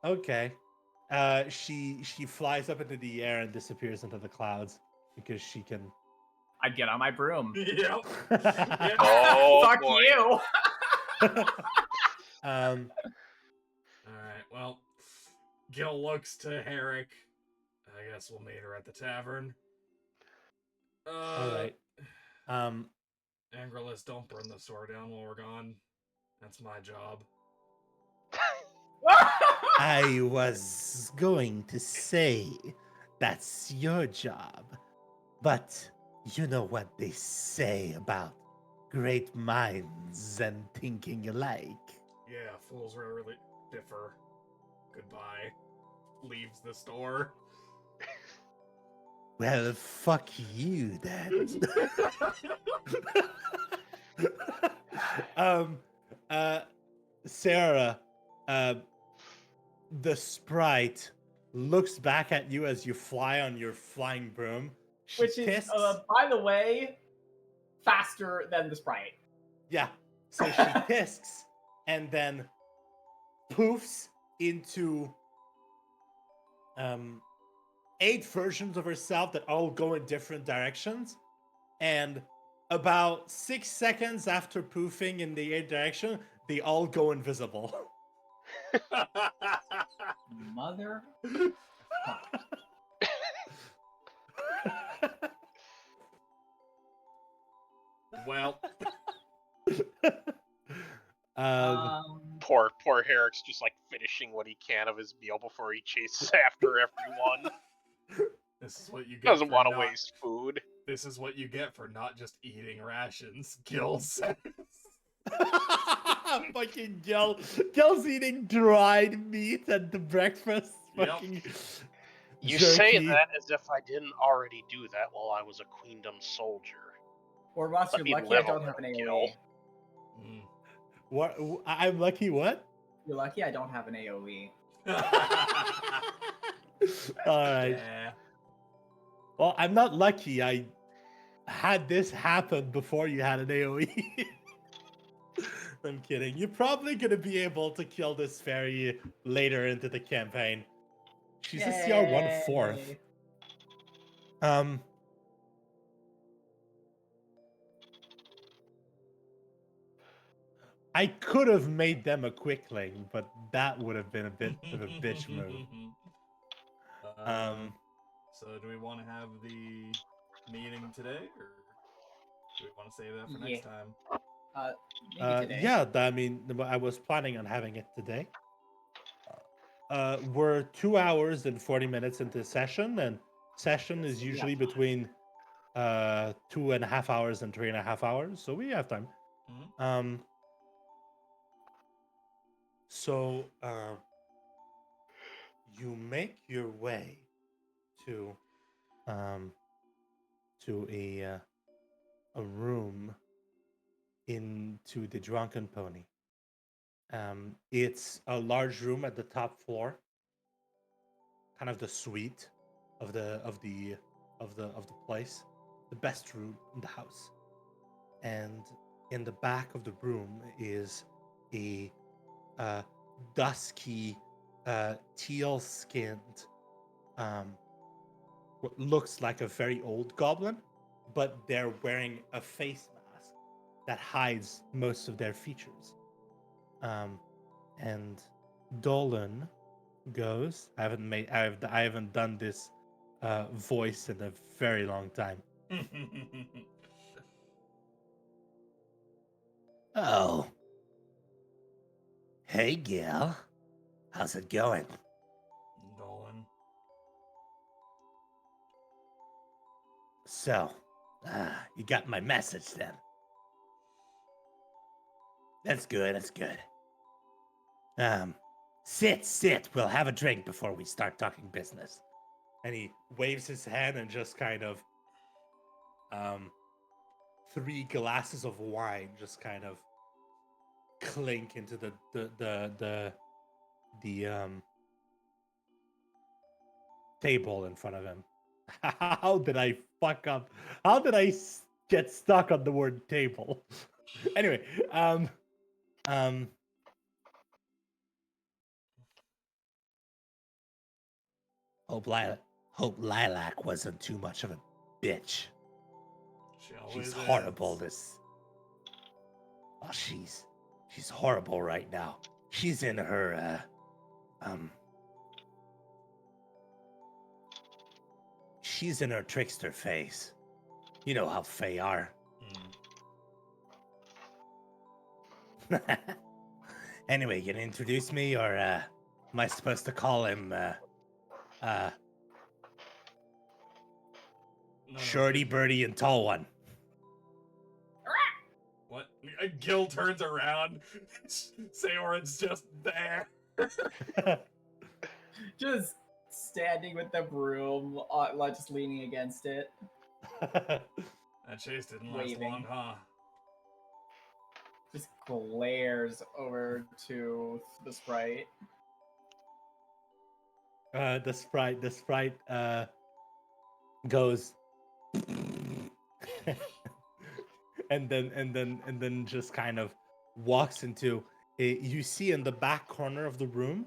Okay. She flies up into the air and disappears into the clouds because she can. I'd get on my broom. Yep. Oh, Fuck boy. you! Um. Alright, well, Gil looks to Herrick. I guess we'll meet her at the tavern. All right. Angerless, don't burn the store down while we're gone. That's my job. I was going to say that's your job, but you know what they say about great minds and thinking alike. Yeah, fools rarely differ. Goodbye. Leaves the store. Well, fuck you then. Sarah, the sprite looks back at you as you fly on your flying broom. She Which is, tisks. by the way, faster than the sprite. Yeah. So she tisks and then poofs into 8 versions of herself that all go in different directions. And about 6 seconds after poofing in the 8 direction, they all go invisible. Mother. Well, Poor Herrick's just like finishing what he can of his meal before he chases after everyone. this is what you get. Doesn't for want to not- waste food. This is what you get for not just eating rations, Gil says. Fucking Gil's eating dried meat at the breakfast. Yep. Fucking You jerky. say that as if I didn't already do that while I was a queendom soldier. Or Ross, Let you're me lucky I live a don't have an little, AoE. Mm. What? I'm lucky. What? You're lucky I don't have an AoE. All right. Yeah. Well, I'm not lucky. I had this happen before you had an AoE. I'm kidding. You're probably gonna be able to kill this fairy later into the campaign. She's a CR 1/4. Yay. Uh, I could have made them a quickling, but that would have been a bit of a bitch move. So do we want to have the meeting today, or do we want to save that for next time? Maybe today. Yeah, I mean, I was planning on having it today. We're 2 hours and 40 minutes into session, and session is usually between 2.5 hours and 3.5 hours, so we have time. Mhm. So you make your way to a room into the Drunken Pony. It's a large room at the top floor, kind of the suite of the place, the best room in the house. And in the back of the room is a dusky, teal-skinned, what looks like a very old goblin, but they're wearing a face mask that hides most of their features. And Dolan goes. I haven't done this voice in a very long time. Oh. Hey, Gil. How's it going? Dolan. So, you got my message then. That's good, that's good. Sit. We'll have a drink before we start talking business. And he waves his hand and just kind of, 3 glasses of wine just kind of clink into the table in front of him. How did I fuck up? How did I get stuck on the word table? Anyway, hope Lilac wasn't too much of a bitch. She's horrible. She's horrible right now. She's in her she's in her trickster phase. You know how Fae are. Anyway, you gonna introduce me, or am I supposed to call him Shorty, Birdie, and Tall One? What? Gil turns around. Seoran's just there. Just standing with the broom, just leaning against it. That chase didn't last Waving. long, huh? Just glares over to the sprite. The sprite goes and then just kind of walks into you see in the back corner of the room,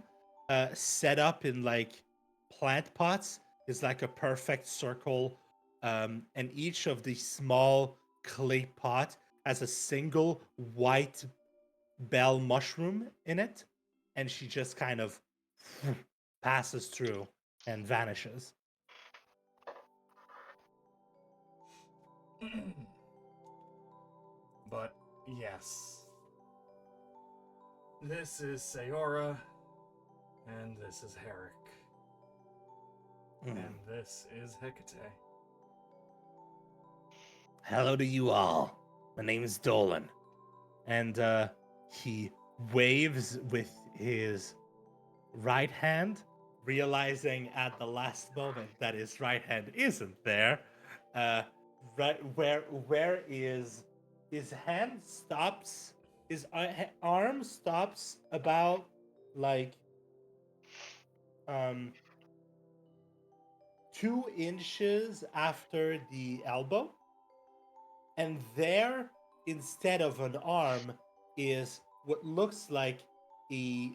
set up in like plant pots, is like a perfect circle, and each of the small clay pot has a single white bell mushroom in it, and she just kind of passes through and vanishes. But yes, this is Sayora, and this is Herrick, and this is Hecate. Hello to you all. My name is Dolan. And he waves with his right hand, realizing at the last moment that his right hand isn't there. Right where is his hand stops, his arm stops about like 2 inches after the elbow. And there, instead of an arm, is what looks like a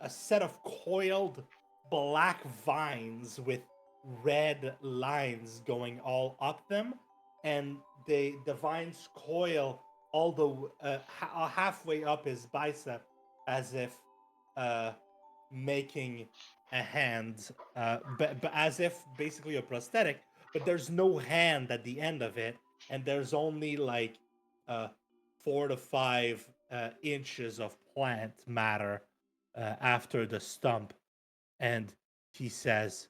set of coiled black vines with red lines going all up them, and the vines coil all the halfway up his bicep, as if making a hand, but as if basically a prosthetic. But there's no hand at the end of it, and there's only like 4 to 5 inches of plant matter after the stump. And he says,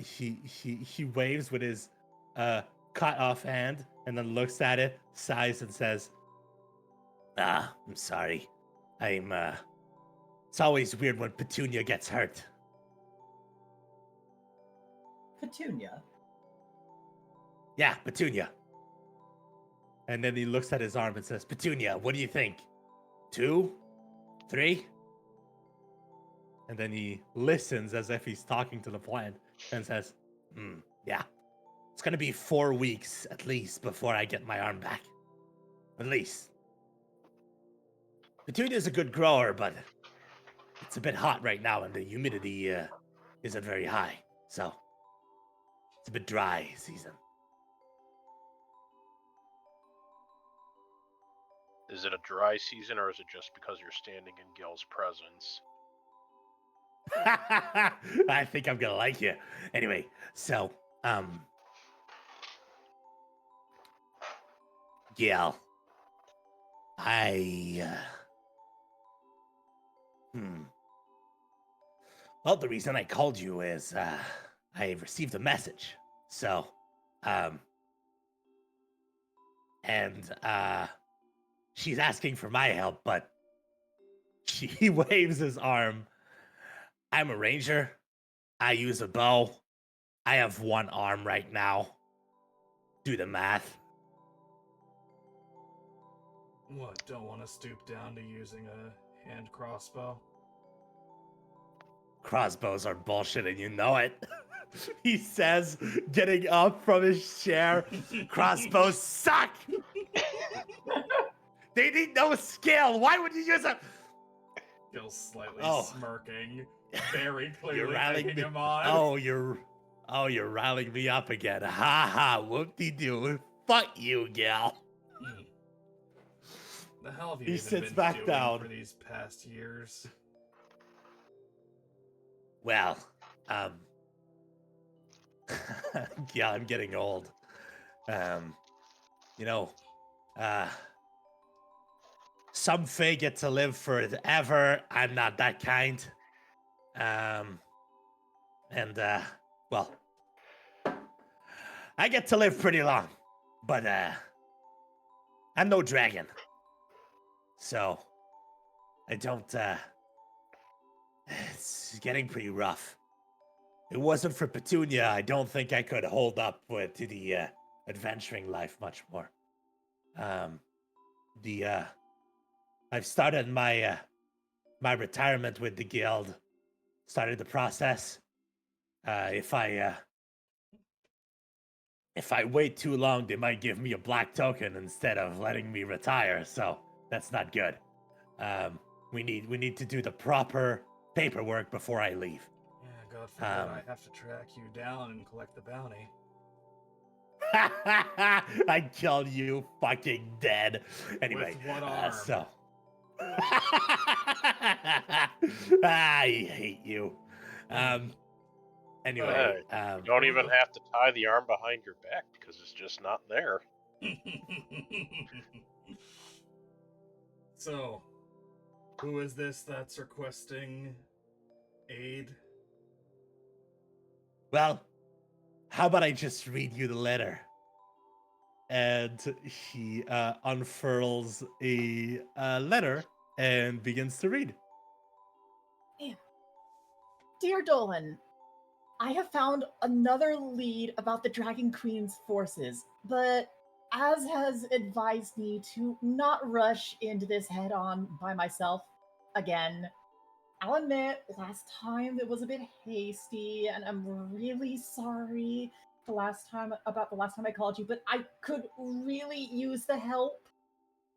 he waves with his cut off hand, and then looks at it, sighs, and says, I'm sorry. It's always weird when Petunia gets hurt. Petunia? Yeah, Petunia. And then he looks at his arm and says, Petunia, what do you think? 2? 3? And then he listens as if he's talking to the plant and says, yeah. It's going to be 4 weeks at least before I get my arm back. At least. Petunia's a good grower, but it's a bit hot right now and the humidity isn't very high. So it's a bit dry season. Is it a dry season, or is it just because you're standing in Gil's presence? I think I'm gonna like you. Anyway, so, Gil, well, the reason I called you is, I received a message. So, and she's asking for my help, but he waves his arm. I'm a ranger. I use a bow. I have one arm right now. Do the math. What, don't want to stoop down to using a hand crossbow? Crossbows are bullshit and you know it. He says, getting up from his chair. Crossbows suck! They need no skill. Why would you use a... Gil's slightly Oh. smirking, very You're clearly rallying taking me. him on. You're rallying me up again. Ha ha, whoop-de-doo. Fuck you, gal. The hell have you He even sits been back doing down. for these past years? Well, yeah, I'm getting old. You know, some Fae get to live forever. I'm not that kind. Well, I get to live pretty long, but I'm no dragon. So, I don't, it's getting pretty rough. It wasn't for Petunia, I don't think I could hold up to the adventuring life much more. I've started my my retirement with the guild. Started the process. If I wait too long, they might give me a black token instead of letting me retire. So that's not good. We need to do the proper paperwork before I leave. Yeah, God forbid I have to track you down and collect the bounty. I killed you fucking dead. Anyway, With what arm? so I hate you. Anyway, You don't even have to tie the arm behind your back because it's just not there. So, who is this that's requesting aid? well, how about I just read you the letter? And he unfurls a letter and begins to read. Dear Dolan, I have found another lead about the Dragon Queen's forces, but Az has advised me to not rush into this head on by myself again. I'll admit, last time it was a bit hasty, and I'm really sorry the last time I called you, but I could really use the help.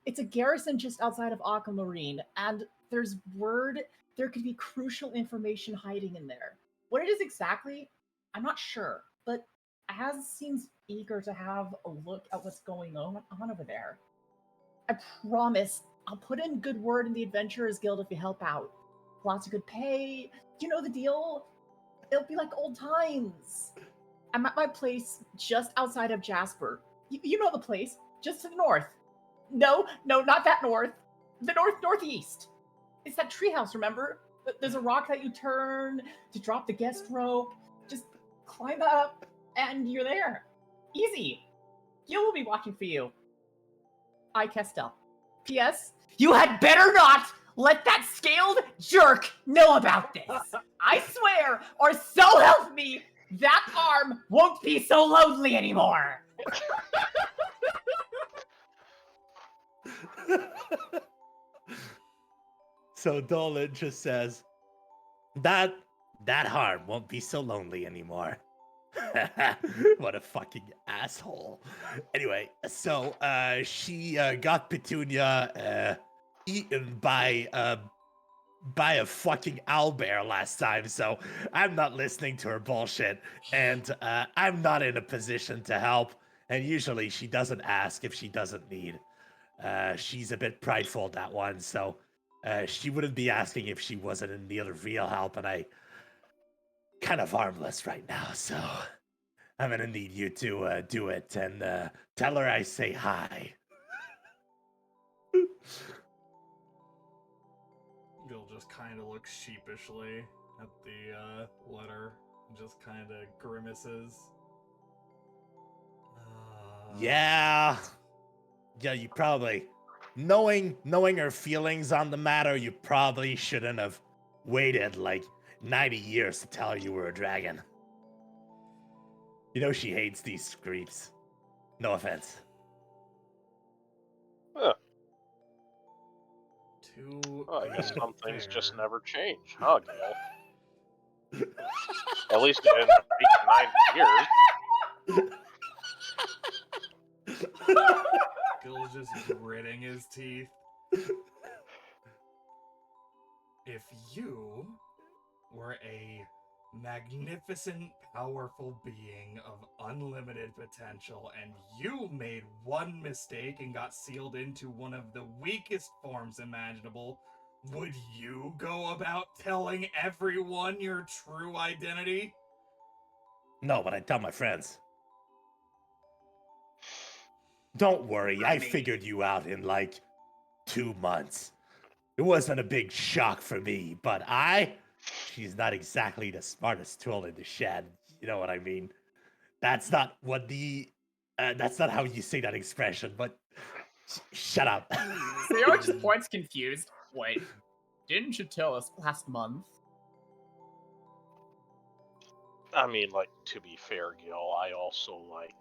It's a garrison just outside of Aquamarine, and there's word there could be crucial information hiding in there. What it is exactly, I'm not sure, but Az seems eager to have a look at what's going on over there. I promise I'll put in good word in the Adventurers Guild if you help out. Lots of good pay. You know the deal. It'll be like old times. I'm at my place just outside of Jasper. You know the place, just to the north. No, not that north. The northeast. It's that treehouse, remember? There's a rock that you turn to drop the guest rope. Just climb up, and you're there. Easy. Gil will be watching for you. I, Kestel. P.S. You had better not let that scaled jerk know about this. I swear, or so help me, that arm won't be so lonely anymore. So Dolan just says, that harm won't be so lonely anymore. What a fucking asshole. Anyway, so she got Petunia eaten by a fucking owlbear last time, so I'm not listening to her bullshit, and I'm not in a position to help, and usually she doesn't ask if she doesn't need. She's a bit prideful, that one, so she wouldn't be asking if she wasn't in need of real help, and I kind of harmless right now, so I'm gonna need you to do it and tell her I say hi. Gil just kind of looks sheepishly at the letter and just kind of grimaces. Yeah, you probably knowing her feelings on the matter, you probably shouldn't have waited like 90 years to tell her you were a dragon. You know she hates these creeps. No offense. Huh. To Well, I guess be some things just fair, never change, huh, Gil? At least it didn't take 90 years. Gil's just gritting his teeth. If you were a magnificent, powerful being of unlimited potential, and you made one mistake and got sealed into one of the weakest forms imaginable, would you go about telling everyone your true identity? No, but I tell my friends. Don't worry, I figured you out in like 2 months. It wasn't a big shock for me, but she's not exactly the smartest tool in the shed. You know what I mean? That's not what that's not how you say that expression, but shut up. Theo just points confused. Wait, didn't you tell us last month? I mean, like, to be fair, Gil, I also, like,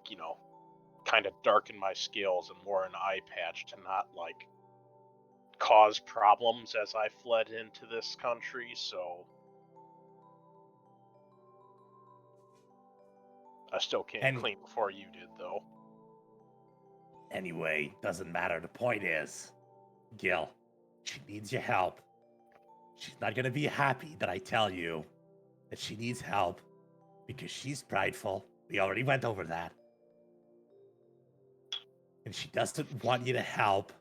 kind of darken my scales and wore an eye patch to not, like, cause problems as I fled into this country, so I still came clean before you did, though. Anyway, doesn't matter. The point is, Gil, she needs your help. She's not gonna be happy that I tell you that she needs help because she's prideful. We already went over that. And she doesn't want you to help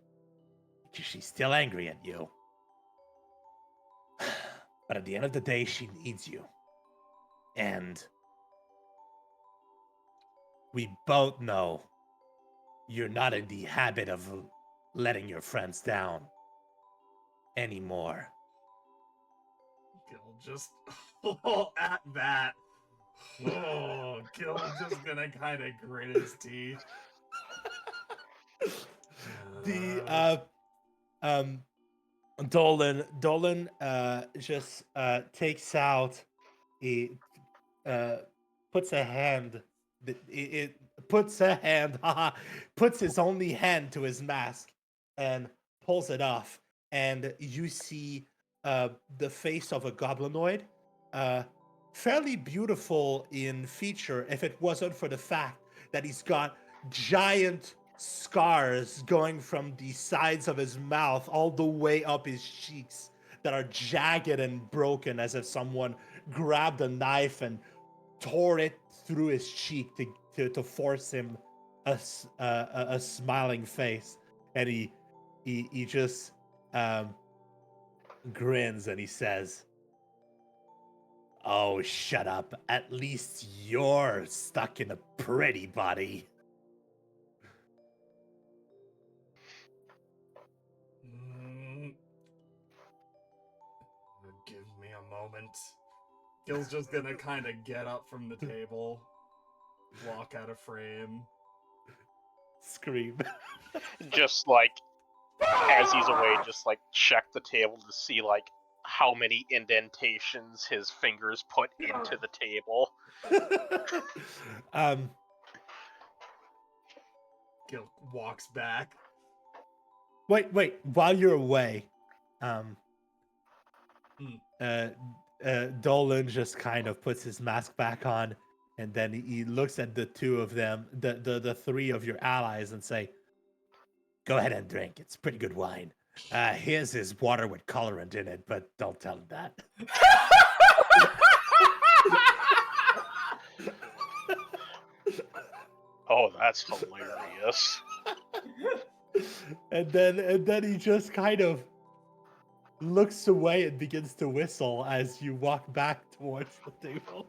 because she's still angry at you. But at the end of the day, she needs you. And we both know you're not in the habit of letting your friends down anymore. Gil just at that. Oh, Gil's just gonna kind of grit his teeth. Dolan just takes out puts a hand puts his only hand to his mask and pulls it off, and you see the face of a goblinoid, fairly beautiful in feature if it wasn't for the fact that he's got giant scars going from the sides of his mouth all the way up his cheeks that are jagged and broken, as if someone grabbed a knife and tore it through his cheek to force him a smiling face. And he just grins and he says, "Oh, shut up. At least you're stuck in a pretty body." Give me a moment. Gil's just gonna kind of get up from the table, walk out of frame. Scream. Just, like, as he's away, just, like, check the table to see, like, how many indentations his fingers put into the table. Gil walks back. Wait. While you're away, Dolan just kind of puts his mask back on, and then he looks at the two of them, the three of your allies, and say, "Go ahead and drink. It's pretty good wine. His is water with colorant in it, but don't tell him that." Oh, that's hilarious. and then he just kind of looks away and begins to whistle as you walk back towards the table.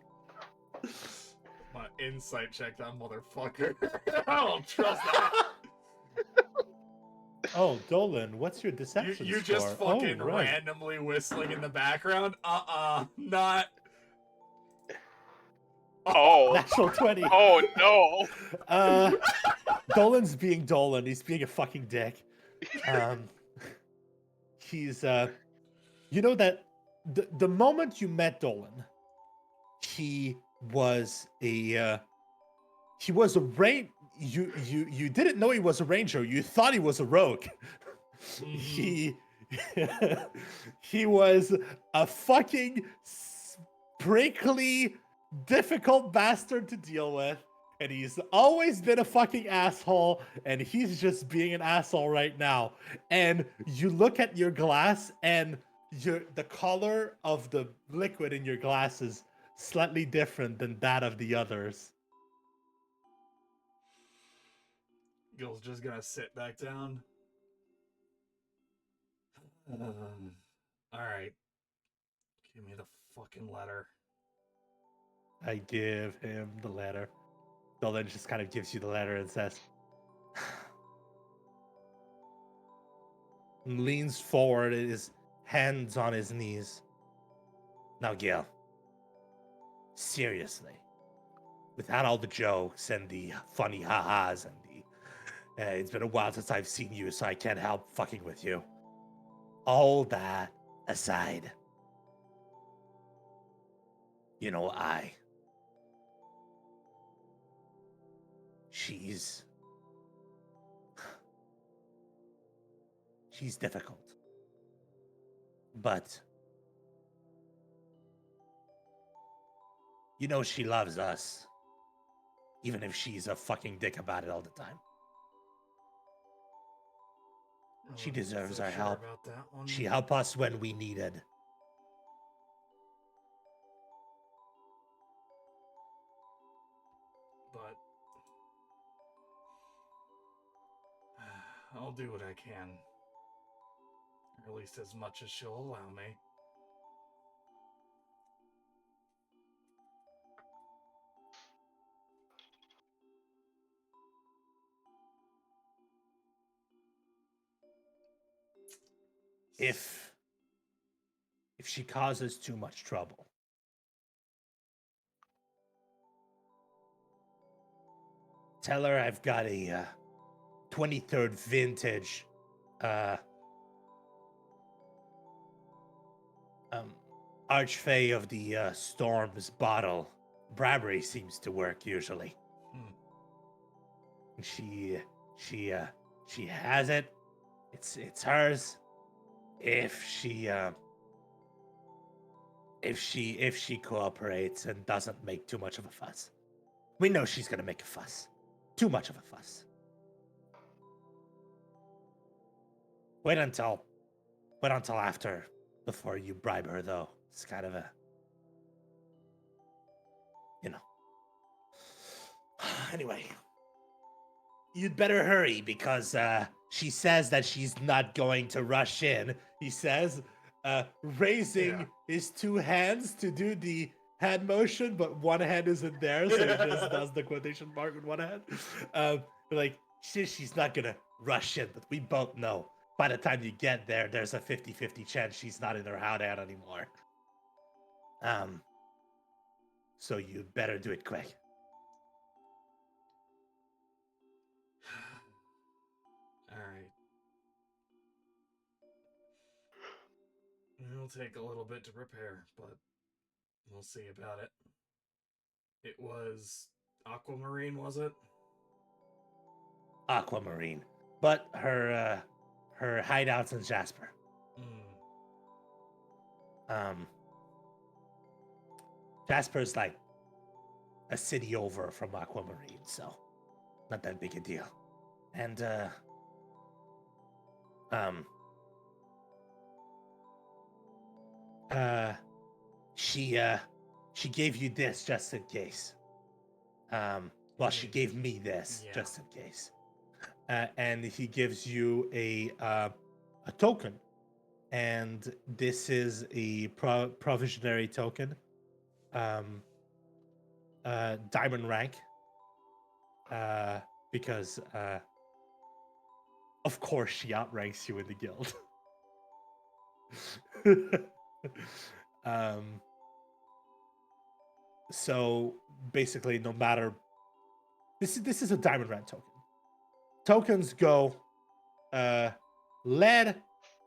My insight check that motherfucker. I don't trust that. Oh, Dolan, what's your deception You score? just fucking Oh, right. randomly whistling in the background? Not. Oh, Natural 20. oh no! Dolan's being Dolan. He's being a fucking dick. He's you know that the moment you met Dolan, he was a you didn't know he was a ranger. You thought he was a rogue. He he was a fucking prickly, difficult bastard to deal with. And he's always been a fucking asshole, and he's just being an asshole right now. And you look at your glass, and the color of the liquid in your glass is slightly different than that of the others. Gil's just gonna sit back down. Alright. Give me the fucking letter. I give him the letter. Dolan just kind of gives you the letter and says, leans forward, his hands on his knees. Now, Gil, seriously, without all the jokes and the funny ha-has and the, it's been a while since I've seen you, so I can't help fucking with you. All that aside, you know, she's difficult. But you know she loves us. Even if she's a fucking dick about it all the time. She deserves our help. About that one. She helped us when we needed. But I'll do what I can. Or at least as much as she'll allow me. If she causes too much trouble, tell her I've got a 23rd vintage Archfey of the Storms bottle. Bradbury seems to work usually. She has it. It's hers. If she cooperates and doesn't make too much of a fuss. We know she's gonna make a fuss. Too much of a fuss. Wait until after, before you bribe her, though. It's kind of a, you know. Anyway, you'd better hurry because she says that she's not going to rush in. He says, raising his two hands to do the hand motion, but one hand isn't there, so he just does the quotation mark with one hand. Like, she's not gonna rush in, but we both know by the time you get there, there's a 50-50 chance she's not in her howdown anymore. So you better do it quick. Alright. It'll take a little bit to prepare, but we'll see about it. It was Aquamarine, was it? Aquamarine. But her hideout's in Jasper. Jasper's like a city over from Aquamarine, so not that big a deal. And she gave you this just in case. Well, she gave me this just in case. and he gives you a token, and this is a provisionary token, diamond rank, because of course she outranks you in the guild. um, so basically, no matter this is a diamond rank token. Tokens go lead,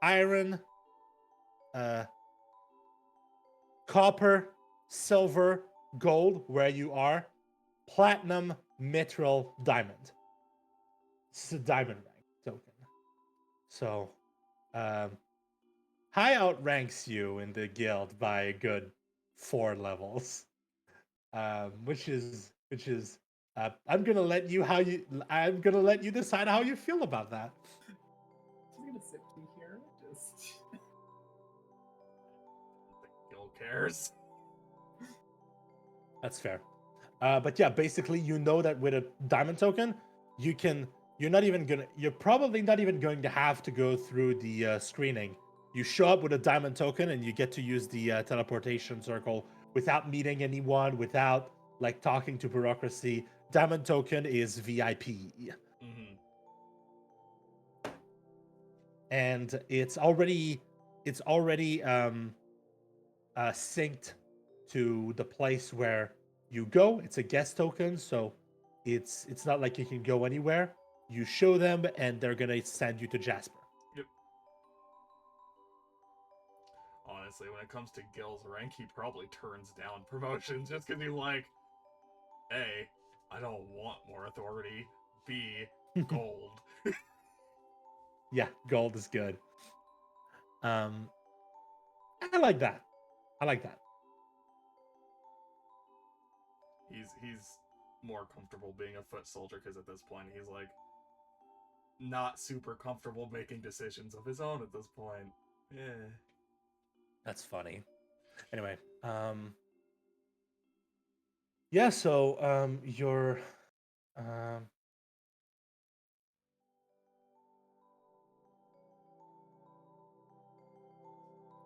iron, copper, silver, gold, where you are, platinum, mithril, diamond. This is a diamond rank token. So, high outranks you in the guild by a good 4 levels, which is I'm gonna let you decide how you feel about that. Just gonna sip tea here. Just. Gil cares. That's fair. But yeah, basically, you know that with a diamond token, you're probably not even going to have to go through the screening. You show up with a diamond token and you get to use the teleportation circle without meeting anyone, without like talking to bureaucracy. Diamond token is VIP. Mm-hmm. And it's already synced to the place where you go. It's a guest token, so it's not like you can go anywhere. You show them, and they're gonna send you to Jasper. Yep. Honestly, when it comes to Gil's rank, he probably turns down promotions just because he's like, A, I don't want more authority. B, gold. Yeah, gold is good. I like that. I like that. He's more comfortable being a foot soldier because at this point he's like not super comfortable making decisions of his own at this point. Yeah. That's funny. Anyway, yeah. So you're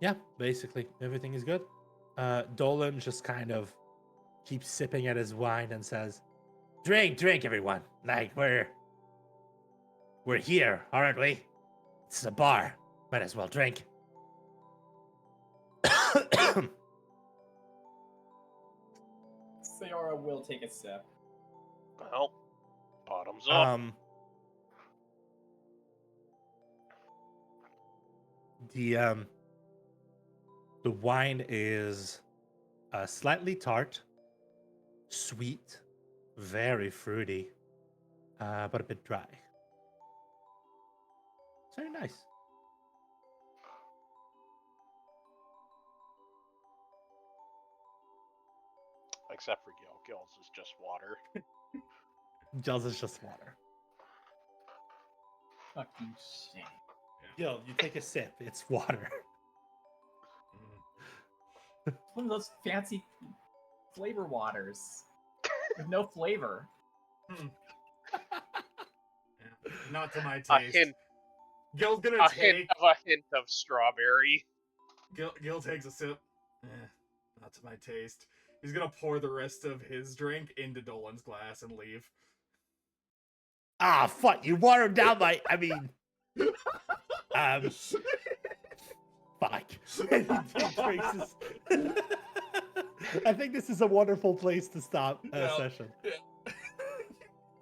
yeah, basically everything is good. Dolan just kind of keeps sipping at his wine and says, "Drink, everyone! Like we're here, aren't we? It's a bar. Might as well drink." Sayora will take a sip. Well, bottoms up. The wine is slightly tart, sweet, very fruity, but a bit dry. It's very nice. Except for Gil. Gil's is just water. Gil's is just water. Fucking shit. Gil, you take a sip. It's water. It's one of those fancy flavor waters with no flavor. Not to my A taste. hint. Gil's gonna A take hint of strawberry. Gil takes a sip. Not to my taste. He's gonna pour the rest of his drink into Dolan's glass and leave. Ah, fuck! You watered down my. I mean, fuck. I think this is a wonderful place to stop a session. Yeah.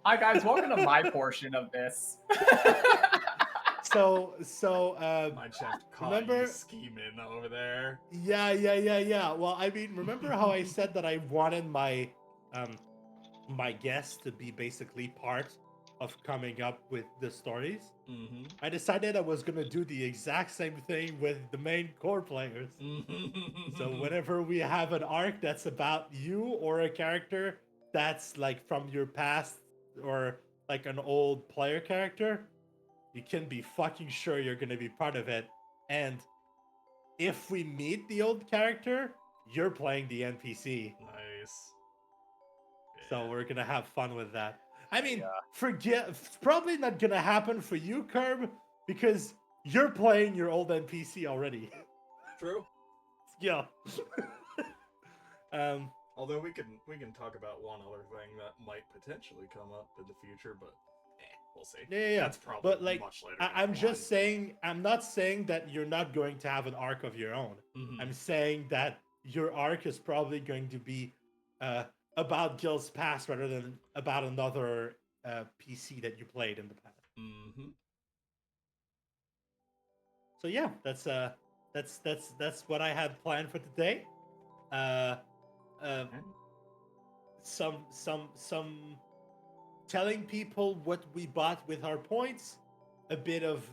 Hi guys, welcome to my portion of this. So My chest caught remember you scheming over there. Yeah. Well, I mean, remember how I said that I wanted my my guests to be basically part of coming up with the stories? Mm-hmm. I decided I was gonna do the exact same thing with the main core players. So whenever we have an arc that's about you or a character that's like from your past or like an old player character, you can be fucking sure you're gonna be part of it. And if we meet the old character, you're playing the NPC. Nice. So we're gonna have fun with that. I mean, Yeah. forget. It's probably not gonna happen for you, Curb, because you're playing your old NPC already. True. Yeah. Although we can talk about one other thing that might potentially come up in the future, but we'll see. Yeah. That's probably But like, much later. I'm just saying. I'm not saying that you're not going to have an arc of your own. Mm-hmm. I'm saying that your arc is probably going to be about Gil's past rather than about another PC that you played in the past. Mm-hmm. So yeah, that's what I had planned for today. Some telling people what we bought with our points, a bit of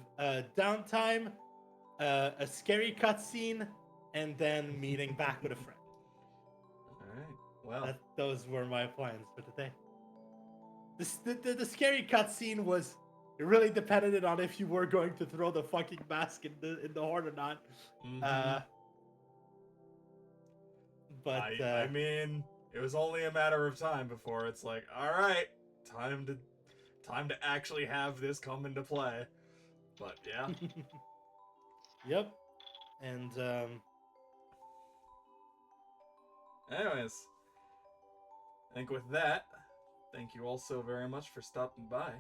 downtime, a scary cutscene, and then meeting back with a friend. All right. Well, Those were my plans for today. The scary cutscene was really dependent on if you were going to throw the fucking mask in the Hoard or not. mm-hmm. But I mean, it was only a matter of time before it's like, all right, time to actually have this come into play. But yeah. Yep. And Anyways, I think with that, thank you all so very much for stopping by.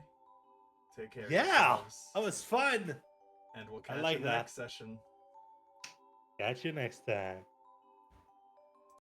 Take care. yeah, Yourselves, that was fun. and we'll I catch like you that. next session. Catch you next time.